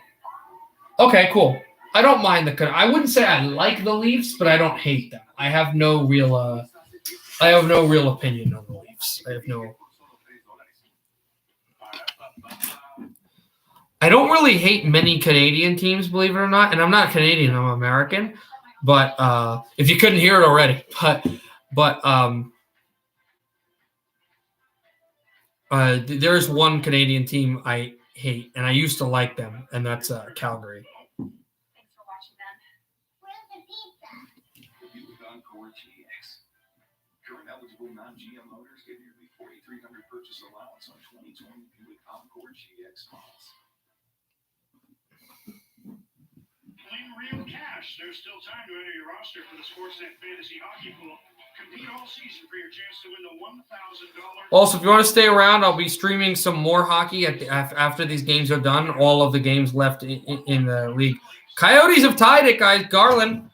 Okay, cool. I don't mind I wouldn't say I like the Leafs, but I don't hate them. I have no real opinion on the Leafs. I don't really hate many Canadian teams, believe it or not. And I'm not Canadian, I'm American. But if you couldn't hear it already, but there's one Canadian team I hate, and I used to like them, and that's Calgary. Thanks for watching them. Where's the pizza? Encore GX. Current eligible non-GM owners get nearly $4,300 purchase allowance on 2020 Buick Encore GX models. Claim real cash. There's still time to enter your roster for the Sportsnet Fantasy Hockey Pool. Compete all season for your chance to win the $1,000. Also, if you want to stay around, I'll be streaming some more hockey after these games are done. All of the games left in the league. Coyotes have tied it, guys. Garland.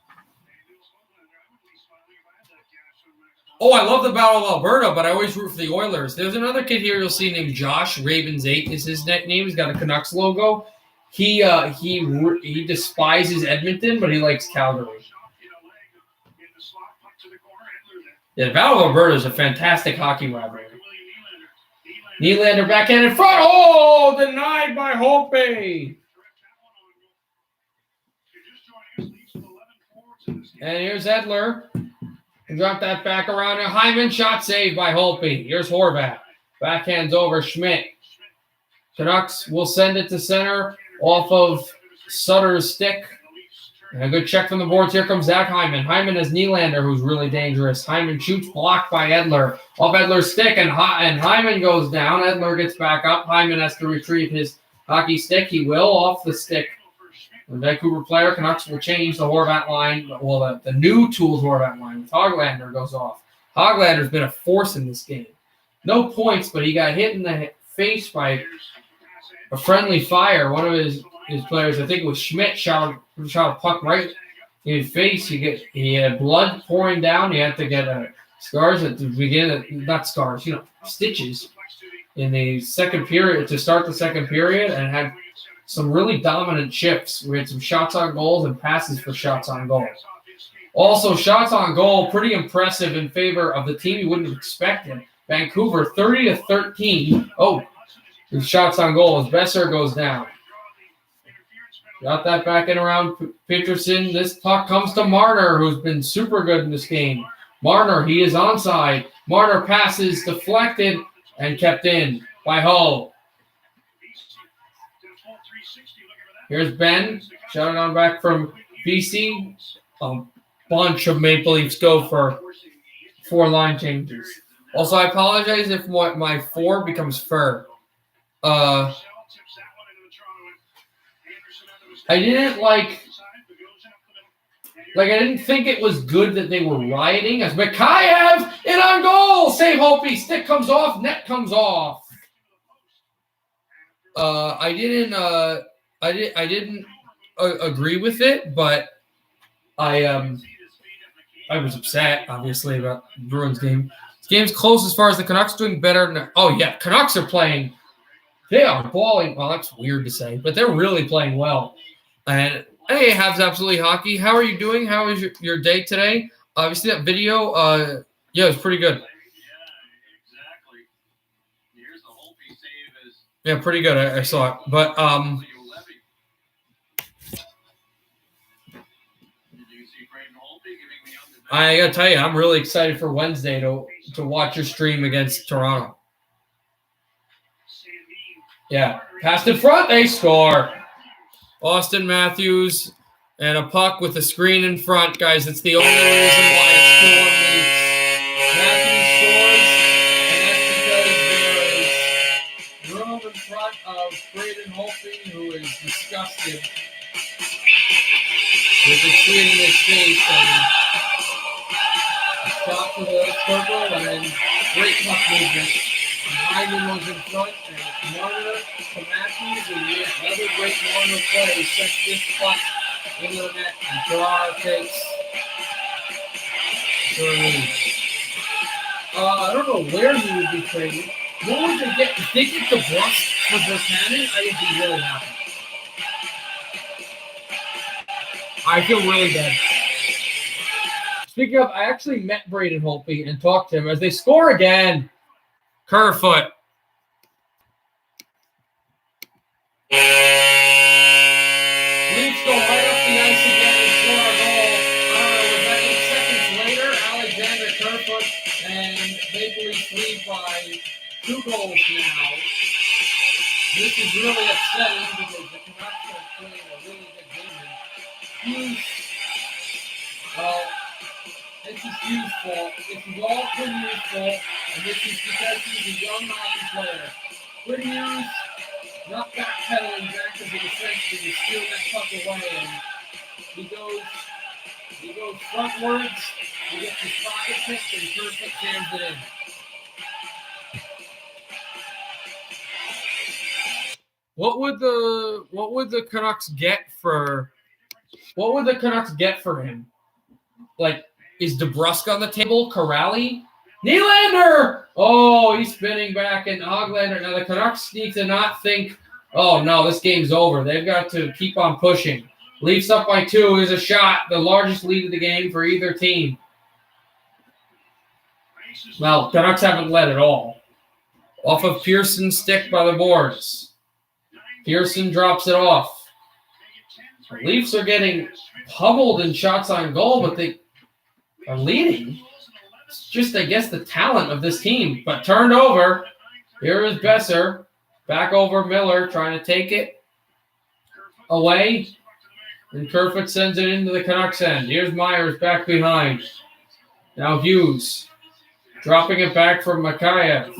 Oh, I love the Battle of Alberta, but I always root for the Oilers. There's another kid here you'll see named Josh. Ravens8 is his nickname. He's got a Canucks logo. He despises Edmonton, but he likes Calgary. Yeah, the Battle of Alberta is a fantastic hockey rivalry. Nylander backhand in front. Oh, denied by Holtby. And here's Edler. Drop that back around. Hyman shot saved by Holtby. Here's Horvat. Backhands over Schmidt. Canucks will send it to center off of Sutter's stick. And a good check from the boards. Here comes Zach Hyman. Hyman has Nylander, who's really dangerous. Hyman shoots, blocked by Edler. Off Edler's stick, and Hyman goes down. Edler gets back up. Hyman has to retrieve his hockey stick. He will off the stick. The Vancouver player, Canucks will change the Horvat line. Well, the new Tools Horvat line. Hoglander goes off. Hoglander's been a force in this game. No points, but he got hit in the face by a friendly fire. One of his players, I think it was Schmidt, shot a puck right in his face. He had blood pouring down. He had to get scars at the beginning. Not scars, stitches in the second period to start the second period, and had some really dominant shifts. We had some shots on goals and passes for shots on goal. Also, shots on goal, pretty impressive in favor of the team you wouldn't have expected. Vancouver, 30-13. Oh, the shots on goal as Besser goes down. Got that back in around Peterson. This puck comes to Marner, who's been super good in this game. Marner, he is onside. Marner passes, deflected, and kept in by Hull. Here's Ben. Shouting on back from BC. A bunch of Maple Leafs go for 4 line changes. Also, I apologize if my 4 becomes fur. I didn't like Like, I didn't think it was good that they were rioting. As Mikheyev in on goal. Save Holtby. Stick comes off. Net comes off. I didn't agree with it, but I was upset, obviously, about the Bruins game. This game's close as far as the Canucks doing better than. Oh yeah, Canucks are playing. They are balling. Well, that's weird to say, but they're really playing well. And hey, Habs Absolutely Hockey. How are you doing? How was your day today? Obviously, that video, yeah, it was pretty good. Yeah, pretty good. I saw it. But I gotta tell you, I'm really excited for Wednesday to watch your stream against Toronto. Yeah, passed in front, they score. Austin Matthews and a puck with a screen in front, guys. It's the only reason why it's 2-1 lead. Matthews scores, and that's because there is room in front of Braden Holtby, who is disgusted with the screen in his face. And shot to the circle, and then great puck movement. Hyman was in front, and Marner to Matthews, and another great Marner play sets this puck into the net, and Toronto takes the lead. I don't know where he would be traded. What would they get? If they get the Brust for Buchanan, I would be really happy. I feel really bad. Speaking of, I actually met Braden Holtby and talked to him as they score again. Kerfoot. Leafs go right up the ice again and score a goal. I don't know, was that 8 seconds later? Alexander Kerfoot and Maple Leafs lead by 2 goals now. This is really upsetting because the Canucks are playing a really good game. Hughes, well, this is Hughes' fault. This is all Quinn Hughes' fault, and this is because he's a young hockey player. Quinn Hughes not backpedaling back to the defense to steal that puck away, and he goes frontwards, he gets his pocket picked, and Kerfoot jams it in. What would the Canucks get for him? Like, is DeBrusk on the table? Corrali? Nylander! Oh, he's spinning back, and Hoglander. Now the Canucks need to not think, oh no, this game's over. They've got to keep on pushing. Leafs up by 2 is a shot, the largest lead of the game for either team. Well, Canucks haven't led at all. Off of Pearson's stick by the boards. Pearson drops it off. The Leafs are getting pummeled in shots on goal, but they are leading. It's just, I guess, the talent of this team. But turned over. Here is Besser. Back over Miller, trying to take it away. And Kerfoot sends it into the Canucks end. Here's Myers back behind. Now Hughes. Dropping it back from Mikheyev.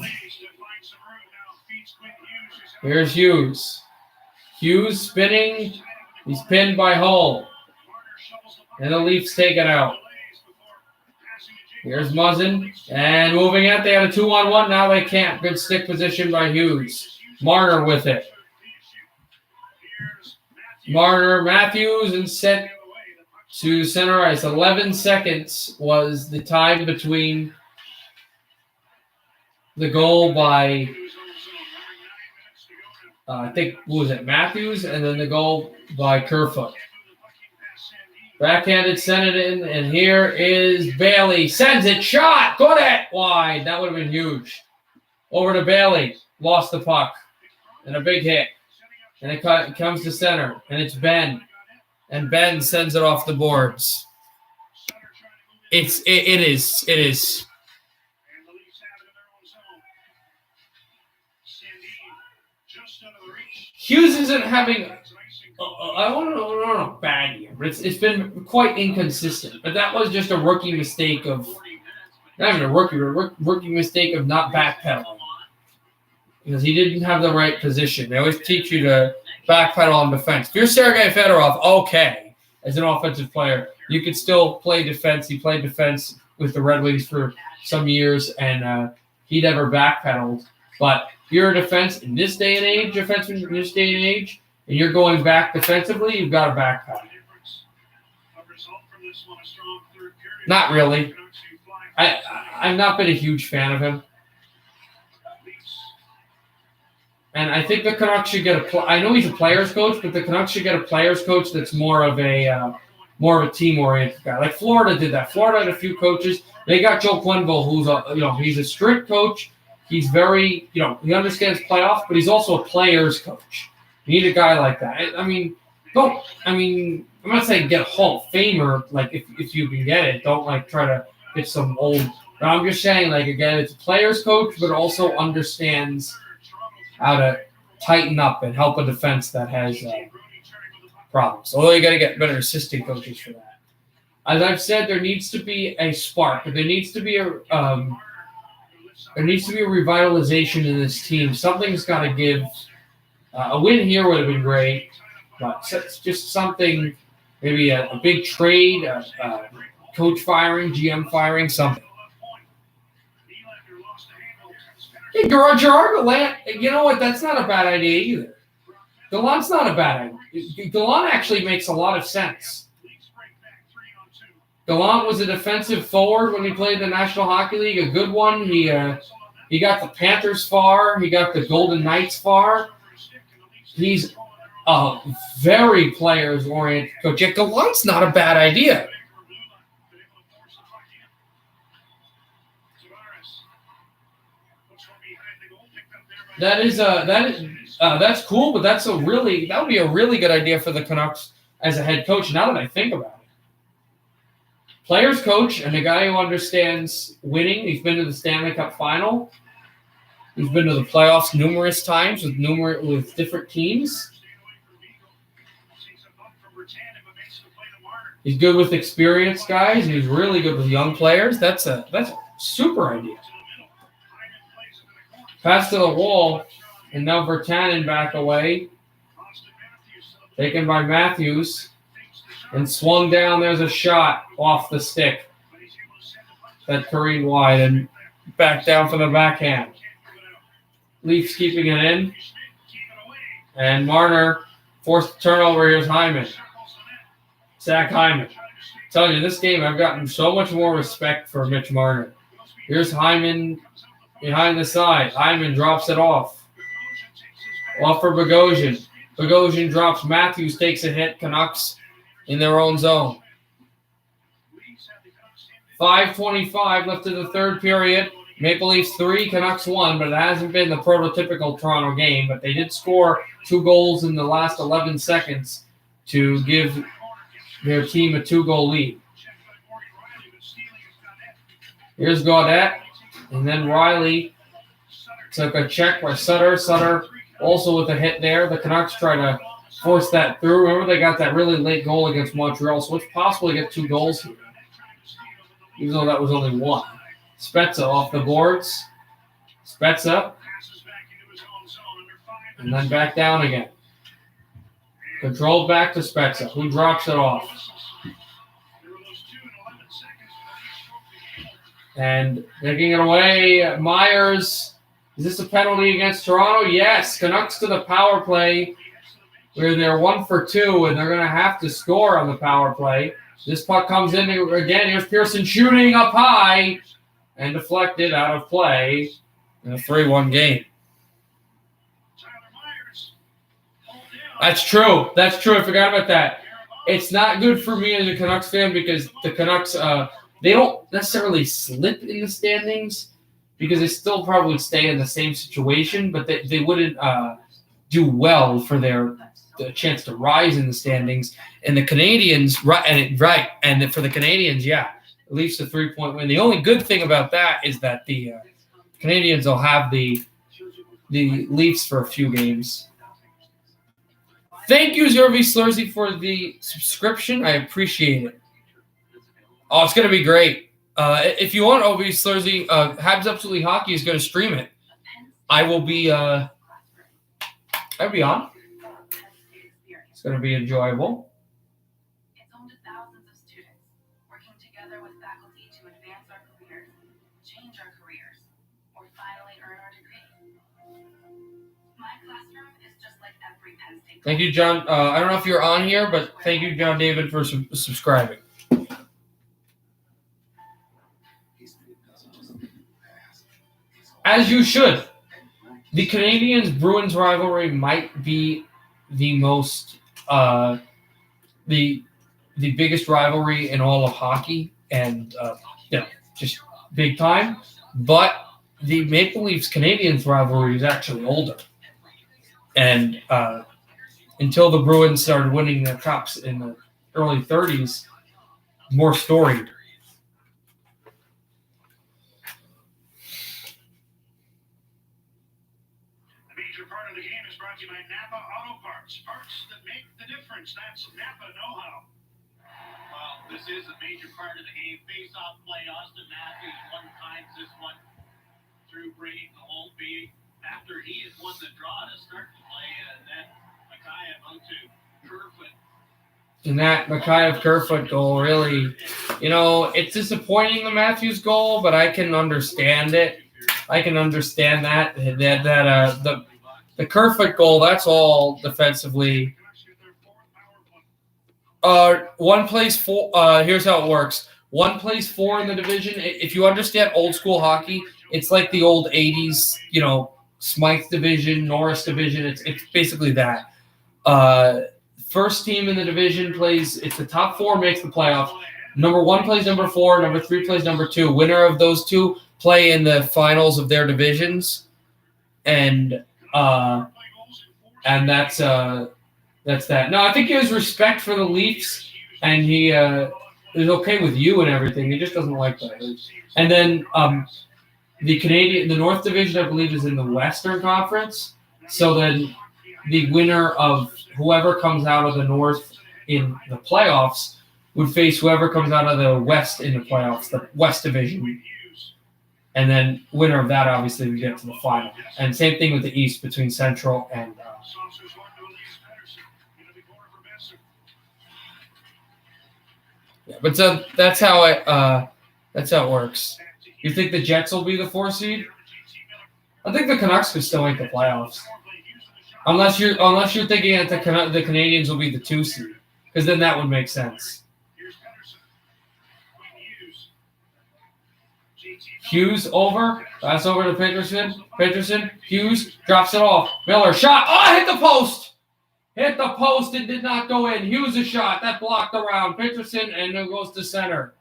Here's Hughes. Hughes spinning. He's pinned by Hull. And the Leafs take it out. Here's Muzzin. And moving it. They had a 2-on-1. Now they can't. Good stick position by Hughes. Marner with it. Marner, Matthews, and sent to center ice. 11 seconds was the time between the goal by, I think, what was it, Matthews, and then the goal by Kerfoot. Backhanded, sent it in, and here is Bailey. Sends it, shot, got it, wide. That would have been huge. Over to Bailey, lost the puck, and a big hit. And it comes to center, and it's Ben. And Ben sends it off the boards. It is. Hughes isn't having I don't know bad year, but it's been quite inconsistent. But that was just a rookie mistake of not even a rookie mistake of not backpedaling. Because he didn't have the right position. They always teach you to backpedal on defense. If you're Sergei Fedorov, okay, as an offensive player. you could still play defense. He played defense with the Red Wings for some years, and he never backpedaled. But you're a defense in this day and age, defenseman in this day and age, and you're going back defensively, you've got to backpedal. Not really. I've not been a huge fan of him. And I think the Canucks should get I know he's a player's coach, but the Canucks should get a player's coach that's more of a team-oriented guy. Like Florida did that. Florida had a few coaches. They got Joe Quenneville, who's he's a strict coach. He's very, he understands playoffs, but he's also a player's coach. You need a guy like that. I'm not saying get a Hall of Famer, like if you can get it. Don't like try to get some old. But I'm just saying, like, again, it's a player's coach, but also understands how to tighten up and help a defense that has problems. Although you got to get better assistant coaches for that. As I've said, there needs to be a spark. There needs to be a revitalization in this team. Something's got to give. A win here would have been great, but it's just something. Maybe a big trade, coach firing, GM firing, something. Hey, Gerard Gallant, you know what? That's not a bad idea either. Gallant's not a bad idea. Gallant actually makes a lot of sense. Gallant was a defensive forward when he played in the National Hockey League, a good one. He got the Panthers far. He got the Golden Knights far. He's a very players-oriented coach. Yet Gallant's not a bad idea. That's cool, but that would be a really good idea for the Canucks as a head coach. Now that I think about it, players coach and a guy who understands winning. He's been to the Stanley Cup final. He's been to the playoffs numerous times with different teams. He's good with experienced guys, and he's really good with young players. That's a super idea. Pass to the wall, and now Virtanen back away. Taken by Matthews, and swung down. There's a shot off the stick. That careened wide, and back down for the backhand. Leafs keeping it in. And Marner forced turnover. Here's Hyman. Zach Hyman. I'm telling you, this game, I've gotten so much more respect for Mitch Marner. Here's Hyman behind the side. Hyman drops it off. Off for Bogosian. Bogosian drops. Matthews takes a hit. Canucks in their own zone. 5:25 left in the third period. Maple Leafs 3, Canucks 1, but it hasn't been the prototypical Toronto game. But they did score 2 goals in the last 11 seconds to give their team a 2-goal lead. Here's Gaudette, and then Riley took a check by Sutter. Sutter also with a hit there. The Canucks try to force that through. Remember, they got that really late goal against Montreal, so it's possible to get 2 goals here, even though that was only 1. Spezza off the boards. Spezza. And then back down again. Controlled back to Spezza, who drops it off. And taking it away, Myers. Is this a penalty against Toronto? Yes. Canucks to the power play, where they're 1 for 2, and they're going to have to score on the power play. This puck comes in again. Here's Pearson shooting up high and deflected out of play in a 3-1 game. That's true. That's true. I forgot about that. It's not good for me as a Canucks fan because the Canucks, they don't necessarily slip in the standings because they still probably stay in the same situation, but they wouldn't do well for the chance to rise in the standings. And the Canadians, and for the Canadians, yeah, at least a 3-point win. The only good thing about that is that the Canadians will have the Leafs for a few games. Thank you, Zervi Slurzy, for the subscription. I appreciate it. Oh, it's going to be great. If you want OV Slurzy, Habs Absolutely Hockey is going to stream it. I'll be on. It's going to be enjoyable. It's home to thousands of students together with faculty to advance our careers, change our careers, or finally earn our degree. My classroom is just like every Penn State. Thank you, John. I don't know if you're on here, but thank you, John David, for subscribing. As you should. The Canadiens-Bruins rivalry might be the most, the biggest rivalry in all of hockey, and just big time. But the Maple Leafs-Canadiens rivalry is actually older, and until the Bruins started winning their cups in the early 30s, more storied. Part of the game is brought to you by Napa Auto Parts. Parts that make the difference. That's Napa know-how. Well, this is a major part of the game. Face-off play. Austin Matthews one times this one through bringing the whole beat. After he has won the draw to start the play, and then Mikheyev out to Kerfoot. And that Mikheyev-Kerfoot goal really, it's disappointing, the Matthews goal, but I can understand it. I can understand that the Kerfoot goal, that's all defensively. One plays four. Here's how it works. One plays four in the division. If you understand old school hockey, it's like the old 80s, Smythe division, Norris division. It's basically that. First team in the division plays, it's the top four makes the playoffs. Number one plays number four. Number three plays number two. Winner of those two play in the finals of their divisions. And that's that. No, I think he has respect for the Leafs, and he is okay with you and everything. He just doesn't like that. And then the North Division, I believe, is in the Western Conference. So then the winner of whoever comes out of the North in the playoffs would face whoever comes out of the West in the playoffs, the West Division. And then winner of that, obviously, we get to the final. And same thing with the East between Central and. Yeah, but so that's how it works. You think the Jets will be the 4 seed? I think the Canucks could still make the playoffs, unless you're thinking that the Canadiens will be the 2 seed, because then that would make sense. Hughes over. Pass over to Peterson. Hughes drops it off. Miller shot. Oh, hit the post. Hit the post. It did not go in. Hughes a shot. That blocked around. Peterson, and it goes to center.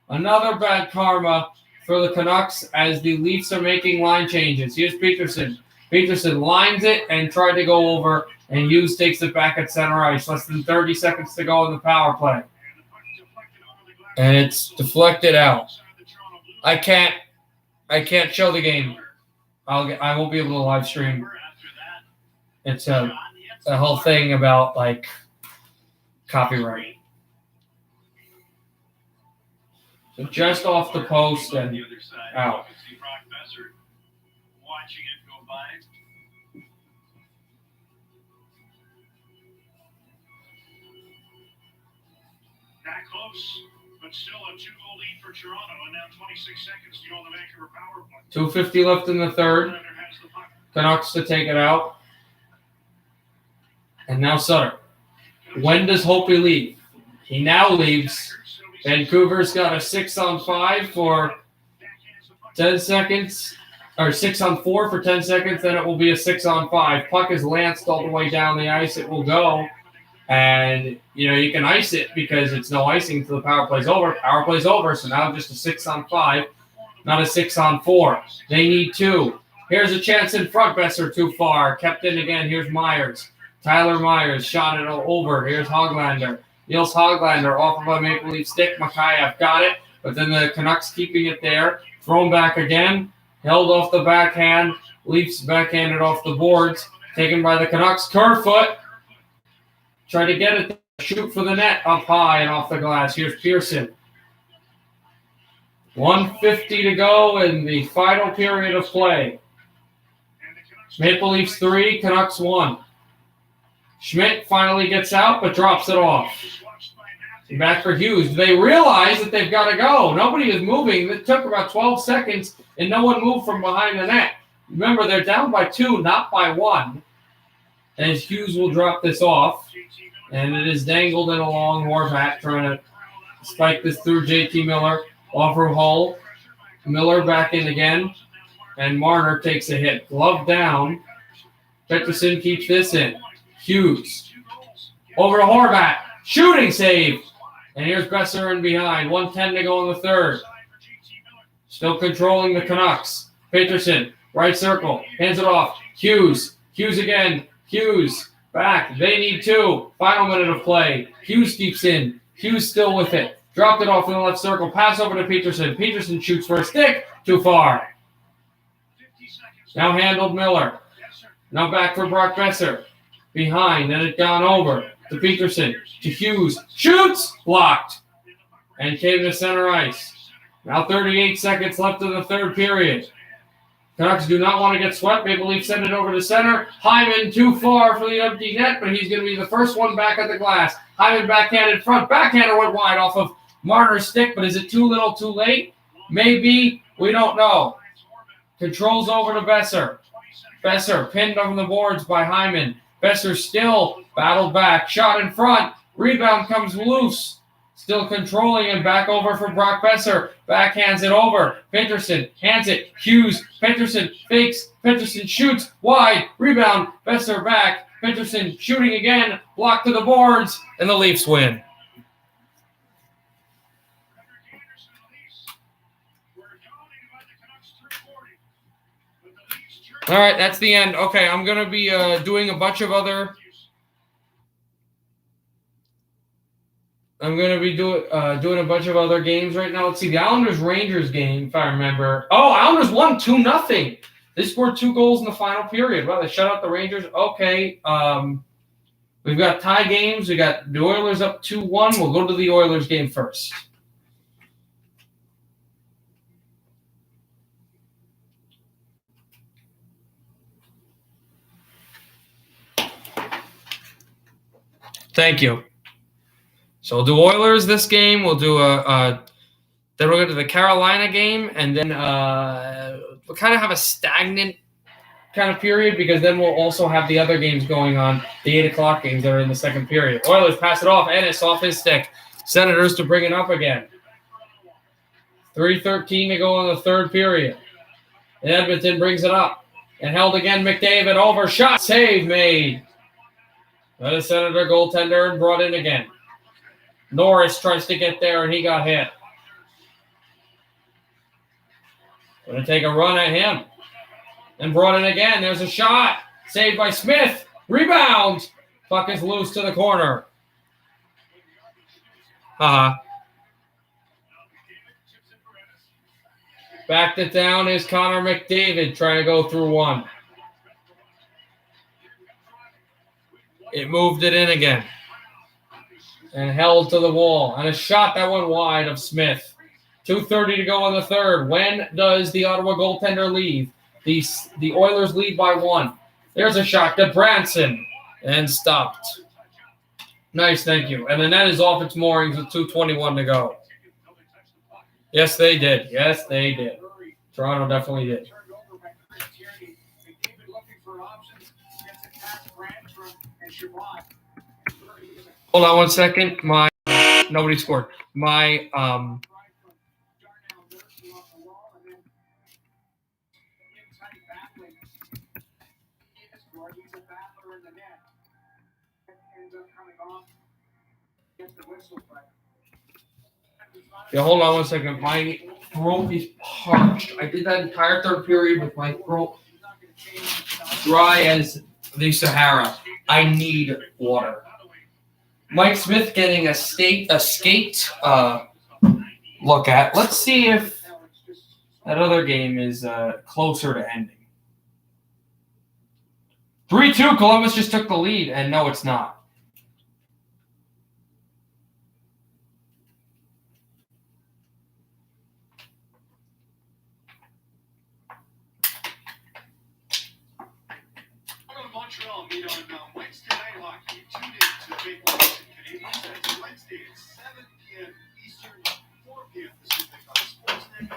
Another bad karma for the Canucks as the Leafs are making line changes. Here's Peterson. Peterson lines it and tried to go over, and Hughes takes it back at center ice. Less than 30 seconds to go in the power play. And it's deflected out. I can't show the game. I won't be able to live stream. It's a whole thing about copyright. So just off the post and out. Watching it go by. Not close, but still a 2-goal lead for Toronto, and now 26 seconds to go on the Vancouver power play. 2:50 left in the third. Canucks to take it out. And now Sutter. When does Hopi leave? He now leaves. Vancouver's got a 6-on-5 for 10 seconds. Or 6-on-4 for 10 seconds. Then it will be a 6-on-5. Puck is lanced all the way down the ice. It will go. And, you can ice it because it's no icing until the power play's over. Power play's over, so now just a 6-on-5, not a 6-on-4. They need 2. Here's a chance in front. Besser too far. Kept in again. Here's Myers. Tyler Myers shot it over. Here's Hoglander. Niels Hoglander off of a Maple Leaf stick. Mikheyev got it, but then the Canucks keeping it there. Thrown back again. Held off the backhand. Leafs backhanded off the boards. Taken by the Canucks. Kerfoot. Try to get it. Shoot for the net up high and off the glass. Here's Pearson. 1:50 to go in the final period of play. Maple Leafs 3, Canucks 1. Schmidt finally gets out but drops it off. Back for Hughes. They realize that they've got to go. Nobody is moving. It took about 12 seconds, and no one moved from behind the net. Remember, they're down by 2, not by 1. And Hughes will drop this off. And it is dangled in along Horvat, trying to spike this through JT Miller. Off of Hull. Miller back in again. And Marner takes a hit. Glove down. Peterson keeps this in. Hughes. Over to Horvat. Shooting save. And here's Besser in behind. 1:10 to go in the third. Still controlling the Canucks. Peterson. Right circle. Hands it off. Hughes. Hughes again. Hughes. Back. They need 2. Final minute of play. Hughes keeps in. Hughes still with it. Dropped it off in the left circle. Pass over to Peterson. Peterson shoots for a stick. Too far. Now handled Miller. Now back for Brock Besser. Behind. And it gone over to Peterson. To Hughes. Shoots. Blocked. And came to center ice. Now 38 seconds left in the third period. Canucks do not want to get swept. Maple Leafs send it over to center. Hyman too far for the empty net, but he's going to be the first one back at the glass. Hyman backhanded front. Backhander went wide off of Marner's stick, but is it too little too late? Maybe. We don't know. Controls over to Besser. Besser pinned on the boards by Hyman. Besser still battled back. Shot in front. Rebound comes loose. Still controlling and back over for Brock Besser. Backhands it over. Peterson hands it. Hughes. Peterson fakes. Peterson shoots. Wide. Rebound. Besser back. Peterson shooting again. Blocked to the boards. And the Leafs win. All right, that's the end. Okay, I'm going to be doing a bunch of other... I'm going to be doing a bunch of other games right now. Let's see, the Islanders-Rangers game, if I remember. Oh, Islanders won 2-0. They scored 2 goals in the final period. Wow, they shut out the Rangers. Okay, we've got tie games. We got the Oilers up 2-1. We'll go to the Oilers game first. Thank you. So we'll do Oilers this game. We'll do then we'll go to the Carolina game, and then we'll kind of have a stagnant kind of period because then we'll also have the other games going on, the 8 o'clock games that are in the second period. Oilers pass it off. Ennis off his stick. Senators to bring it up again. 3:13 to go in the third period. And Edmonton brings it up. And held again, McDavid over. Shot. Save made. That is Senator goaltender and brought in again. Norris tries to get there, and he got hit. Going to take a run at him. And brought in again. There's a shot. Saved by Smith. Rebound. Puck is loose to the corner. Backed it down is Connor McDavid trying to go through one. It moved it in again. And held to the wall. And a shot that went wide of Smith. 2:30 to go in the third. When does the Ottawa goaltender leave? The Oilers lead by 1. There's a shot to Branson. And stopped. Nice, thank you. And the net is off its moorings with 2:21 to go. Yes, they did. Yes, they did. Toronto definitely did. Hold on one second. Nobody scored. Yeah, hold on one second. My throat is parched. I did that entire third period with my throat dry as the Sahara. I need water. Mike Smith getting a skate look at. Let's see if that other game is closer to ending. 3-2, Columbus just took the lead, and no, it's not. Montreal meet on Wednesday night hockey. Tune in to the big ones. That's Wednesday at 7 p.m. Eastern, 4 p.m. Pacific on Sportsnet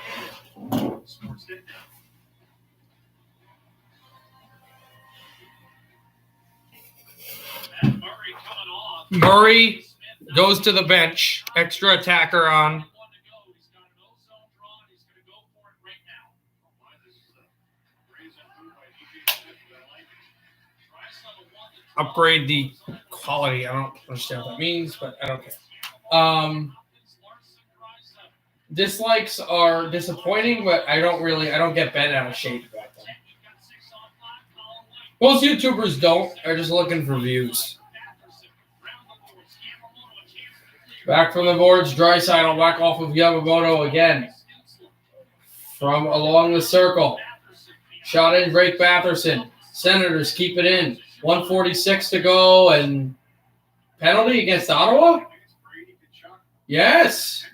and Sportsnet Now. And Murray coming off. Murray goes to the bench. Extra attacker on. He's got an ozone draw, and he's going to go for it right now. Why this raise and move by DJ Smith, but I like it. Drysdale won the draw. Upgrade the quality. I don't understand what that means, but I don't care. Dislikes are disappointing, but I don't get bent out of shape about them. Most YouTubers don't. They're just looking for views. Back from the boards, Draisaitl back off of Yamamoto again. From along the circle. Shot in, Drake Batherson. Senators keep it in. 1:46 to go, and penalty against Ottawa? Yes.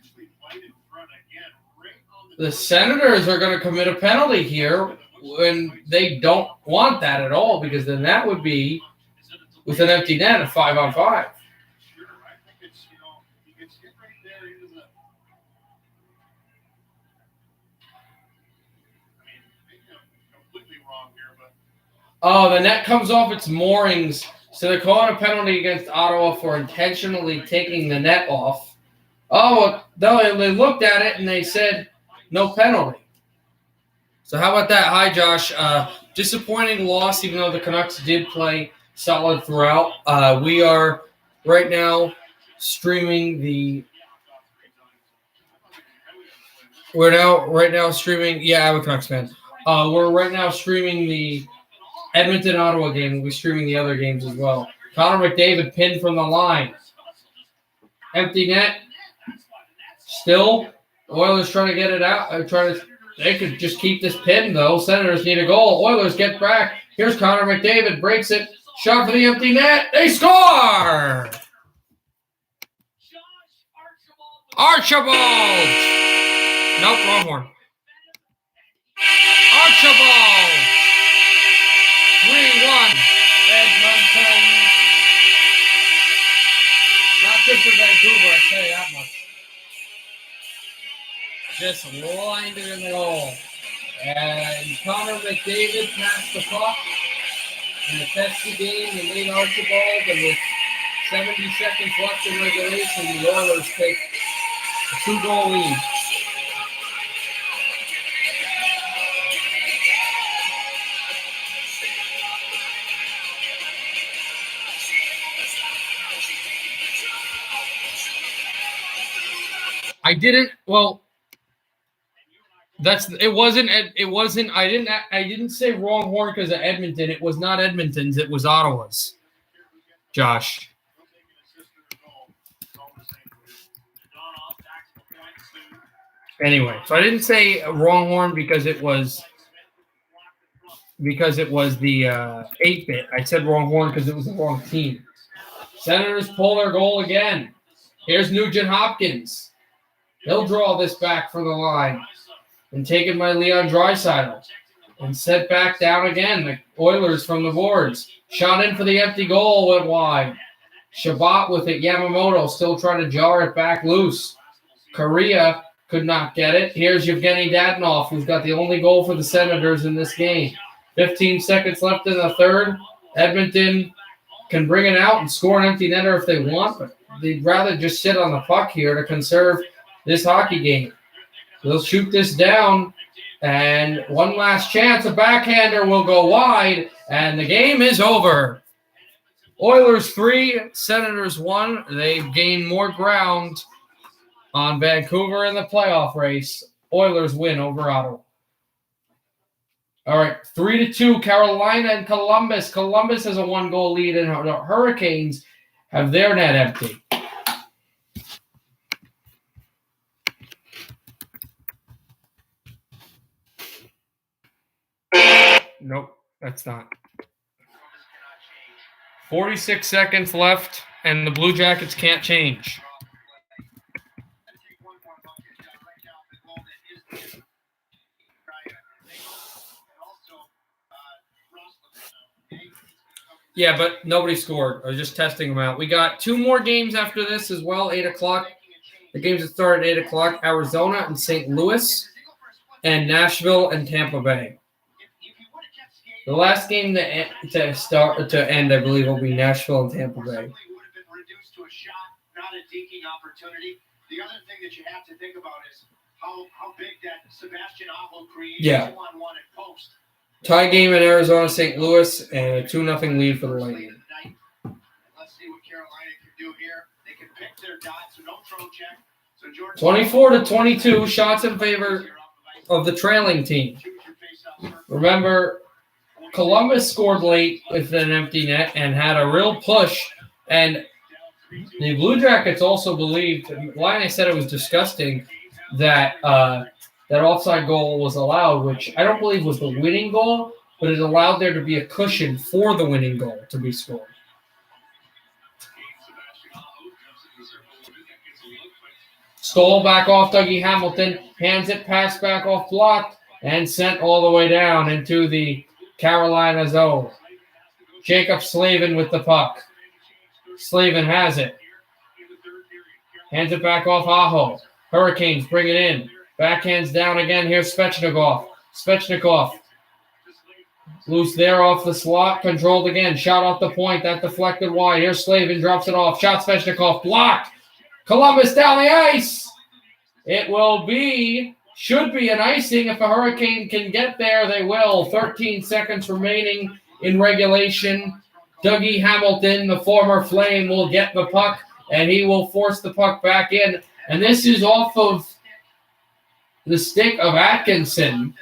The Senators are going to commit a penalty here when they don't want that at all, because then that would be with an empty net, a 5-on-5. Sure, I think it's, he gets hit right there into the. I mean, maybe I'm completely wrong here, but. Oh, the net comes off its moorings, so they're calling a penalty against Ottawa for intentionally taking the net off. Oh, well, they looked at it and they said no penalty. So how about that? Hi, Josh. Disappointing loss, even though the Canucks did play solid throughout. We are right now streaming the. We're streaming. Yeah, I'm a Canucks fan. We're right now streaming the Edmonton-Ottawa game. We'll be streaming the other games as well. Connor McDavid pinned from the line. Empty net. Still, Oilers trying to get it out. They could just keep this pin, though. Senators need a goal. Oilers get back. Here's Connor McDavid. Breaks it. Shot for the empty net. They score! Archibald! Nope, wrong one. Archibald! 3-1. Edmonton. Not good for Vancouver, I tell you that much. Just lined it in the goal. And Connor McDavid passed the puck in the Pepsi game and made Archibald, and with 70 seconds left in regulation, the Oilers take a 2-goal lead. I didn't say wrong horn because of Edmonton. It was not Edmonton's, it was Ottawa's. Josh. Anyway, so I didn't say wrong horn because it was the 8-bit. I said wrong horn because it was the wrong team. Senators pull their goal again. Here's Nugent Hopkins. He'll draw this back from the line. And taken by Leon Draisaitl. And set back down again. The Oilers from the boards. Shot in for the empty goal, went wide. Shabbat with it. Yamamoto still trying to jar it back loose. Korea could not get it. Here's Yevgeny Dadonov, who's got the only goal for the Senators in this game. 15 seconds left in the third. Edmonton can bring it out and score an empty netter if they want, but they'd rather just sit on the puck here to conserve this hockey game. They'll shoot this down, and one last chance. A backhander will go wide, and the game is over. Oilers 3, Senators 1. They've gained more ground on Vancouver in the playoff race. Oilers win over Ottawa. All right, 3-2, Carolina and Columbus. Columbus has a 1-goal lead, and the Hurricanes have their net empty. Nope, that's not. 46 seconds left, and the Blue Jackets can't change. Yeah, but nobody scored. I was just testing them out. We got 2 more games after this as well, 8 o'clock. The games that start at 8 o'clock, Arizona and St. Louis, and Nashville and Tampa Bay. The last game to end, I believe, will be Nashville and Tampa Bay. Would have been reduced to a shot, not a dinking opportunity. The other thing that you have to think about is how big that Sebastian Aho created 2-on-1 at post. Tie game in Arizona, St. Louis, and a 2-0 lead for the Lightning. Let's see what Carolina can do here. They can pick their dots, so don't throw check. So 24-22, shots in favor of the trailing team. Remember, Columbus scored late with an empty net and had a real push. And the Blue Jackets also believed, Line said it was disgusting that that offside goal was allowed, which I don't believe was the winning goal, but it allowed there to be a cushion for the winning goal to be scored. Stole back off Dougie Hamilton, hands it past back off blocked, and sent all the way down into the Carolina zone. Jacob Slavin with the puck. Slavin has it. Hands it back off Aho. Hurricanes bring it in. Backhands down again. Here's Svechnikov. Svechnikov. Loose there off the slot. Controlled again. Shot off the point. That deflected wide. Here's Slavin. Drops it off. Shot Svechnikov. Blocked. Columbus down the ice. It should be an icing. If a Hurricane can get there, they will. 13 seconds remaining in regulation. Dougie Hamilton, the former Flame, will get the puck, and he will force the puck back in. And this is off of the stick of Atkinson.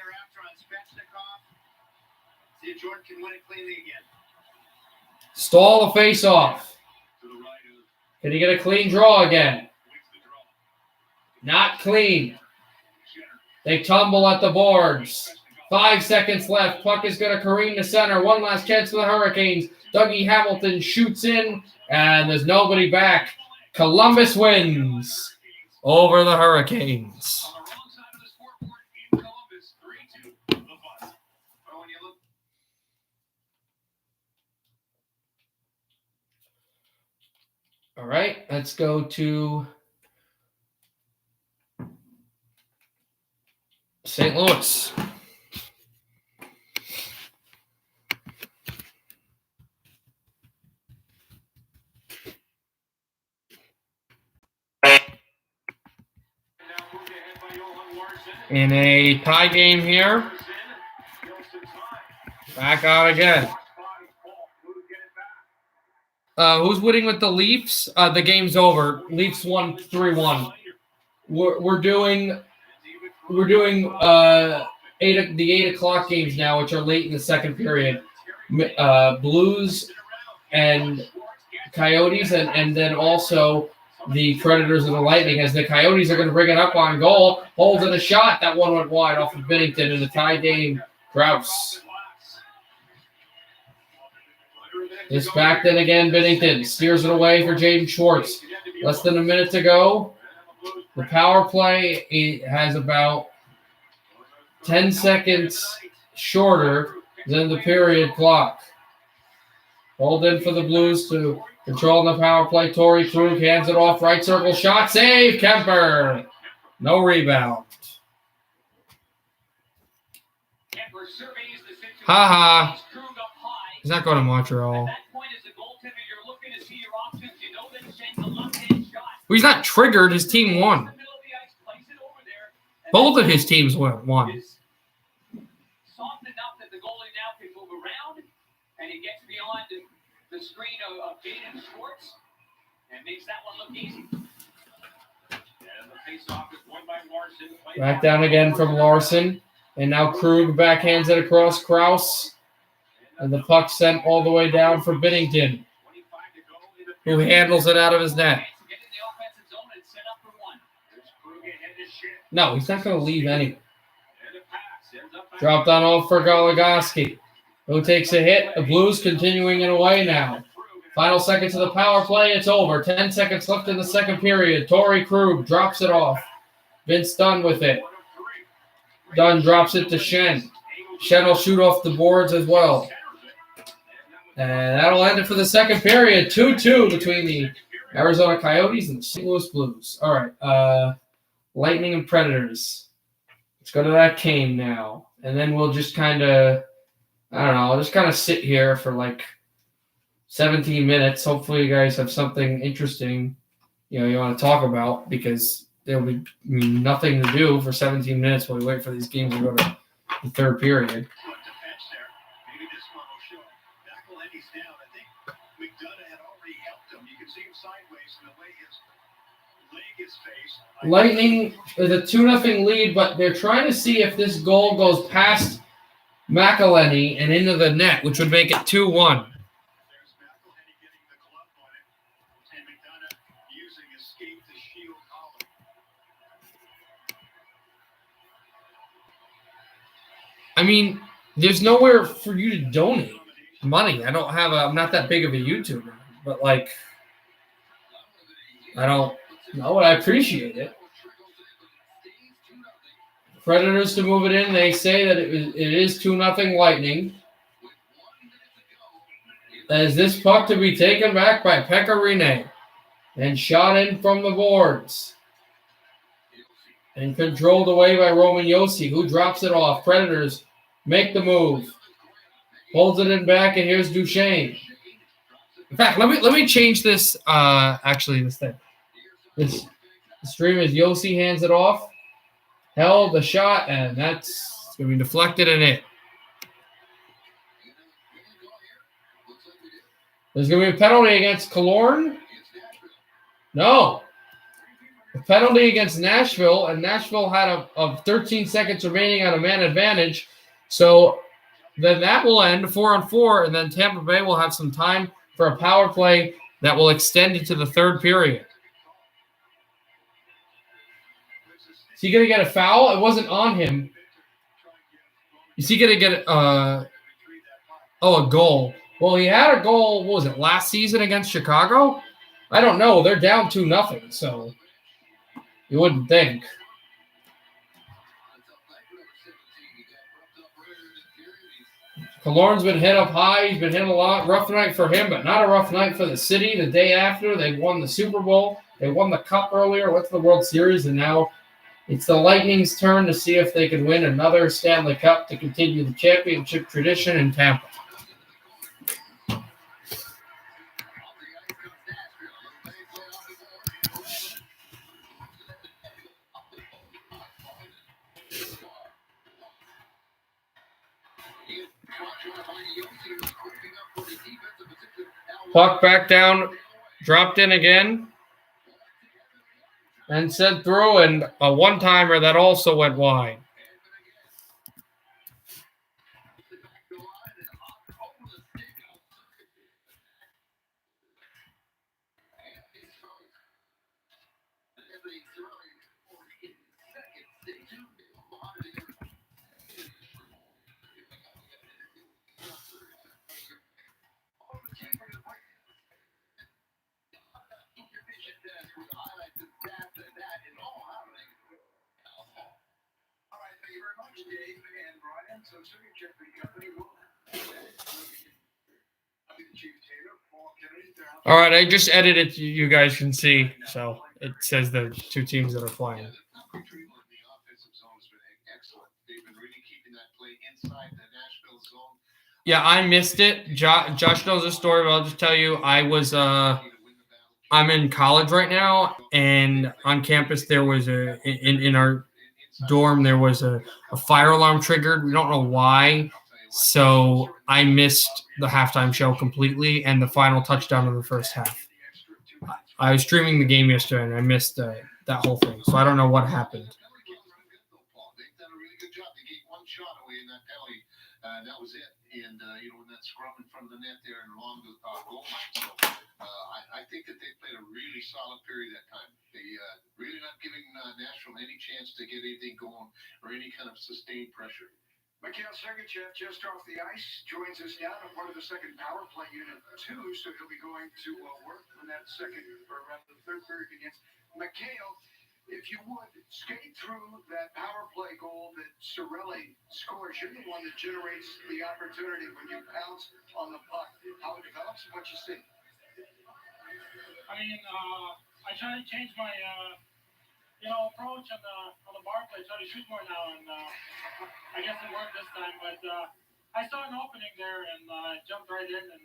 Stall the face-off. Can he get a clean draw again? Not clean. They tumble at the boards. 5 seconds left. Puck is going to careen to center. One last chance for the Hurricanes. Dougie Hamilton shoots in, and there's nobody back. Columbus wins over the Hurricanes. All right, let's go to St. Louis. In a tie game here. Back out again. Who's winning with the Leafs? The game's over. Leafs won 3-1. We're doing the 8 o'clock games now, which are late in the second period. Blues and Coyotes, and then also the Predators and the Lightning, as the Coyotes are going to bring it up on goal. Holds in a shot. That one went wide off of Binnington in the tie game. Grouse. It's back then again. Binnington steers it away for Jaden Schwartz. Less than a minute to go. The power play has about 10 seconds shorter than the period clock. Hold in for the Blues to control the power play. Torrey Krug hands it off. Right circle shot. Save. Kemper. No rebound. Ha. He's not going to Montreal. Well, he's not triggered. His team won. Both of his teams won. Soft enough that the goalie now can move around, and he gets beyond the screen of Jaden Schwartz and makes that one look easy. And the face-off is won by Larson. Back down again from Larson. And now Krug backhands it across Krause. And the puck sent all the way down for Binnington, who handles it out of his net. No, he's not going to leave any. Dropped on off for Goligoski, who takes a hit. The Blues continuing it away now. Final seconds of the power play. It's over. 10 seconds left in the second period. Torrey Krug drops it off. Vince Dunn with it. Dunn drops it to Shen. Shen will shoot off the boards as well. And that'll end it for the second period. 2-2 between the Arizona Coyotes and the St. Louis Blues. All right. Lightning and Predators. Let's go to that game now. And then we'll just kind of, I don't know, I'll just kind of sit here for like 17 minutes. Hopefully you guys have something interesting, you want to talk about, because there'll be nothing to do for 17 minutes while we wait for these games to go to the third period. Lightning is a 2-0 lead, but they're trying to see if this goal goes past McElhenney and into the net, which would make it 2-1. I mean, there's nowhere for you to donate money. I'm not that big of a YouTuber, but like, I don't know, but I appreciate it. Predators to move it in. They say that it is 2-0 Lightning. As this puck to be taken back by Pekka Rinne and shot in from the boards and controlled away by Roman Josi, who drops it off. Predators make the move, holds it in back, and here's Duchesne. In fact, let me change this. This stream is Josi hands it off, held the shot, and that's going to be deflected in it. There's going to be a penalty against Killorn. No. A penalty against Nashville, and Nashville had a 13 seconds remaining on a man advantage. So then that will end 4-on-4, and then Tampa Bay will have some time for a power play that will extend into the third period. Is he going to get a foul? It wasn't on him. Is he going to get a goal? Well, he had a goal, what was it, last season against Chicago? I don't know. They're down 2-0, so you wouldn't think. Killorn's been hit up high. He's been hit a lot. Rough night for him, but not a rough night for the city. The day after, they won the Super Bowl. They won the Cup earlier, went to the World Series, and now it's the Lightning's turn to see if they can win another Stanley Cup to continue the championship tradition in Tampa. Puck back down, dropped in again, and sent through, and a one-timer that also went wide. All right, I just edited it. You guys can see. So it says the two teams that are playing. Yeah, I missed it. Josh knows the story, but I'll just tell you, I'm in college right now, and on campus there was in our dorm there was a fire alarm triggered. We don't know why, so I missed the halftime show completely and the final touchdown of the first half. I was streaming the game yesterday, and I missed that whole thing, so I don't know what happened. That was it. And, when that scrum in front of the net there and along the goal line. So I think that they played a really solid period that time. They really not giving Nashville any chance to get anything going or any kind of sustained pressure. Mikhail Sergachev just off the ice joins us now, a part of the second power play unit 2, so he'll be going to work on that second or rather the third period against Mikhail. If you would, skate through that power play goal that Cirelli scores. You're the one that generates the opportunity when you pounce on the puck. How it develops and what you see. I mean, I try to change my, approach on the power play. Try to shoot more now, and I guess it worked this time. But I saw an opening there and jumped right in, and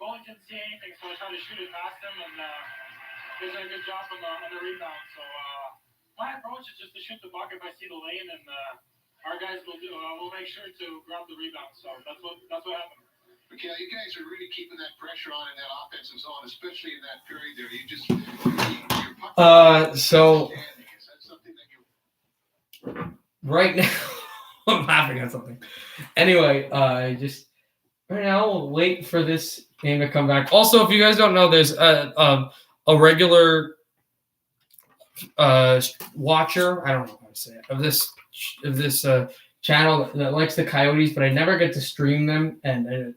goalie didn't see anything, so I tried to shoot it past him, and they did a good job on the rebound. So my approach is just to shoot the puck if I see the lane, and our guys will make sure to grab the rebound. So that's what happened. Mikhail, you guys are really keeping that pressure on in that offensive zone, especially in that period there. You just so is that something that you right now I'm laughing at something. Anyway, just right now we'll wait for this game to come back. Also, if you guys don't know, there's a regular watcher, I don't know how to say it, of this channel that likes the Coyotes, but I never get to stream them, and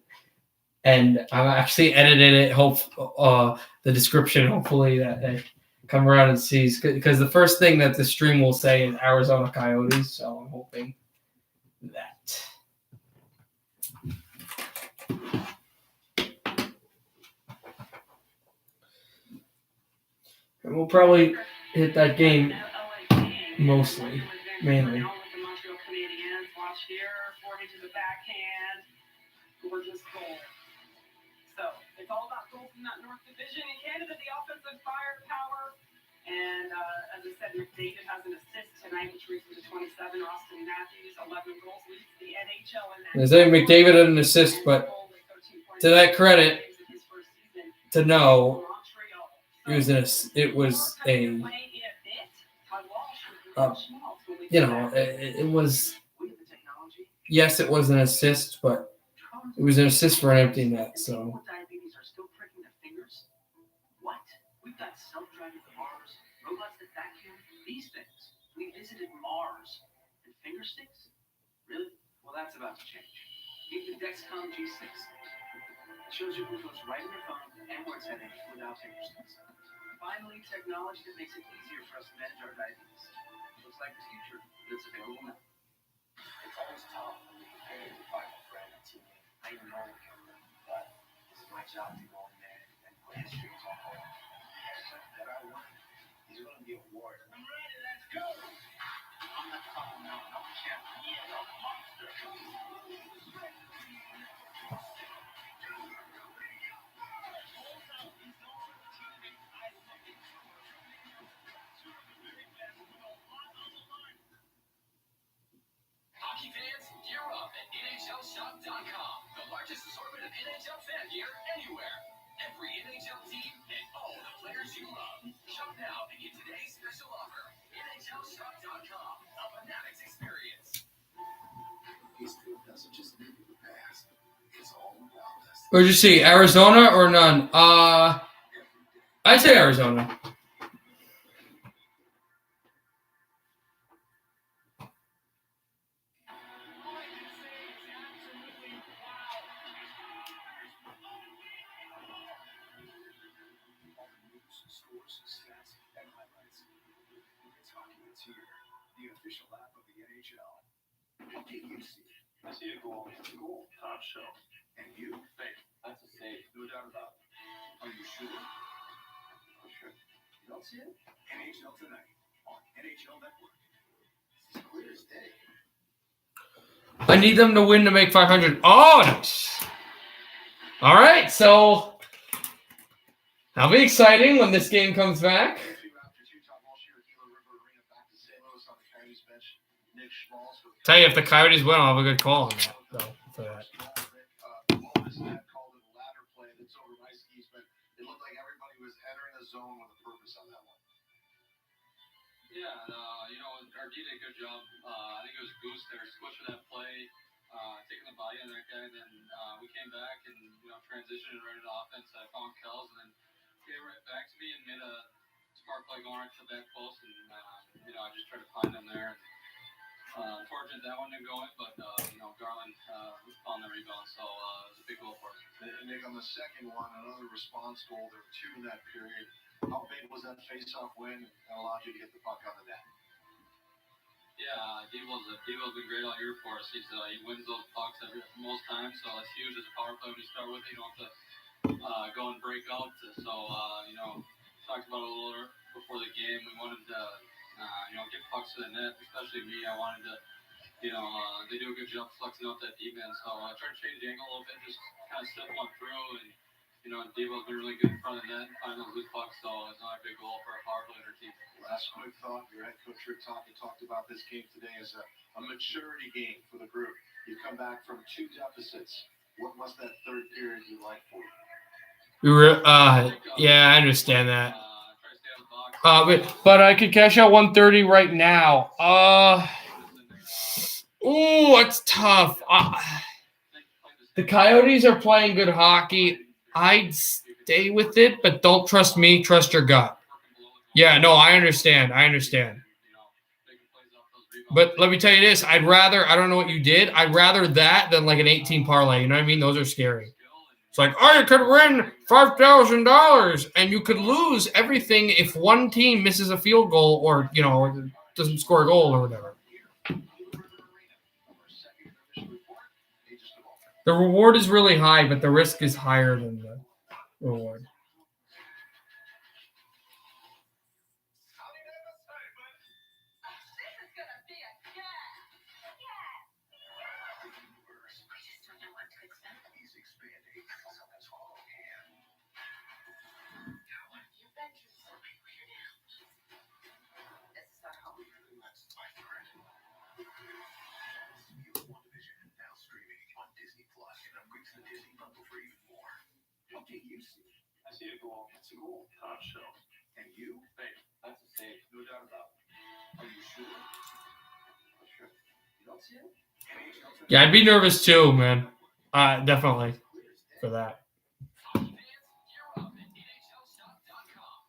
I'm actually edited it. The description, hopefully that they come around and sees, because the first thing that the stream will say is Arizona Coyotes. So I'm hoping that. And we'll probably hit that game mostly, mainly. Watch here, forward to the backhand, gorgeous goal. So it's all about goals in that North Division. In Canada, the offensive firepower. And as I said, McDavid has an assist tonight, which brings him to 27. Austin Matthews, 11 goals, leads the NHL in that. They say McDavid had an assist, but to that credit, to know it was it was yes, it was an assist, but it was an assist for an empty net. So. Diabetes are still pricking their fingers. What? We've got self-driving cars, robots that vacuum, these things. We visited Mars. And finger sticks? Really? Well, that's about to change. Meet the Dexcom G6. It shows you glucose right in your phone and where it's heading without finger sticks. Finally, technology that makes it easier for us to manage our diabetes. Looks like the future, but it's available now. It's always tough when you're preparing to find a friend and teammate. I know it can be, but this is my job to go in there and put his dreams on hold. That I won. He's winning the award. I'm ready, let's go! I'm not talking about no champ. He is a monster. Hockey fans, gear up at NHLShop.com. The largest assortment of NHL fan gear anywhere. Every NHL team and all the players you love. Shop now and get today's special offer. NHLShop.com. A Fanatics experience. history doesn't just live in the past. It's all around us. Where'd you see, Arizona or none? I'd say Arizona. The official app of the NHL. What do you see? I see a goal. It's a goal. Top shelf. And you? Hey, that's a save. No doubt about it. Are you sure? I'm sure. You don't see it? NHL Tonight on NHL Network. It's clear as day. I need them to win to make 500. Oh, nice. All right, so that'll be exciting when this game comes back. Tell you, if the Coyotes win, I'll have a good call on that, though, for that. Yeah, Artie did a good job. I think it was Goose there, squishing that play, taking the body on that guy. And then we came back and transitioned right into offense. I found Kells and then gave it right back to me and made a smart play going right to the back post. And I just tried to find him there. Unfortunate that one didn't go in, but Garland found the rebound, so it was a big goal for us. And Nick, on the second one, another response goal. There were two in that period. How big was that face-off win that allowed you to get the puck on the net? Yeah, Deeble's been great all year for us. He wins those pucks most times, so it's huge as a power play when you start with it. You don't have to go and break out. So, talked about it a little before the game. We wanted to, get pucks to the net, especially me. I wanted to, they do a good job flexing out that defense. So I tried to change the angle a little bit, just kind of step one through. And, Deeble's been really good in front of the net and finding those good pucks. So it's not a big goal for a power play on our team. Last quick thought, your head coach Rick Talkie talked about this game today as a maturity game for the group. You come back from 2 deficits. What must that third period be like for you? Yeah, I understand that. But I could cash out 130 right now. It's tough. The Coyotes are playing good hockey. I'd stay with it, but don't trust me. Trust your gut. Yeah, no, I understand. But let me tell you this. I don't know what you did. I'd rather that than like an 18 parlay. You know what I mean? Those are scary. It's like, you could win $5,000 and you could lose everything if one team misses a field goal or, doesn't score a goal or whatever. The reward is really high, but the risk is higher than the reward. I see a goal. It's a goal. Top shelf. And you? Hey, that's a save. No doubt about it. Are you sure? Sure. You don't see it? Yeah, I'd be nervous too, man. Definitely for that.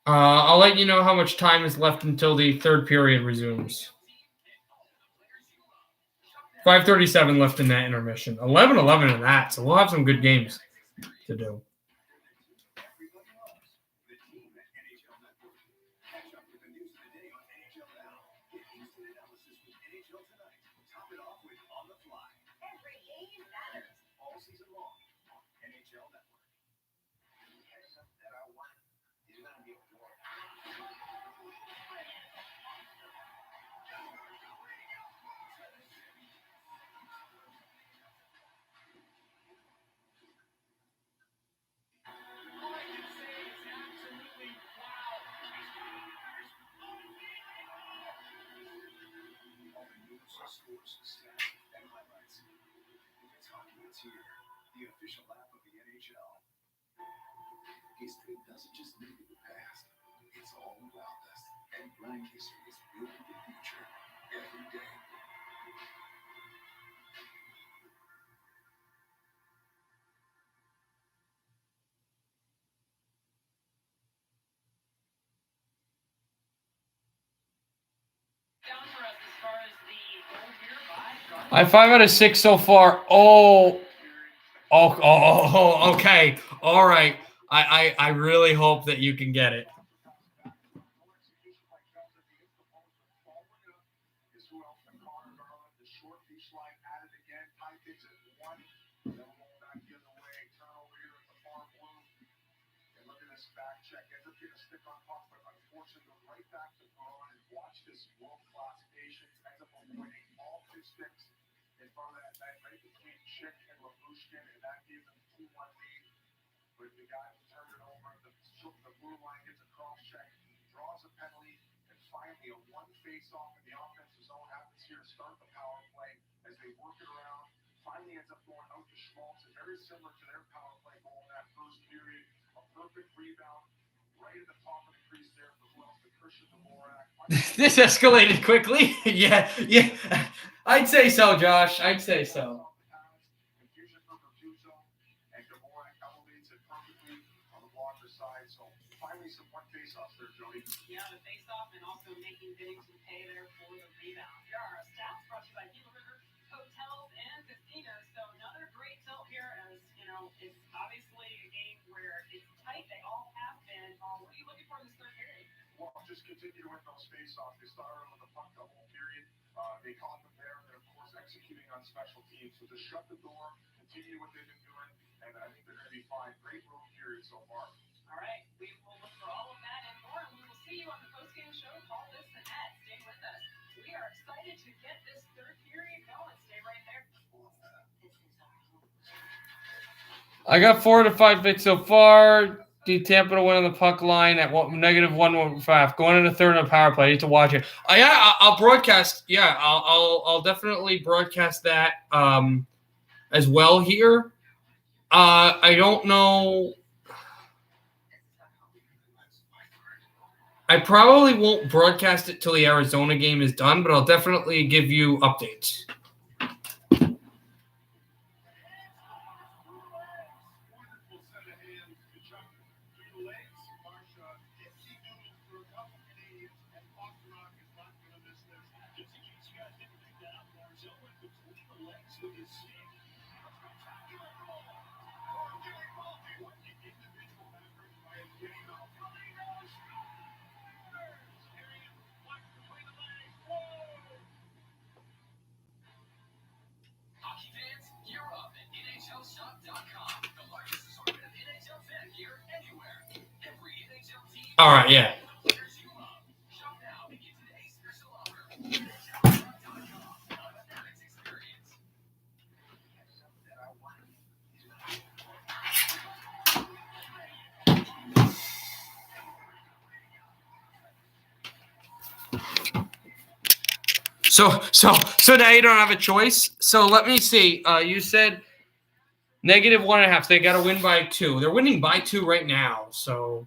I'll let you know how much time is left until the third period resumes. 5:37 left in that intermission. 11-11 in that, so we'll have some good games to do. The official app of the NHL. History doesn't just live in the past, it's all around us. And Blank History is building the future every day. I 5 out of 6 so far. Okay. All right. I really hope that you can get it. But the guy who turned it over, the blue line gets a cross check, draws a penalty, and finally a one face-off in the offensive zone happens here to start the power play as they work it around. Finally ends up going out to Schmaltz, and very similar to their power play goal in that first period. A perfect rebound right at the top of the crease there for who else? The Christian Dvorak. This escalated quickly. Yeah. I'd say so, Josh. I'd say so. Some one face-offs there, Jody. Yeah, the face-off and also making Bennington pay there for the rebound. Here are our stats brought to you by Gila River Hotels and Casinos. So another great tilt here, as it's obviously a game where it's tight. They all have been. What are you looking for in this third They caught them there, and of course executing on special teams. So just shut the door, continue what they've been doing, and I think they're going to be fine. Great road period so far. All right, we will look for all of that and more, and we will see you on the postgame show. Call this the net. Stay with us. We are excited to get this third period going. Stay right there. This is our home. I got 4 to 5 picks so far. The Tampa to win on the puck line at -115. Going into third on the power play. I need to watch it. I'll broadcast. Yeah, I'll definitely broadcast that as well here. I don't know. I probably won't broadcast it till the Arizona game is done, but I'll definitely give you updates. Hockey fans, gear up at NHLShop.com. The largest assortment of NHL fan gear anywhere. Every NHL team. All right, yeah. The players you love. Shop now and get today's special offer. NHLShop.com. The Fanatics experience. So now you don't have a choice. So let me see. You said -1.5. They got to win by 2. They're winning by 2 right now. So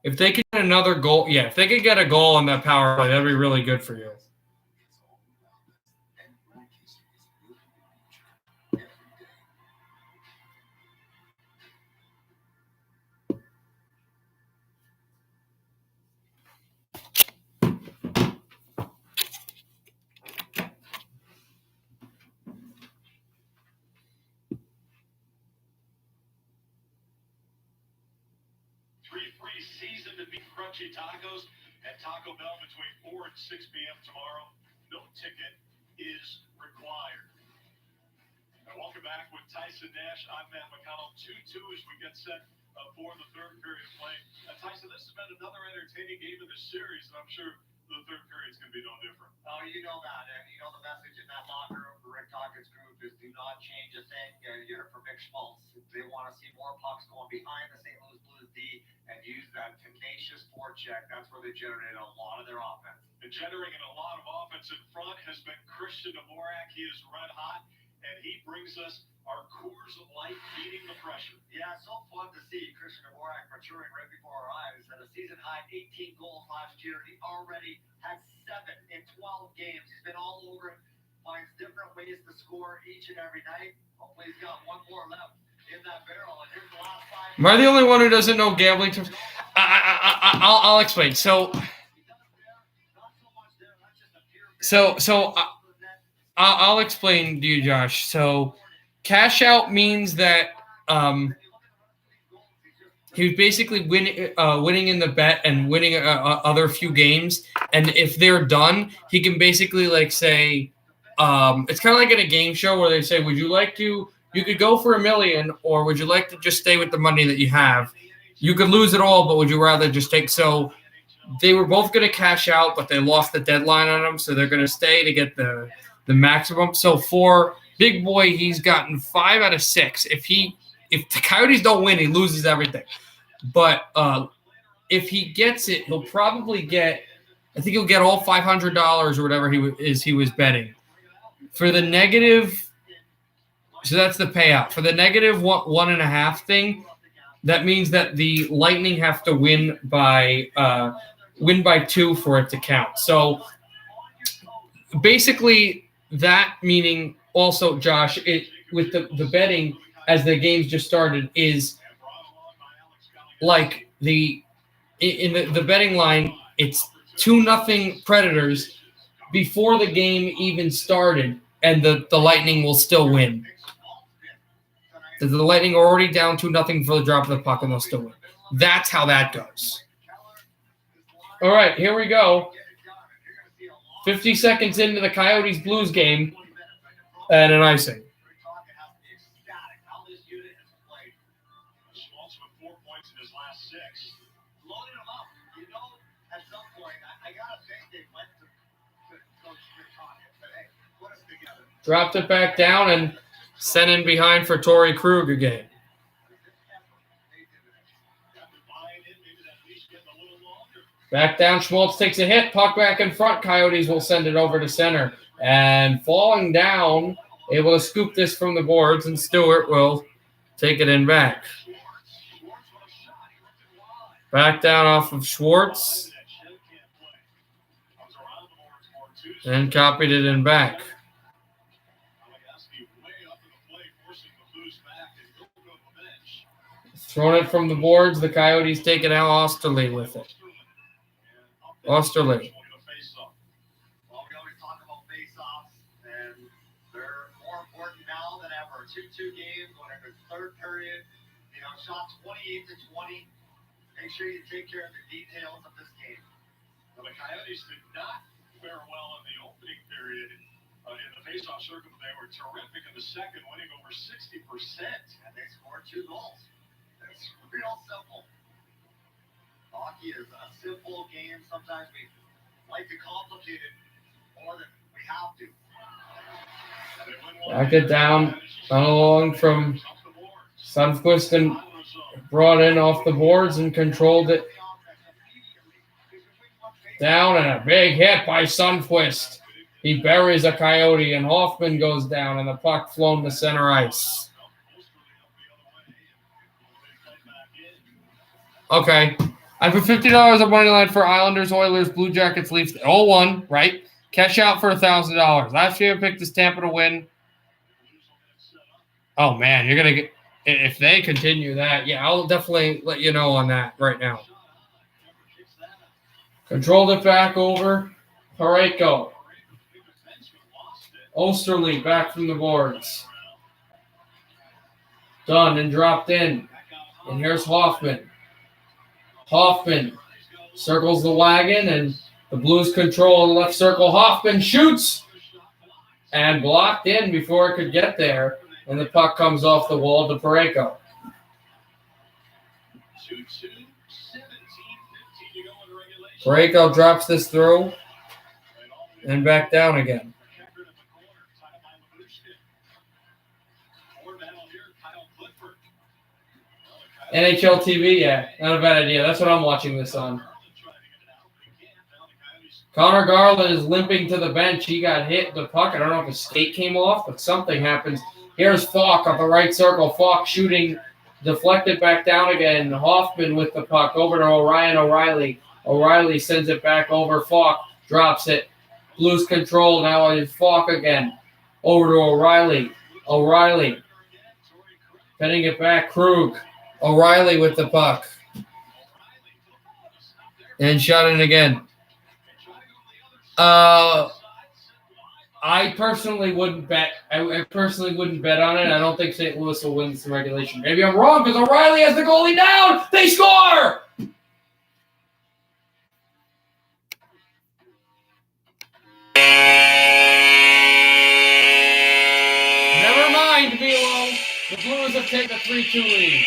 if they could get another goal, if they could get a goal on that power play, that'd be really good for you. Free season to beat crunchy tacos at Taco Bell between 4 and 6 p.m. tomorrow. No ticket is required. And welcome back with Tyson Nash. I'm Matt McConnell. 2-2 as we get set for the third period of play. Tyson, this has been another entertaining game in this series, and I'm sure the third period is going to be no different. Oh, you know that. And you know the message in that locker room for Rick Tocchet's group is do not change a thing. You heard from Mick Schmaltz. They want to see more pucks going behind the St. Louis Blues D and use that tenacious forecheck. That's where they generate a lot of their offense. And generating a lot of offense in front has been Christian Dvorak. He is red hot, and he brings us our Coors Light beating the pressure. Yeah, so fun to see Christian Dvorak maturing right before our eyes. At a season-high 18 goals last year, he already has 7 in 12 games. He's been all over it, finds different ways to score each and every night. Hopefully he's got one more left in that barrel. And here's the last 5. Am I the only one who doesn't know gambling terms? I'll explain. So I'll explain to you, Josh. So cash out means that he was basically winning in the bet and winning other few games. And if they're done, he can basically say, it's kind of like in a game show where they say, would you like to? You could go for $1 million, or would you like to just stay with the money that you have? You could lose it all, but would you rather just take? So they were both going to cash out, but they lost the deadline on them, so they're going to stay to get the maximum. So for Big Boy, he's gotten 5 out of 6. If the Coyotes don't win, he loses everything. But if he gets it, he'll probably get. I think he'll get all $500 or whatever he was betting. For the negative. So that's the payout. For the negative 1.5 thing, that means that the Lightning have to win by 2 for it to count. So basically that meaning also, Josh, with the betting as the games just started is like in the betting line, it's 2-0 Predators before the game even started, and the Lightning will still win. The Lightning are already down 2-0 for the drop of the puck, and they'll still win. That's how that goes. All right, here we go. 50 seconds into the Coyotes Blues game and an icing. Schmaltz with 4 points in his last 6. Loaded him up. You know, at some point, I gotta think they went to Coach Rickon and said, hey, put us together. Dropped it back down and sent in behind for Torrey Krug again. Back down, Schmaltz takes a hit. Puck back in front. Coyotes will send it over to center. And falling down, able to scoop this from the boards, and Stewart will take it in back. Back down off of Schwartz. And copied it in back. Thrown it from the boards. The Coyotes take it out. Osterley with it. Osterley. Well, we always talk about face-offs, and they're more important now than ever. 2-2 game, going into the third period. You know, shots 28-20. Make sure you take care of the details of this game. Well, the Coyotes did not fare well in the opening period. In the face-off circle, they were terrific in the second, winning over 60%. And they scored 2 goals. It's real simple. Hockey is a simple game. Sometimes we like to complicate it more than we have to. Back it down, along from Sundqvist and brought in off the boards and controlled it down, and a big hit by Sundqvist. He buries a Coyote, and Hoffman goes down, and the puck flown to center ice. Okay. I put $50 on money line for Islanders, Oilers, Blue Jackets, Leafs. 0-1, right? Cash out for $1,000. Last year I picked this Tampa to win. Oh, man, you're going to get – if they continue that, yeah, I'll definitely let you know on that right now. Controlled it back over. Parayko. Osterley back from the boards. Done and dropped in. And here's Hoffman. Hoffman circles the wagon, and the Blues control the left circle. Hoffman shoots and blocked in before it could get there, and the puck comes off the wall to Parayko. Parayko drops this through and back down again. NHL TV, yeah. Not a bad idea. That's what I'm watching this on. Connor Garland is limping to the bench. He got hit the puck. I don't know if his skate came off, but something happens. Here's Falk on the right circle. Falk shooting, deflected back down again. Hoffman with the puck over to Ryan O'Reilly. O'Reilly sends it back over. Falk drops it. Blues control. Now it's Falk again. Over to O'Reilly. O'Reilly pinning it back. Krug. O'Reilly with the puck. And shot it again. I personally wouldn't bet. I personally wouldn't bet on it. I don't think St. Louis will win this regulation. Maybe I'm wrong because O'Reilly has the goalie down. They score! Never mind, Milo. The Blues have taken a 3-2 lead.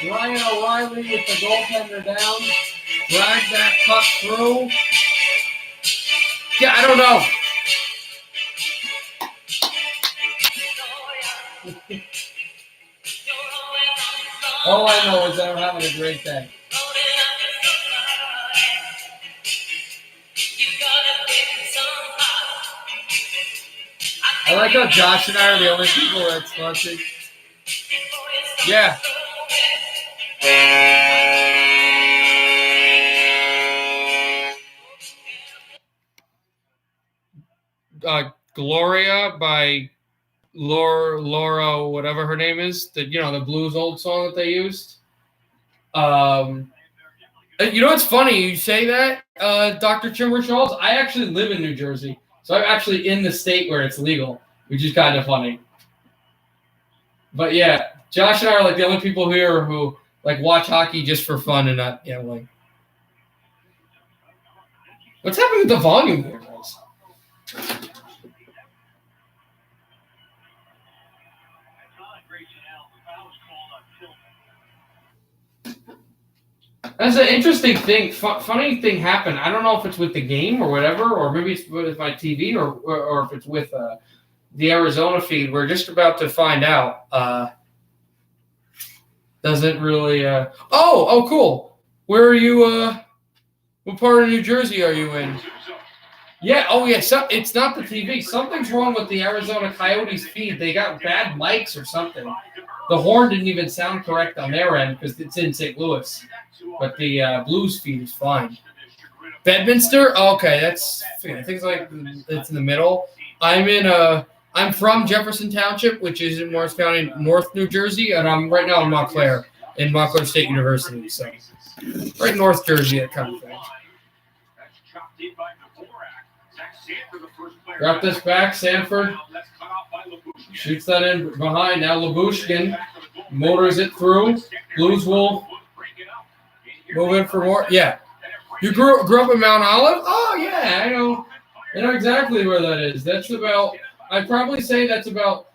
Ryan O'Reilly with the goaltender down. Drag that puck through. Yeah, I don't know. All I know is that I'm having a great day. I like how Josh and I are the only people that's watching. Yeah. Gloria by Laura, whatever her name is, the blues old song that they used. You know what's funny? You say that, Dr. Chimmer Schultz. I actually live in New Jersey, so So I'm actually in the state where it's legal, which is kind of funny. But yeah, Josh and I are like the only people here who like watch hockey just for fun and not gambling. What's happening with the volume here, guys? That's an interesting thing. Funny thing happened. I don't know if it's with the game or whatever, or maybe it's with my TV, or if it's with the Arizona feed. We're just about to find out. Doesn't really. Oh, cool. Where are you? What part of New Jersey are you in? Yeah. Oh, yeah. So it's not the TV. Something's wrong with the Arizona Coyotes feed. They got bad mics or something. The horn didn't even sound correct on their end because it's in St. Louis. But the Blues feed is fine. Bedminster? Oh, okay, that's I think it's like it's in the middle. I'm from Jefferson Township, which is in Morris County, North New Jersey, and I'm right now in Montclair State University. So right North Jersey, that kind of thing. Drop this back, Sanford. Shoots that in behind. Now Labushkin motors it through. Blues will move in for more. Yeah. You grew up in Mount Olive? Oh, yeah. I know exactly where that is. That's about, I'd probably say that's about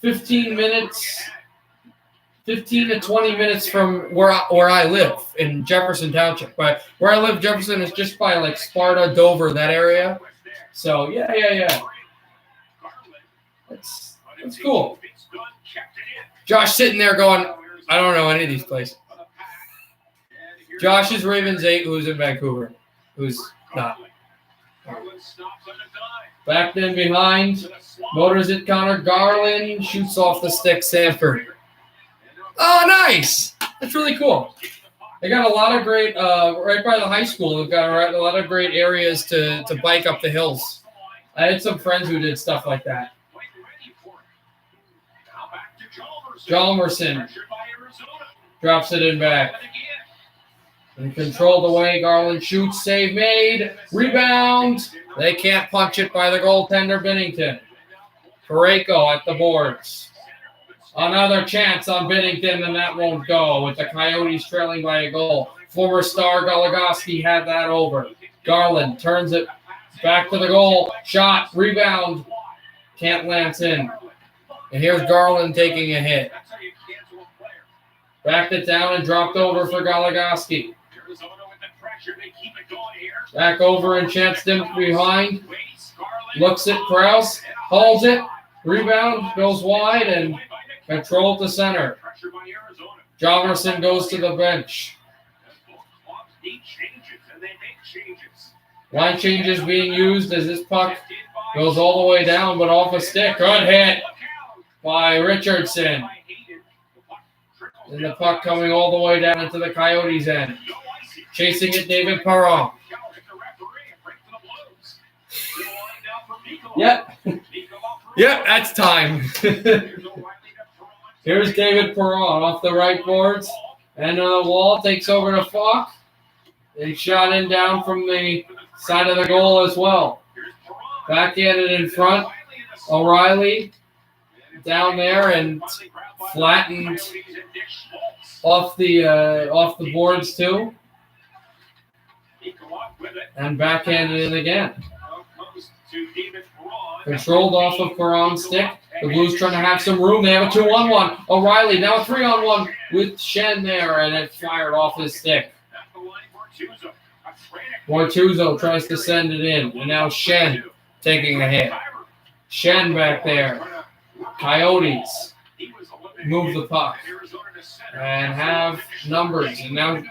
15 to 20 minutes from where I live in Jefferson Township. But where I live, Jefferson, is just by like Sparta, Dover, that area. So, yeah. That's cool. Josh sitting there going, I don't know any of these places. Josh is Ravens 8, who's in Vancouver, who's not. Back then behind, motors it, Connor Garland, shoots off the stick, Sanford. Oh, nice. That's really cool. They got a lot of great, right by the high school, they've got a lot of great areas to bike up the hills. I had some friends who did stuff like that. Jalmerson drops it in back. And controlled away, Garland shoots, save made, rebound. They can't punch it by the goaltender, Binnington. Parayko at the boards. Another chance on Binnington, and that won't go with the Coyotes trailing by a goal. Former star Goligoski had that over. Garland turns it back to the goal. Shot, rebound. Can't lance in. And here's Garland taking a hit. Backed it down and dropped over for Goligoski. Back over and chanced him behind. Looks at Krause. Hauls it. Rebound. Goes wide and controlled to center. Jalmerson goes to the bench. Line changes being used as this puck goes all the way down, but off a stick. Good hit by Richardson. And the puck coming all the way down into the Coyotes' end. Chasing it, David Perron. Yep. Yep, that's time. Here's David Perron off the right boards. And on the wall, takes over to Falk. They shot in down from the side of the goal as well. Backhanded in front. O'Reilly down there and flattened off the boards too. And backhanded in again. Controlled off of Perron's stick. The Blues trying to have some room. They have a 2-on-1. O'Reilly now a 3-on-1 with Shen there, and it fired off his stick. Bortuzzo tries to send it in, and now Shen taking a hit. Shen back there. Coyotes move the puck and have numbers. And now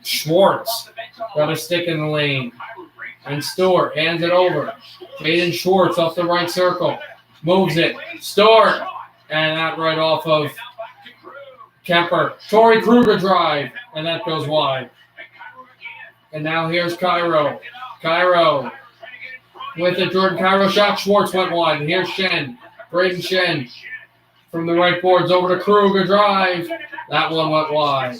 Schwartz got a stick in the lane. And Stewart hands it over. Jaden Schwartz off the right circle. Moves it. Stewart. And that right off of Kemper. Torrey Kruger drive. And that goes wide. And now here's Cairo. Cairo with a Jordan Cairo shot. Schwartz went wide. And here's Shen. Braden Shen from the right boards over to Kruger drive. That one went wide.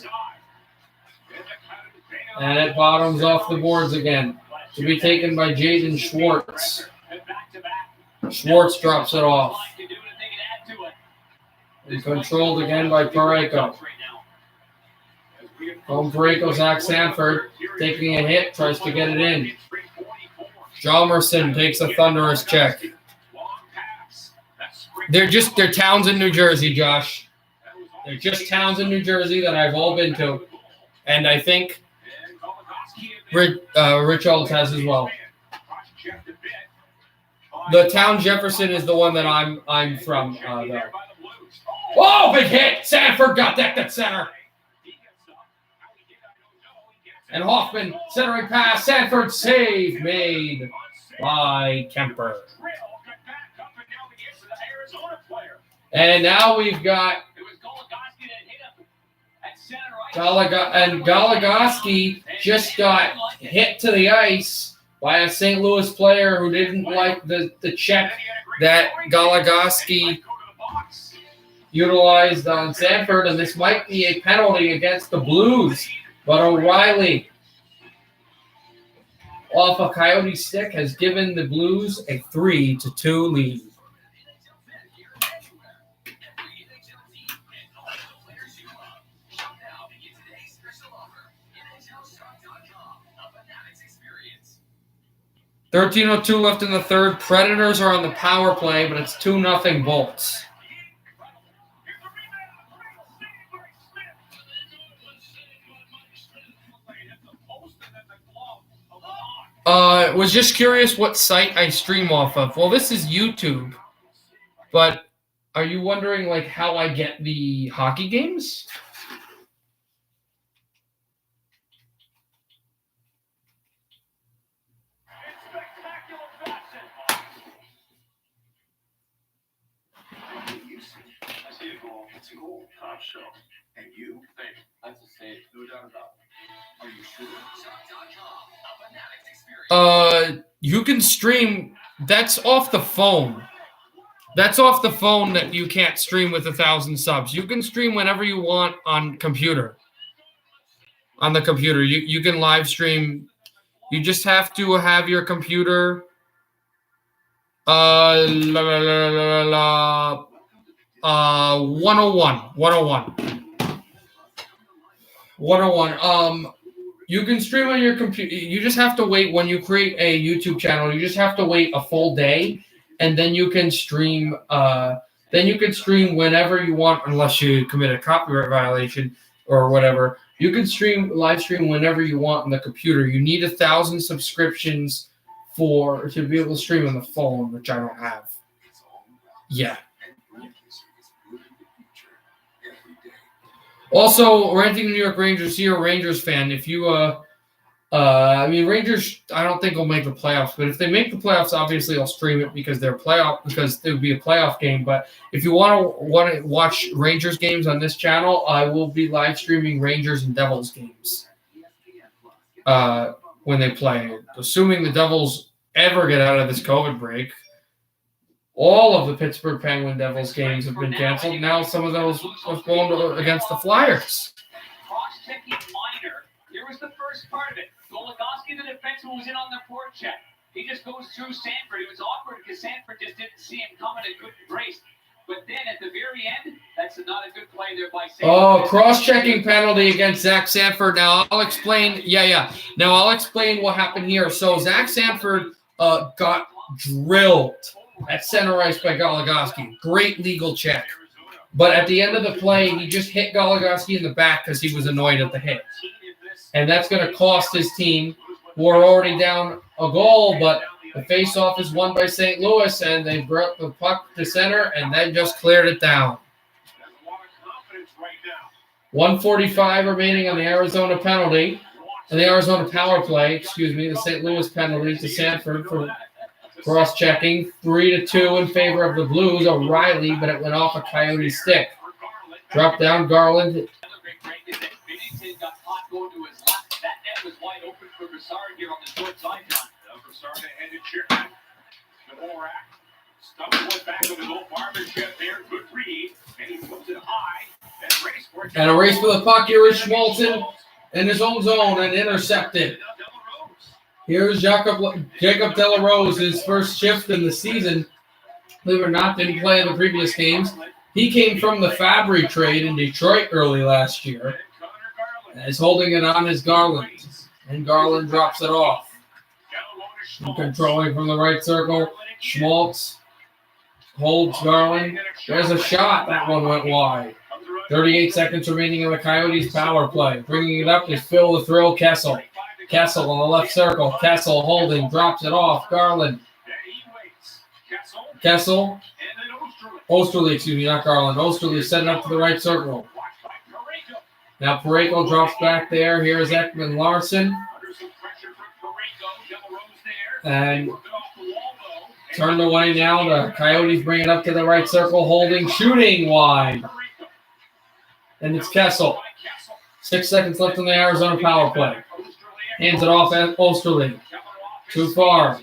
And it bottoms off the boards again. To be taken by Jaden Schwartz. Schwartz drops it off. And controlled again by Parayko. Home Parayko, Zach Sanford taking a hit, tries to get it in. Jalmerson takes a thunderous check. They're towns in New Jersey, Josh. They're just towns in New Jersey that I've all been to. And I think Rich Olds has as well. The town Jefferson is the one that I'm from, though. Oh, big hit! Sanford got decked at center. And Hoffman, centering pass. Sanford save made by Kemper. And now we've got Goligoski just got hit to the ice by a St. Louis player who didn't like the check that Goligoski utilized on Sanford, and this might be a penalty against the Blues. But O'Reilly, off a Coyote stick, has given the Blues a 3-2 lead. .13:02 left in the third. Predators are on the power play, but it's 2-0 Bolts. Was just curious what site I stream off of. Well, this is YouTube, but are you wondering like how I get the hockey games? I see a goal. It's a goal. Top shelf. And you? Thank you. That's a save. No doubt about it. Are you sure? You can stream. That's off the phone. That's off the phone that you can't stream with 1,000 subs. You can stream whenever you want on computer. On the computer, you can live stream. You just have to have your computer. 101. You can stream on your computer. You just have to wait when you create a YouTube channel. You just have to wait a full day, and then you can stream. Then you can stream whenever you want, unless you commit a copyright violation or whatever. You can live stream whenever you want on the computer. You need 1,000 subscriptions to be able to stream on the phone, which I don't have. Yeah. Also, Ranting New York Rangers, you're a Rangers fan. If you, Rangers, I don't think will make the playoffs, but if they make the playoffs, obviously I'll stream it because it would be a playoff game. But if you want to watch Rangers games on this channel, I will be live streaming Rangers and Devils games when they play. Assuming the Devils ever get out of this COVID break. All of the Pittsburgh Penguin Devils games have been canceled. Now some of those postponed against the Flyers. Cross-checking minor. Here was the first part of it. Goligoski, the defenseman, was in on the forecheck. He just goes through Sanford. It was awkward because Sanford just didn't see him coming and couldn't brace. But then at the very end, that's not a good play there by Sanford. Oh, cross-checking penalty against Zach Sanford. Now I'll explain. Now I'll explain what happened here. So Zach Sanford got drilled at center ice by Goligoski. Great legal check. But at the end of the play, he just hit Goligoski in the back because he was annoyed at the hit. And that's going to cost his team, who are already down a goal, but the faceoff is won by St. Louis, and they brought the puck to center and then just cleared it down. 1:45 remaining on the Arizona penalty. On the Arizona power play, the St. Louis penalty to Sanford for cross-checking. 3-2 in favor of the Blues. O'Reilly, but it went off a Coyote stick. Drop down Garland. Got caught going to his left. That net was wide open for Broussard here on the short sideline. Broussard ahead to Chipman. Dvorak. Stubbs one back of the goal. Partnership there. Good read. And he puts it high. And a race for the puck here is Schmaltz in his own zone and intercepted. Here's Jacob Delarose, his first shift in the season. Believe it or not, didn't play in the previous games. He came from the Fabry trade in Detroit early last year. And is holding it on is Garland. And Garland drops it off. And controlling from the right circle. Schmaltz holds Garland. There's a shot. That one went wide. 38 seconds remaining in the Coyotes' power play. Bringing it up is Phil the Thrill Kessel. Kessel on the left circle. Kessel holding, drops it off. Garland. Kessel. Osterley, excuse me, not Garland. Osterley setting up to the right circle. Now Parayko drops back there. Here's Ekman Larson. And turned away now. The Coyotes bring it up to the right circle. Holding, shooting wide. And it's Kessel. 6 seconds left in the Arizona power play. Hands it off at Osterley. Too far.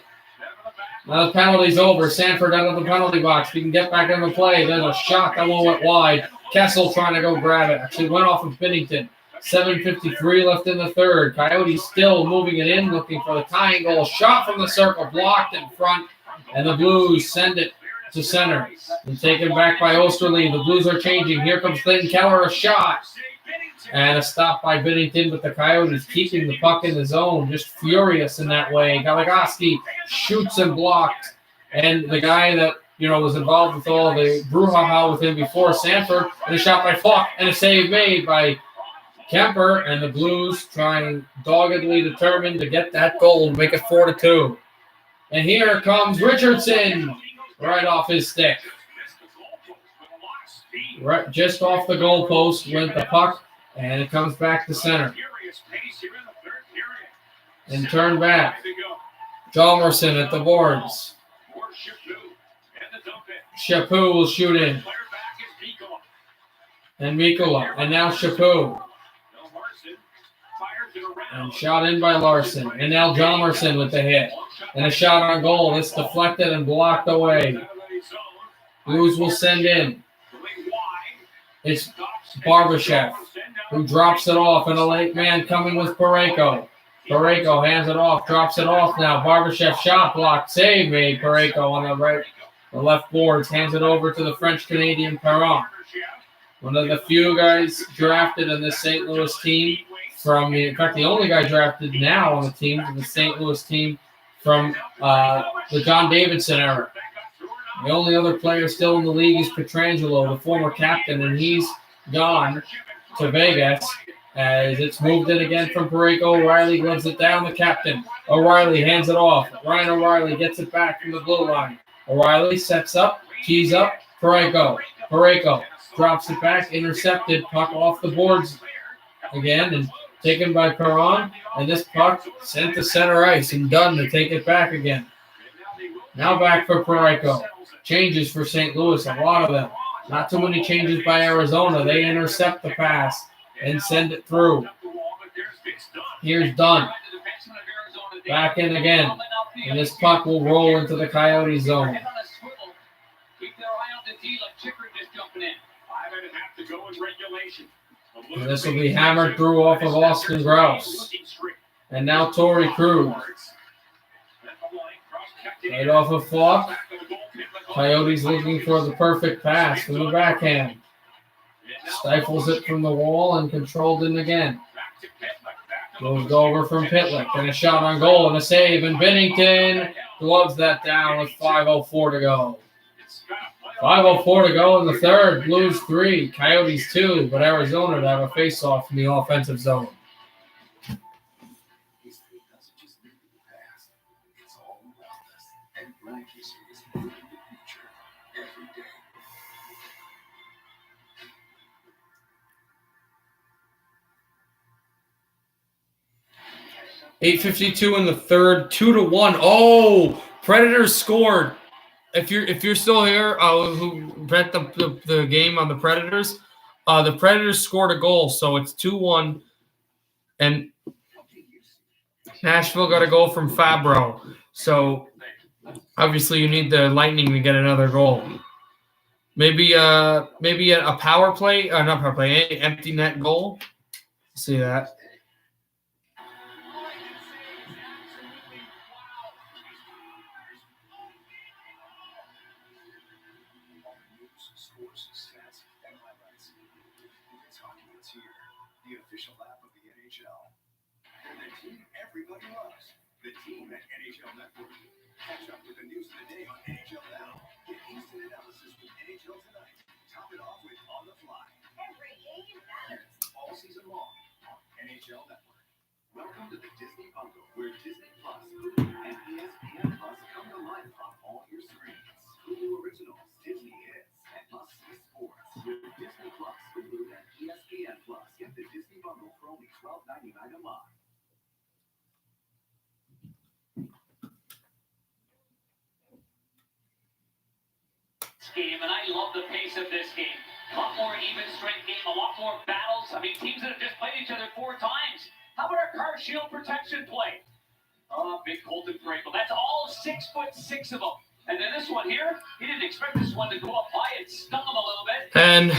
Now the penalty's over. Sanford out of the penalty box. He can get back in the play. There's a shot. That one went wide. Kessel trying to go grab it. Actually went off of Binnington. 7:53 left in the third. Coyotes still moving it in, looking for the tying goal. Shot from the circle, blocked in front. And the Blues send it to center. And taken back by Osterley. The Blues are changing. Here comes Clinton Keller. A shot. And a stop by Binnington, but the Coyotes keeping the puck in the zone. Just furious in that way. Goligoski shoots and blocked. And the guy that, was involved with all the brouhaha with him before, Sanford, and a shot by Falk, and a save made by Kemper. And the Blues trying doggedly determined to get that goal and make it 4-2. And here comes Richardson right off his stick. Right, just off the goalpost went the puck. And it comes back to center. And turn back. Jalmerson at the boards. Chaput will shoot in. And Mikkola. And now Chaput. And shot in by Larson. And now Jalmerson with the hit. And a shot on goal. It's deflected and blocked away. Blues will send in. It's Barbashev, who drops it off, and a late man coming with Parayko. Parayko hands it off, drops it off now. Barbashev shot blocked, save made. Parayko on the left boards, hands it over to the French-Canadian Perron. One of the few guys drafted in this St. Louis team in fact, the only guy drafted now on the team, the St. Louis team from the John Davidson era. The only other player still in the league is Pietrangelo, the former captain, and he's gone to Vegas as it's moved in again from Parayko. O'Reilly gloves it down, the captain. O'Reilly hands it off. Ryan O'Reilly gets it back from the blue line. O'Reilly sets up, tees up, Parayko. Parayko drops it back, intercepted, puck off the boards again, and taken by Perron. And this puck sent to center ice and done to take it back again. Now back for Parayko. Changes for St. Louis, a lot of them. Not too many changes by Arizona. They intercept the pass and send it through. Here's Dunn. Back in again. And this puck will roll into the Coyote zone. And this will be hammered through off of Austin Grouse. And now Torrey Krug. Right off of Falk. Coyotes looking for the perfect pass from the backhand. Stifles it from the wall and controlled it again. Goes over from Pitlick and a shot on goal and a save. And Binnington gloves that down with 5:04 to go. 5:04 to go in the third. Blues 3, Coyotes 2, but Arizona to have a face-off in the offensive zone. 8:52 in the third, 2-1. Oh, Predators scored. If you're still here, who bet the game on the Predators scored a goal, so it's 2-1, and Nashville got a goal from Fabro. So obviously you need the Lightning to get another goal. Maybe a power play, not power play, an empty net goal. See that. news, scores, stats, and highlights. It's hockey, it's here. The official app of the NHL. And the team everybody loves. The team at NHL Network. Catch up with the news of the day on NHL Now. Get instant analysis with NHL Tonight. Top it off with On the Fly. Every game matters. All season long on NHL Network. Welcome to the Disney Bundle, where Disney Plus, Hulu, and ESPN Plus come to life on all your screens. Hulu Originals, Disney Hits, and must-see sports. With Disney Plus, Hulu, and ESPN Plus, get the Disney Bundle for only $12.99 a month. Game, and I love the pace of this game. A lot more even strength game, a lot more battles. I mean, teams that have just played each other 4 times. How about our car shield protection play? Oh, big Colton Frankel. That's all 6'6" of them. And then this one here, he didn't expect this one to go up high. It stung him a little bit. And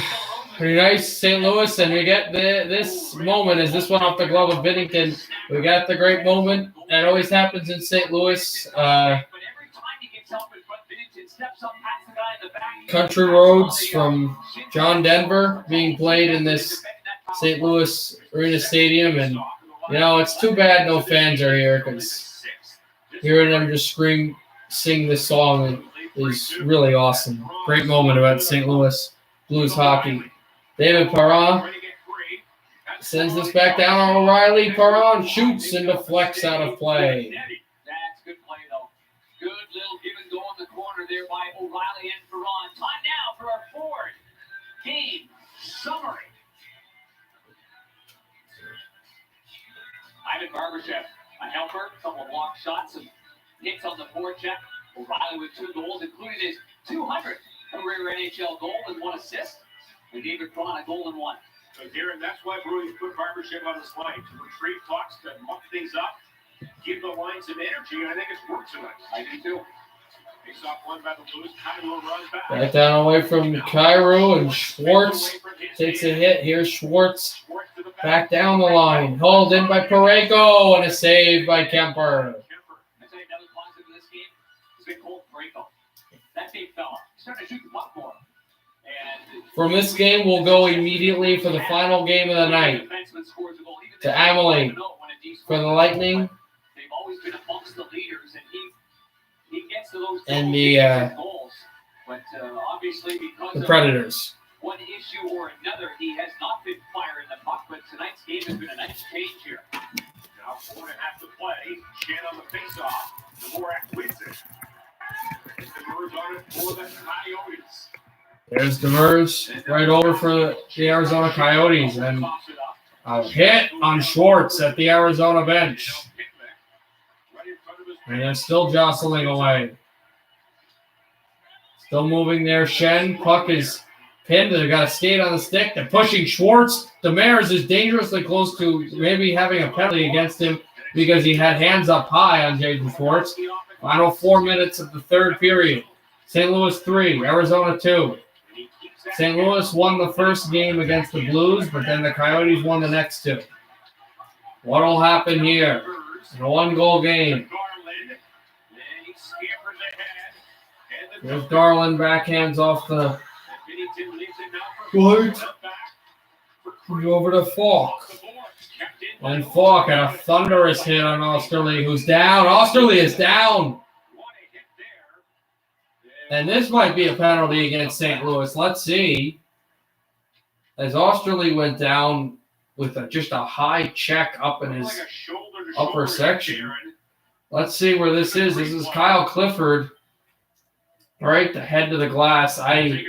pretty nice, St. Louis, and we get this moment. Is this one off the glove of Binnington? We got the great moment that always happens in St. Louis. But every time he gets up in front, Binnington steps up past the guy in the back. Country Roads from John Denver being played in this St. Louis Arena Stadium, and you know it's too bad no fans are here because hearing them just sing this song is really awesome. Great moment about St. Louis Blues hockey. David Perron sends this back down on O'Reilly. Perron shoots and deflects out of play. That's good play though. Good little give and go in the corner there by O'Reilly and Perron. Time now for our forward game summary. Ivan Barbashev, a helper, a couple of block shots and hits on the forecheck. O'Reilly with 2 goals, including his 200th career NHL goal and 1 assist. And David Perron a goal and 1. So, Darren, that's why Bruins put Barbashev on the slide to retrieve pucks, to muck things up, give the line some energy, and I think it's worked tonight. I do too. Takes off one by the Blues, Cairo runs back. Back down away from Cairo, and Schwartz takes a hit. Here's Schwartz back down the line. Hauled in by Parayko, and a save by Kemper. I tell you, another positive in this game has been Colt Parayko. That big fella. He's starting to shoot the puck more. And From this game, we'll go immediately for the final game of the night to Amelie for the Lightning They've always been amongst the leaders, and he gets to those and the goals. But obviously, because of Predators. one issue or another, he has not been firing the puck. But tonight's game has been a nice change here. Now 4.5 to play. Shan on the faceoff. Dvorak wins it. Demers on it for the Coyotes. There's Demers right over for the Arizona Coyotes, and a hit on Schwartz at the Arizona bench. And they're still jostling away. Still moving there. Shen, puck is pinned. They've got a skate on the stick. They're pushing Schwartz. Demers is dangerously close to maybe having a penalty against him because he had hands up high on Jason Schwartz. Final 4 minutes of the third period. St. Louis 3, Arizona 2. St. Louis won the first game against the Blues, but then the Coyotes won the next 2. What will happen here in a 1-goal game? There's Garland, backhands off the board. Go over to Falk. And Falk had a thunderous hit on Osterley, who's down. Osterley is down. And this might be a penalty against St. Louis. Let's see. As Osterley went down with just a high check up in his upper section. Let's see where this is. This is Kyle Clifford. Right, the head to the glass. I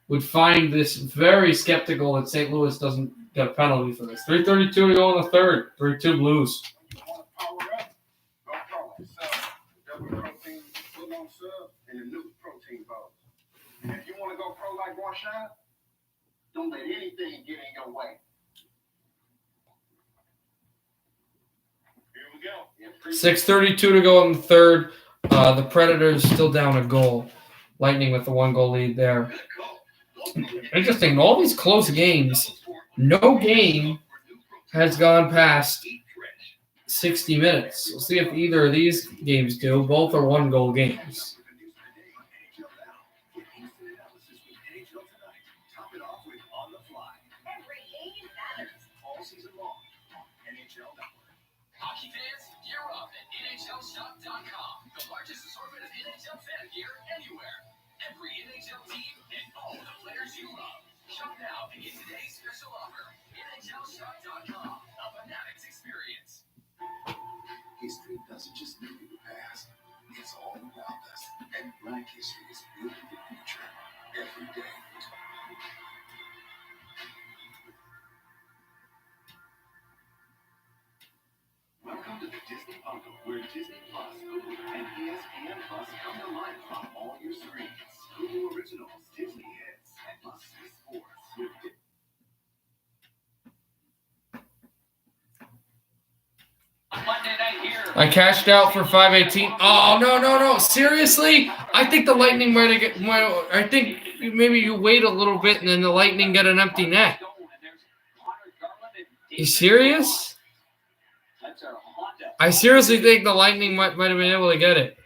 would find this very skeptical that St. Louis doesn't get a penalty for this. 3:32 to go in the third. 3-2 Blues. If you want to go pro like Warshawn, don't let anything get in your way. Here we go. 6:32 to go in the third. The Predators still down a goal. Lightning with the 1-goal lead there. Interesting. All these close games, no game has gone past 60 minutes. We'll see if either of these games do. Both are 1-goal games. NHL tonight. Top it off with On the Fly. Every game matters. All season long on NHL Network. Hockey fans, gear up at NHLShop.com. The largest assortment of NHL fan gear anywhere. Every NHL team and all the players you love. Shop now and get today's special offer. NHLShop.com. A Fanatics experience. History doesn't just live in the past. It's all around us. And Black history is building the future every day. Welcome to the Disney Bundle, where Disney Plus, Hulu, and ESPN Plus come to life on all your screens. Hulu Originals, Disney Hits, and must-see sports with Monday night here. I cashed out for 518. Oh, no. Seriously? I think the Lightning might have get. Well, I think maybe you wait a little bit and then the Lightning get an empty net. You serious? I seriously think the Lightning might have been able to get it.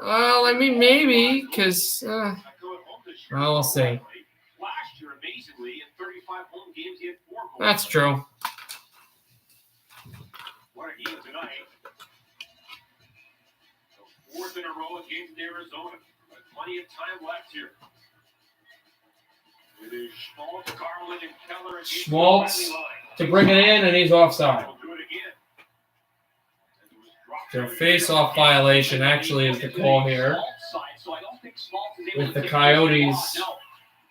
Well, I mean, maybe, because, well, we'll see. Last year, amazingly, in 35 home games, he had 4 goals. That's true. What a game tonight. The 4th in a row against Arizona. But plenty of time left here. It is Schmaltz, Garland, and Keller against Schmaltz the line. to bring it in, and he's offside. We'll do it again. As it was dropped So to the face-off violation actually is the call here So I don't think Schmaltz is able with to the take Coyotes No.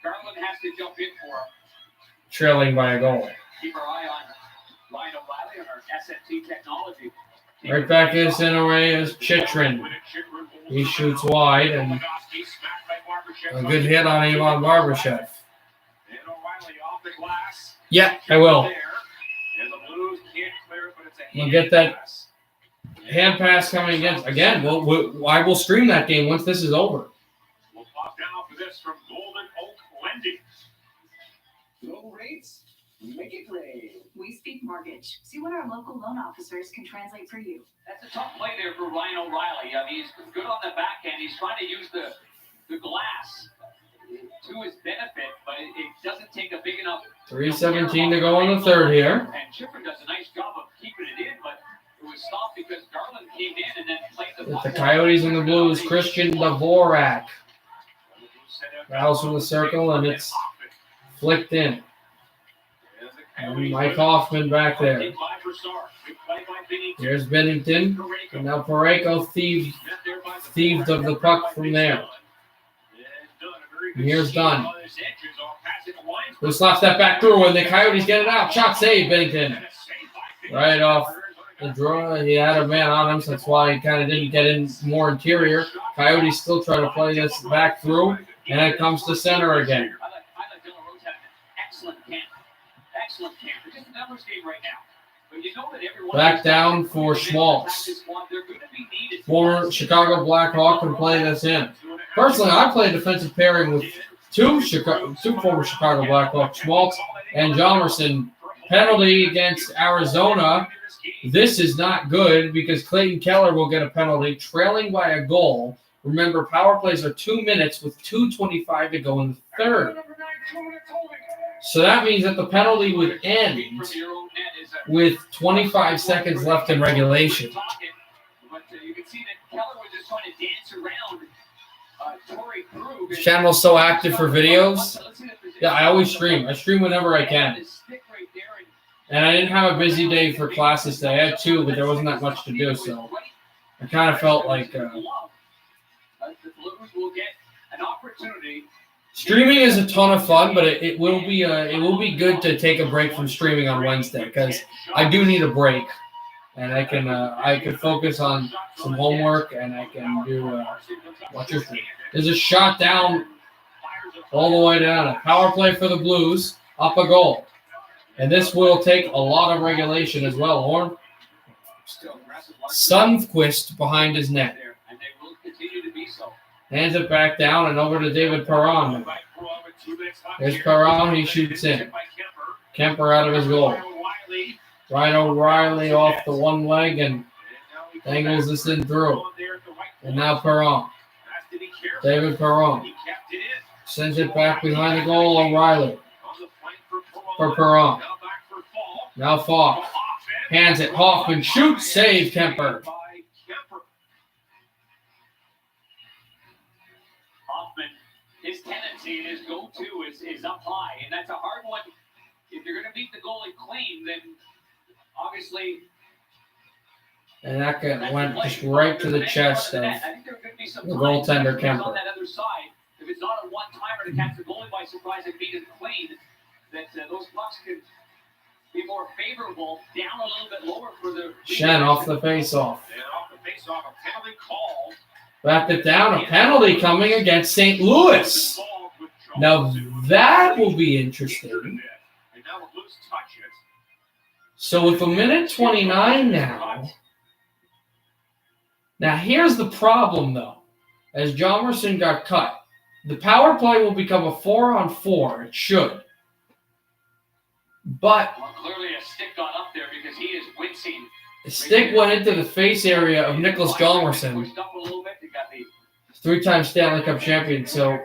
Garland has to jump in for him. trailing by a goal. Keep our eye on Ryan O'Reilly on our SNT technology. Right back in center away is Chychrun. He shoots wide, and a good hit on Ivan Barbashev. And O'Reilly off the glass. Yeah, I will. There. And the Blues can't clear it, but it's a We'll hand get that pass. hand pass coming against. Again, I will stream that game once this is over. We'll pop down for this from Golden Oak Lending. low rates. Make it rain. We speak mortgage. See what our local loan officers can translate for you. That's a tough play there for Ryan O'Reilly. I mean, he's good on the backhand. He's trying to use the glass to his benefit, but it doesn't take a big enough. 3:17 to go in the third here. And Chipper does a nice job of keeping it in, but it was stopped because Garland came in and then played the With the Coyotes and the Blues, Christian Dvorak. Rattles from the circle, and it's flicked in. And Mike Hoffman back there. Here's Bennington. And now Parayko thieved of the puck from there. And here's Dunn. Who slaps that back through, and the Coyotes get it out. Shot save, Bennington. Right off the draw. He had a man on him, so that's why he kind of didn't get in more interior. Coyotes still try to play this back through, and it comes to center again. I like Dylan Rose having an excellent camp. Excellent camp. It's just a numbers game right now. But you know that everyone Back down for Schmaltz. Former Chicago Blackhawk can play this in. Personally, I play defensive pairing with two former Chicago Blackhawks, Schmaltz and Jomerson. Penalty against Arizona. This is not good because Clayton Keller will get a penalty, trailing by a goal. Remember, power plays are 2 minutes with 2:25 to go in the third. So that means that the penalty would end with 25 seconds left in regulation. This channel's so active for videos. Yeah, I always stream. I stream whenever I can. And I didn't have a busy day for classes today. I had 2, but there wasn't that much to do, so I kind of felt like streaming is a ton of fun, but it will be good to take a break from streaming on Wednesday because I do need a break, and I can focus on some homework and I can do watch your stream. There's a shot down all the way down. A power play for the Blues, up a goal. And this will take a lot of regulation as well, Horn. Sundqvist behind his net. Hands it back down and over to David Perron. There's Perron, he shoots in. Kemper out of his goal. Ryan O'Reilly off the one leg and dangles this in through. And now Perron. David Perron He kept it in. sends it back behind the goal. O'Reilly On the flank for Perron. Now back for Fall. Now Falk hands it. Hoffman shoots. Save Kemper. By Kemper. Hoffman, his tendency and his go-to is up high, and that's a hard one. If you're going to beat the goalie clean, then obviously And that went just right to the chest of I think there could be some the goaltender on Kemper. that other side. If it's not a one-timer to catch the goalie by surprise and beat it clean, that those pucks could be more favorable, down a little bit lower for the Shen off the face-off. And off the face-off, a penalty call. Wrapped it down. A penalty coming against St. Louis. Now that will be interesting. And now the Blues touch it. So with a minute 29 now. Now here's the problem though. As Jomerson got cut, the power play will become a 4-on-4. It should. But Well, clearly a stick got up there because he is wincing. the stick went into the face area of Nicholas Jomerson, Pushed up a little bit. They got the 3-time Stanley Cup champion. So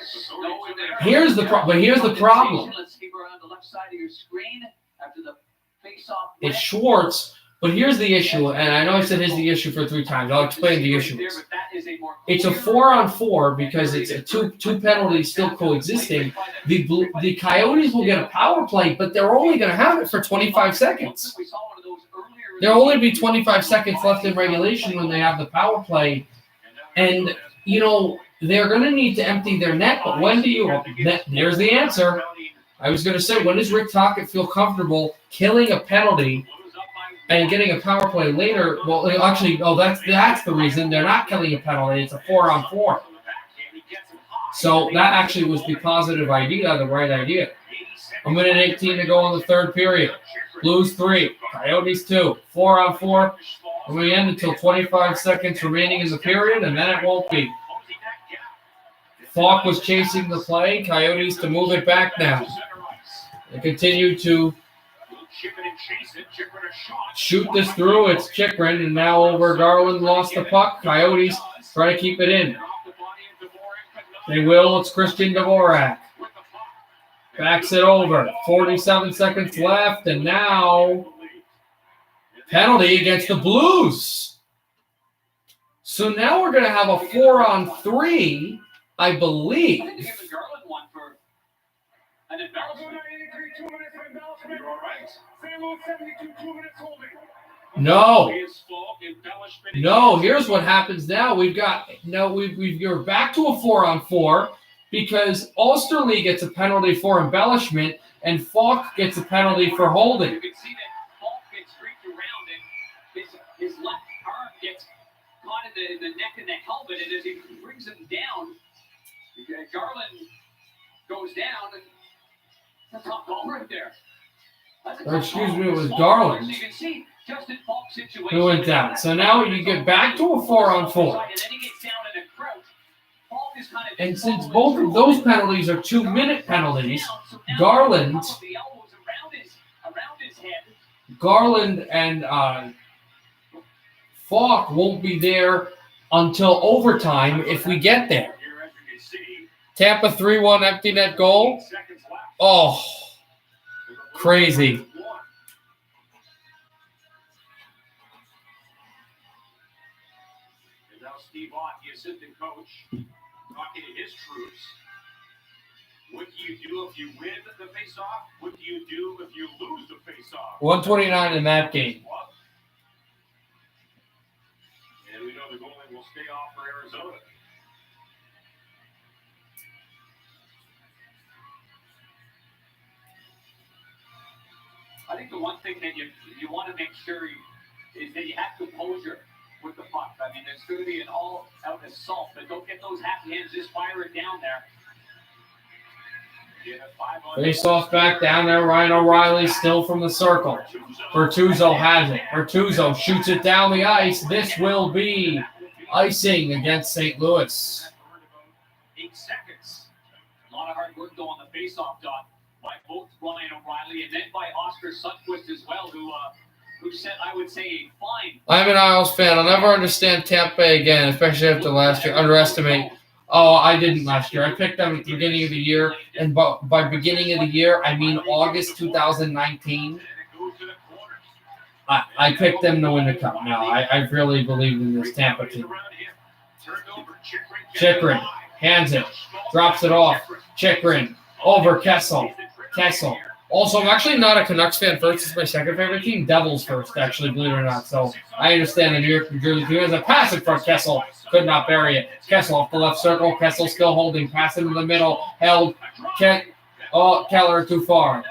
snow in there. here's the problem. Let's keep around the left side of your screen after the face-off. It's Schwartz, but here's the issue, and I know I said here's the issue for 3 times. I'll explain the issue. It's a 4-on-4 because it's a two penalties still coexisting. The Coyotes will get a power play, but they're only going to have it for 25 seconds. There'll only be 25 seconds left in regulation when they have the power play, and they're going to need to empty their net. But when do you? There's the answer. I was going to say, when does Rick Tocchet feel comfortable killing a penalty and getting a power play later? Well, actually, that's the reason they're not killing a penalty. It's a 4-on-4. So that actually was the positive idea, the right idea. A minute 18 to go in the third period. Blues 3, Coyotes 2, 4-on-4. And we end until 25 seconds remaining in the period, and then it won't be. Falk was chasing the play. Coyotes to move it back now. They continue to shoot this through. It's Chikrin, and now over Garland lost the puck. Coyotes try to keep it in. They will. It's Christian Dvorak. Backs it over. 47 seconds left, and now penalty against the Blues. So now we're going to have a 4-on-3, I believe. I think Kevin Garland won for an embellishment. No, here's what happens now. You're back to a 4-on-4 because Osterley gets a penalty for embellishment and Falk gets a penalty for holding. You can see that Falk gets streaked around and his left arm gets caught in the neck and the helmet, and as he brings him down, Garland goes down, and that's a top goal right there. Excuse me, it was Garland who went down. So now you get back to a 4-on-4. And since both of those penalties are 2-minute penalties, Garland and Falk won't be there until overtime if we get there. Tampa 3-1 empty net goal. Oh, crazy. And now Steve Ott, the assistant coach, talking to his troops. What do you do if you win the face-off? What do you do if you lose the face-off? 129 in that game. And we know the goalie will stay off for Arizona. I think the one thing that you want to make sure is that you have composure with the puck. I mean, there's going to be an all-out assault, but don't get those happy hands. Just fire it down there. Face off back down there. Ryan O'Reilly still from the circle. Bertuzzo has it. Bertuzzo shoots it down the ice. This will be icing against St. Louis. 8 seconds. A lot of hard work though on the face-off dot by both Ryan O'Reilly and then by Oscar Sundqvist as well, who set, I would say, a fine. I'm an Isles fan. I'll never understand Tampa Bay again, especially after last year. Underestimate. Oh, I didn't last year. I picked them at the beginning of the year, and by beginning of the year, I mean August 2019. I picked them to win the cup. No, I really believed in this Tampa team. Chikrin hands it, drops it off. Chikrin over Kessel. Kessel. Also, I'm actually not a Canucks fan first. It's my second favorite team. Devils first, actually, believe it or not. So I understand the New York, New Jersey team has a pass in front. Kessel could not bury it. Kessel off the left circle. Kessel still holding. Pass into the middle. Held. Keller too far.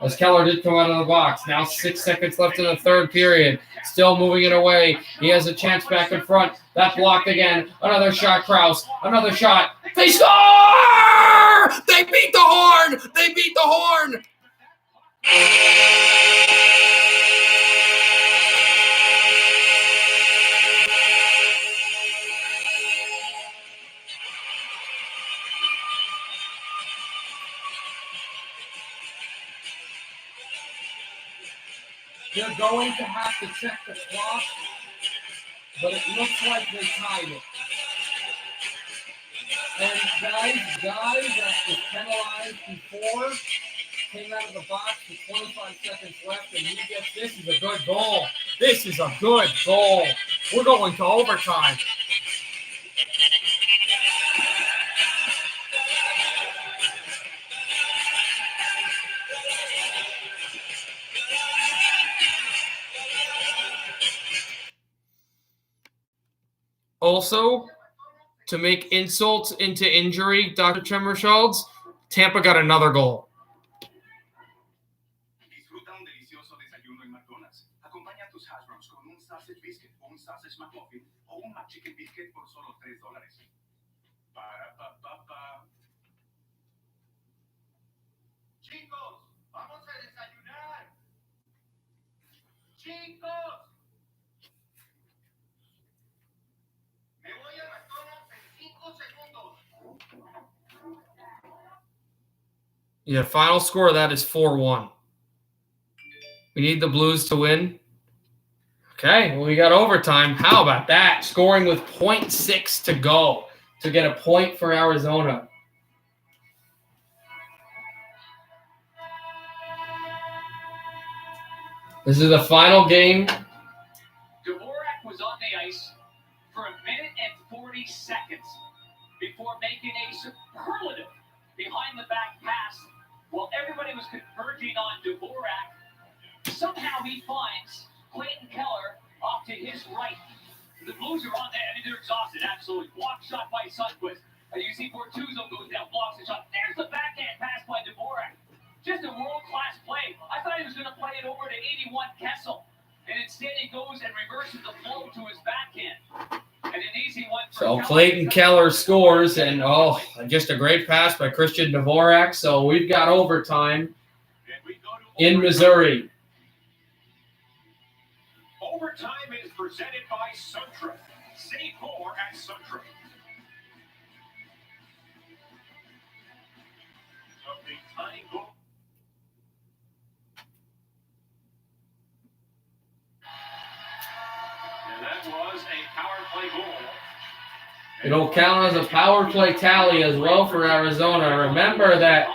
As Keller did come out of the box. Now 6 seconds left in the third period. Still moving it away. He has a chance back in front. That blocked again. Another shot, Krause. Another shot. They score! They beat the Horn! They beat the Horn! They're going to have to check the clock, but it looks like they tied it. And guys that was penalized before came out of the box with 25 seconds left, and he gets this is a good goal. This is a good goal. We're going to overtime. Also, to make insults into injury, Dr. Chemerschalds, Tampa got another goal. Disfruta un delicioso desayuno en McDonald's. Acompaña tus hash browns con un sausage biscuit o un sausage McMuffin o un McChicken biscuit por solo $3. Chicos, vamos a desayunar. Chicos. Me voy a McDonald's en 5 segundos. Yeah, final score of that is 4-1. We need the Blues to win. Okay, well, we got overtime. How about that? Scoring with 0.6 to go to get a point for Arizona. This is the final game. Dvorak was on the ice for 1 minute and 40 seconds before making a superlative behind-the-back pass while everybody was converging on Dvorak. Somehow he finds Clayton Keller off to his right. The Blues are on there. I mean, they're exhausted, absolutely. Block shot by Sundqvist. And you see Bortuzzo goes down, blocks the shot. There's the backhand pass by Dvorak. Just a world-class play. I thought he was going to play it over to 81 Kessel. And instead he goes and reverses the flow to his backhand. And an easy one for So Clayton Keller scores, and just a great pass by Christian Dvorak. So we've got overtime in Missouri. Overtime is presented by Suntra. Save more at Suntra. And that was a power play goal. It'll count as a power play tally as well for Arizona. Remember that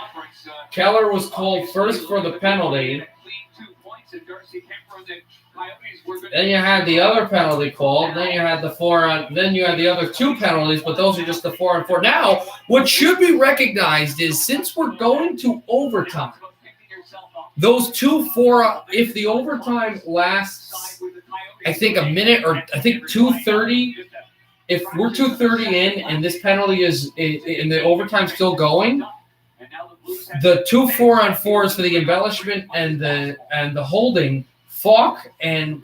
Keller was called first for the penalty. Then you had the other penalty called. Then you had then you had the other two penalties, but those are just the 4-on-4. Now, what should be recognized is since we're going to overtime, those if the overtime lasts, I think a minute or I think 2:30. If we're 2:30 in and this penalty is in the overtime still going, the 2 4-on-4s for the embellishment and the holding, Falk and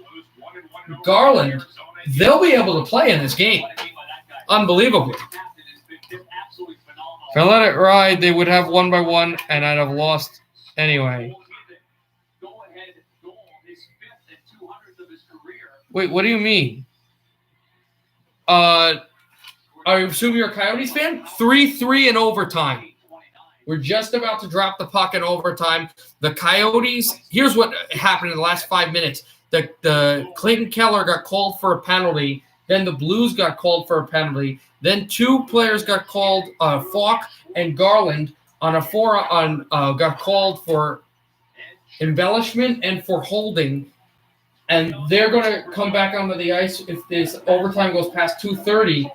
Garland, they'll be able to play in this game. Unbelievable. If I let it ride, they would have 1-by-1, and I'd have lost anyway. Wait, what do you mean? I assume you're a Coyotes fan? 3-3 in overtime. We're just about to drop the puck in overtime. The Coyotes, here's what happened in the last 5 minutes. The Clayton Keller got called for a penalty, Then the Blues got called for a penalty. Then 2 players got called, Falk and Garland, got called for embellishment and for holding. And they're going to come back onto the ice if this overtime goes past 2:30.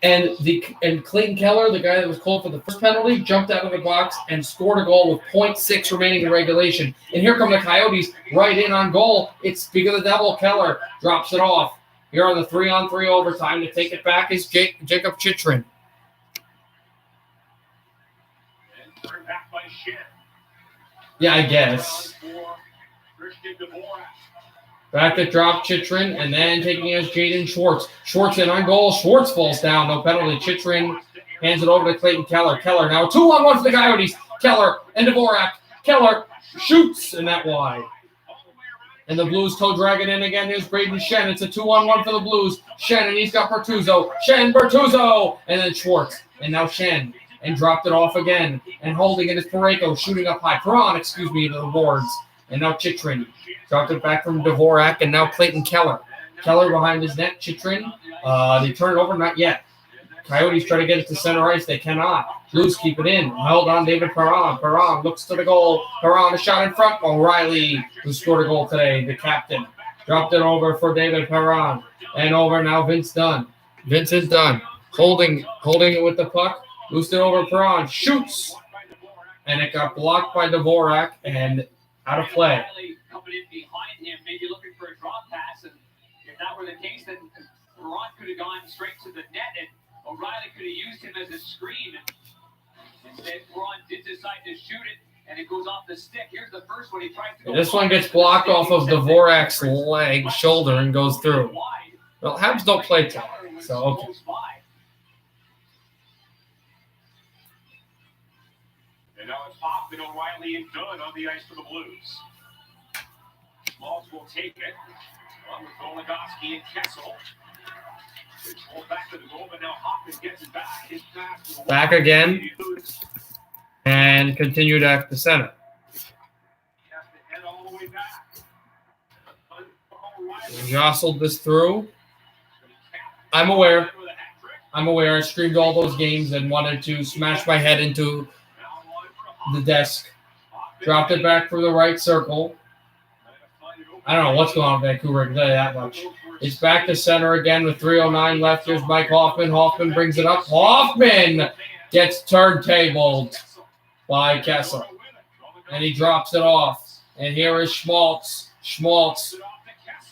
And Clayton Keller, the guy that was called for the first penalty, jumped out of the box and scored a goal with 0.6 remaining in regulation. And here come the Coyotes right in on goal. It's Speak of the Devil. Keller drops it off. Here on the 3-on-3 overtime to take it back is Jacob Chychrun. Yeah, I guess. Back to drop Chychrun, and then taking as Jaden Schwartz. Schwartz in on goal. Schwartz falls down. No penalty. Chychrun hands it over to Clayton Keller. Keller now 2-on-1 for the Coyotes. Keller and Dvorak. Keller shoots, and that wide. And the Blues toe drag it in again. Here's Braden Shen. It's a 2-on-1 for the Blues. Shen, and he's got Bertuzzo. Shen, Bertuzzo, and then Schwartz. And now Shen. And dropped it off again. And holding it is Parayko, shooting up high. Perron, to the boards. And now Chychrun. Dropped it back from Dvorak, and now Clayton Keller. Keller behind his net. Chychrun. They turn it over, not yet. Coyotes try to get it to center ice. They cannot. Blues keep it in. Held on David Perron. Perron looks to the goal. Perron, a shot in front. O'Reilly, who scored a goal today, the captain. Dropped it over for David Perron. And over now Vince Dunn. Vincent Dunn. Holding it with the puck. Loosed it over Perron. Shoots. And it got blocked by Dvorak and out of play. Coming in behind him, maybe looking for a drop pass. And if that were the case, then Perron could have gone straight to the net, and O'Reilly could have used him as a screen. Instead, Perron did decide to shoot it, and it goes off the stick. Here's the first one. He tries to go. This one gets blocked off of Dvorak's leg, shoulder, and goes through. Well, Habs don't play tough, so okay. And now it's Hoffman, O'Reilly, and Dunn on the ice for the Blues. Maltz will take it. On with Goligoski and Kessel. It's rolled back to the goal, but now Hoffman gets it back. His pass back again. And continue to the center. He has to head all the way back. Jostled this through. I'm aware. I streamed all those games and wanted to smash my head into the desk. Dropped it back for the right circle. I don't know what's going on in Vancouver, I can tell you that much. It's back to center again with 3:09 left. Here's Mike Hoffman. Hoffman brings it up. Hoffman gets turntabled by Kessel. And he drops it off. And here is Schmaltz. Schmaltz.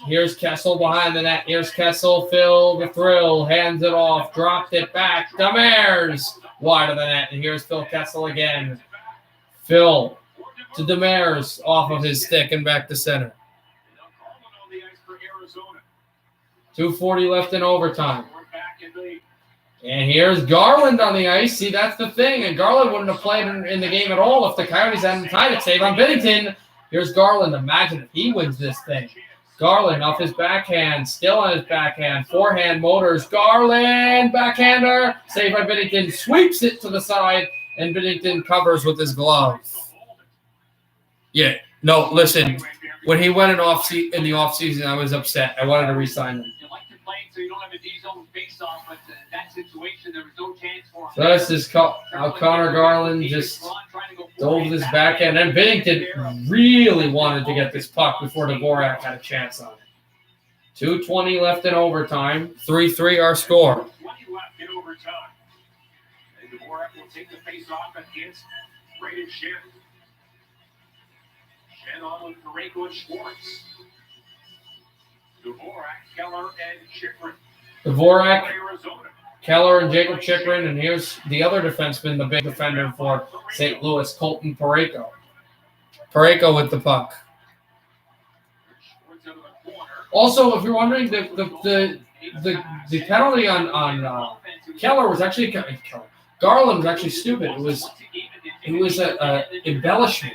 Here's Kessel behind the net. Here's Kessel. Phil the Thrill hands it off. Dropped it back. Demers wide of the net. And here's Phil Kessel again. Phil to Demers off of his stick and back to center. 2:40 left in overtime. And here's Garland on the ice. See, that's the thing. And Garland wouldn't have played in the game at all if the Coyotes hadn't tied it. Save on Binnington. Here's Garland. Imagine if he wins this thing. Garland off his backhand. Still on his backhand. Forehand motors. Garland, backhander. Save by Binnington. Sweeps it to the side. And Binnington covers with his glove. Yeah. No, listen. When he went in the offseason, I was upset. I wanted to re-sign him. So you don't have a D-zone face-off, but that situation, there was no chance for him. So that's just how Connor Garland just dove this backhand. And Binnington really wanted to get this puck before Dvorak had a chance on it. 2:20 left in overtime. 3-3 our score. 20 left in overtime. And Dvorak will take the face-off against Braden Shen. Shen on with Parayko and Schwartz. Dvorak, Keller, and Chychrun. Dvorak, Keller, and Jacob Chychrun. And here's the other defenseman, the big defender for St. Louis, Colton Parayko. Parayko with the puck. Also, if you're wondering, the penalty on Keller was actually Garland was actually stupid. It was a embellishment.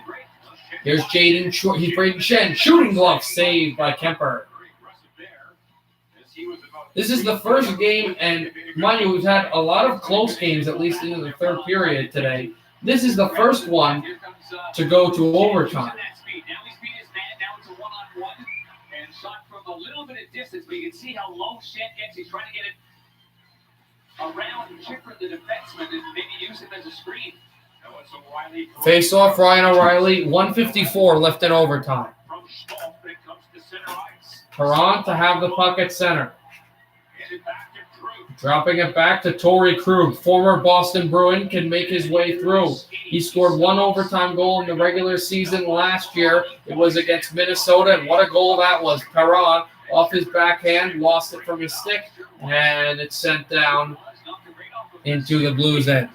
Here's Jaden. He's Braden Shen. Shooting glove saved by Kemper. This is the first game, and mind you, we've had a lot of close games, at least into the third period today. This is the first one to go to overtime. a little bit of distance, but you can see how low Shen gets. He's trying to get it around Chipper, the defenseman, and maybe use him as a screen. Now it's O'Reilly. Face off, Ryan O'Reilly. 1:54 left in overtime. From Schmaltz, but it comes to center ice. Perron to have the puck at center. Handed back to Krug. Dropping it back to Torrey Krug. Former Boston Bruin can make his way through. He scored one overtime goal in the regular season last year. It was against Minnesota, and what a goal that was. Perron, off his backhand, lost it from his stick, and it's sent down into the Blues' end.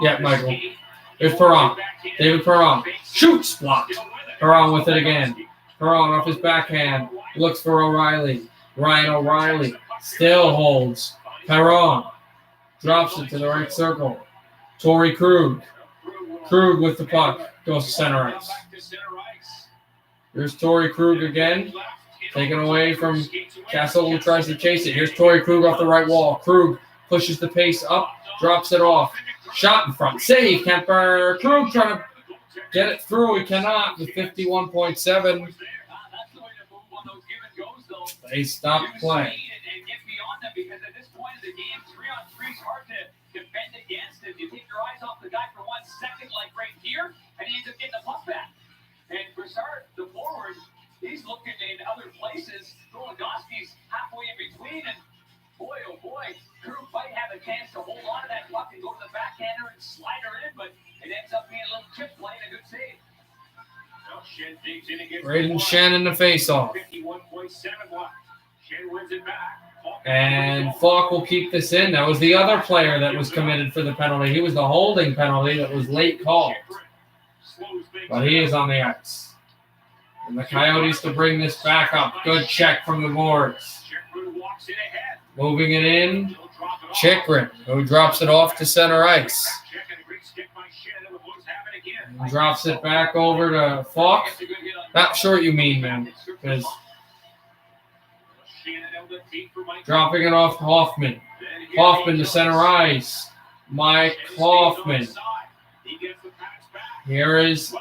Yeah, Michael. There's Perron. David Perron. Shoots! Blocked. Perron with it again. Perron off his backhand. Looks for O'Reilly. Ryan O'Reilly still holds. Perron drops it to the right circle. Torrey Krug. Krug with the puck. Goes to center ice. Here's Torrey Krug again. Taken away from Castle, who tries to chase it. Here's Torrey Krug off the right wall. Krug pushes the pace up. Drops it off. Shot in front. Save, Kemper. Krug trying to get it through. He cannot with 51.7. They stopped playing. And get beyond that, because at this point of the game, 3-on-3 is hard to defend against. If you take your eyes off the guy for 1 second, like right here, and he ends up getting the puck back. And Broussard, the forward, he's looking in other places. Goligoski's halfway in between, and boy, oh boy, Krug might have a chance to hold on to that puck and go to the backhander and slide her in, but it ends up being a little chip play and a good save. Now Shen digs in against Braden Shen in the face-off. 51.7 left. Shen wins it back. And Falk will keep this in. That was the other player that was committed for the penalty. He was the holding penalty that was late called. But he is on the ice. And the Coyotes to bring this back up. Good check from the boards. Moving it in. Chikrin, who drops it off to center ice. And drops it back over to Falk. Not sure what you mean, man. Because dropping it off to Hoffman. Hoffman to center ice. Mike Hoffman. Here is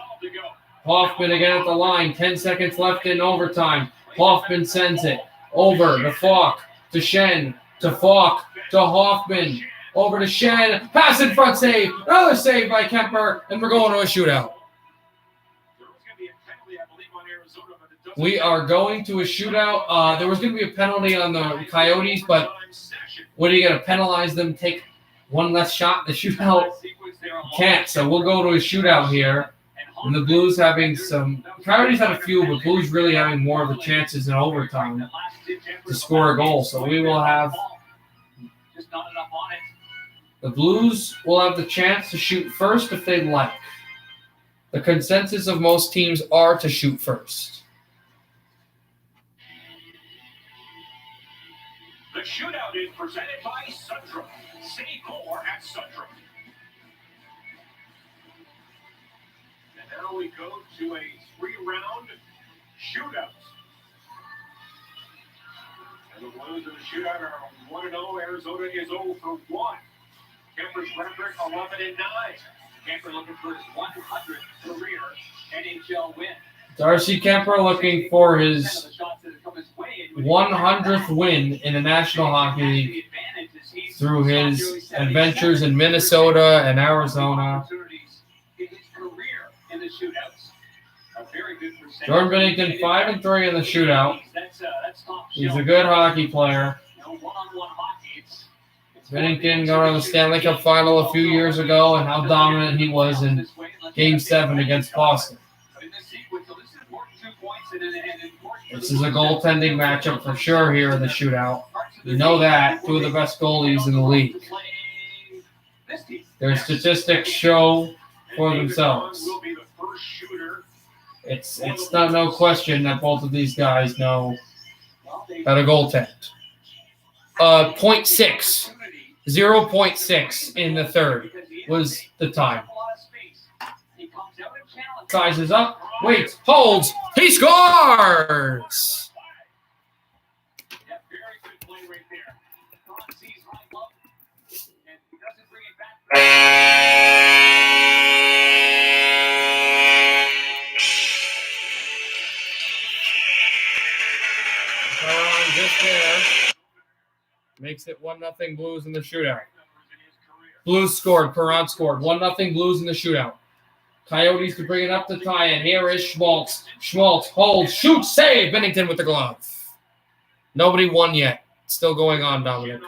Hoffman again at the line. 10 seconds left in overtime. Hoffman sends it over to Falk, to Shen, to Falk, to Hoffman, over to Shen. Pass in front, save. Another save by Kemper, and we're going to a shootout. We are going to a shootout. There was going to be a penalty on the Coyotes, but what are you going to penalize them? Take one less shot in the shootout? Can't. So we'll go to a shootout here. And the Blues having some – Coyotes had a few, but Blues really having more of the chances in overtime to score a goal. So we will have – the Blues will have the chance to shoot first if they'd like. The consensus of most teams are to shoot first. The shootout is presented by Sundrum. Save more at Sundrum. And now we go to a 3-round shootout. And the Blues in the shootout are 1-0. Arizona is 0 for 1. Kemper's record 11-9. Kemper looking for his 100th career NHL win. Darcy Kemper looking for his 100th win in the National Hockey League through his adventures in Minnesota and Arizona. Jordan Binnington 5-3 in the shootout. He's a good hockey player. Binnington got on the Stanley Cup final a few years ago, and how dominant he was in Game 7 against Boston. This is a goaltending matchup for sure here in the shootout. You know that. Two of the best goalies in the league. Their statistics show for themselves. It's not no question that both of these guys know how to goaltend. 0.6. 0.6 in the third was the time. Sizes up, waits, holds, he scores! Makes it 1-0 Blues in the shootout. Blues scored. Perron scored. 1-0 Blues in the shootout. Coyotes to bring it up to tie it. Here is Schmaltz. Schmaltz holds, shoots, save. Bennington with the glove. Nobody won yet. Still going on, Dominic.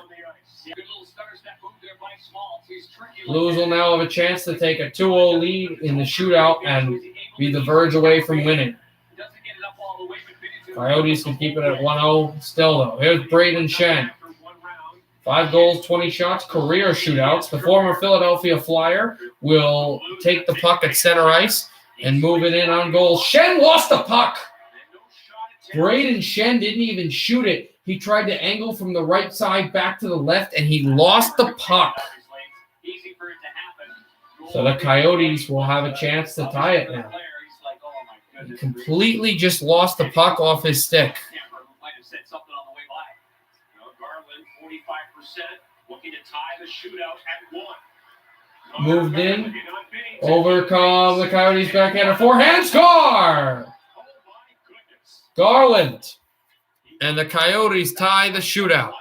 Blues will now have a chance to take a 2-0 lead in the shootout and be the verge away from winning. Coyotes can keep it at 1-0 still, though. Here's Braden Shen. 5 goals, 20 shots, career shootouts. The former Philadelphia Flyer will take the puck at center ice and move it in on goal. Shen lost the puck. Braden Shen didn't even shoot it. He tried to angle from the right side back to the left, and he lost the puck. So the Coyotes will have a chance to tie it now. He completely just lost the puck off his stick. Moved in. Overcome the Coyotes backhander. Forehand score! Garland. And the Coyotes tie the shootout.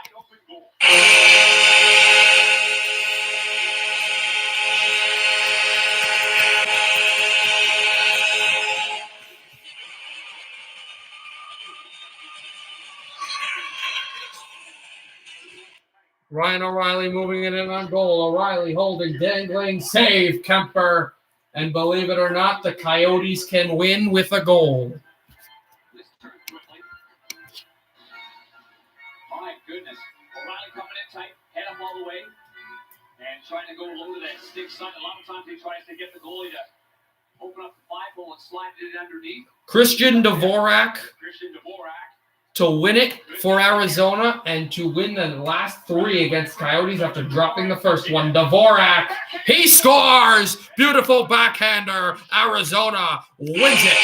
Ryan O'Reilly moving it in on goal. O'Reilly holding, dangling, save, Kemper. And believe it or not, the Coyotes can win with a goal. My goodness. O'Reilly coming in tight, head up all the way, and trying to go low to that stick side. A lot of times he tries to get the goalie to open up the 5-hole and slide it underneath. Christian Dvorak to win it for Arizona and to win the last 3 against Coyotes after dropping the first one. Dvorak, he scores! Beautiful backhander. Arizona wins it.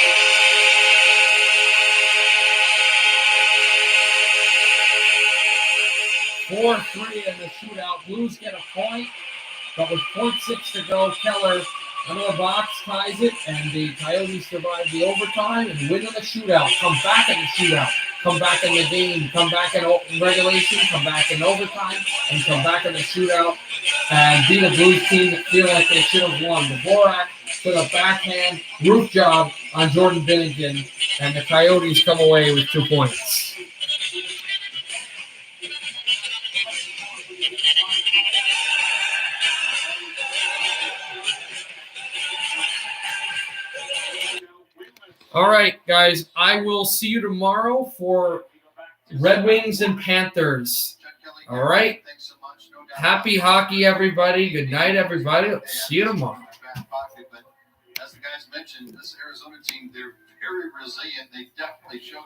Four 3 in the shootout. Blues get a point, but with 0.6 to go, Keller under the box ties it, and the Coyotes survive the overtime and win in the shootout. Come back in the shootout. Come back in the game. Come back in regulation. Come back in overtime. And come back in the shootout and beat a Blues team that feel like they should have won. Dvorak put a backhand roof job on Jordan Binnington, and the Coyotes come away with 2 points. All right, guys, I will see you tomorrow for Red Wings and Panthers. All right? Happy hockey, everybody. Good night, everybody. I'll see you tomorrow. As the guys mentioned, this Arizona team, they're very resilient. They definitely showed it.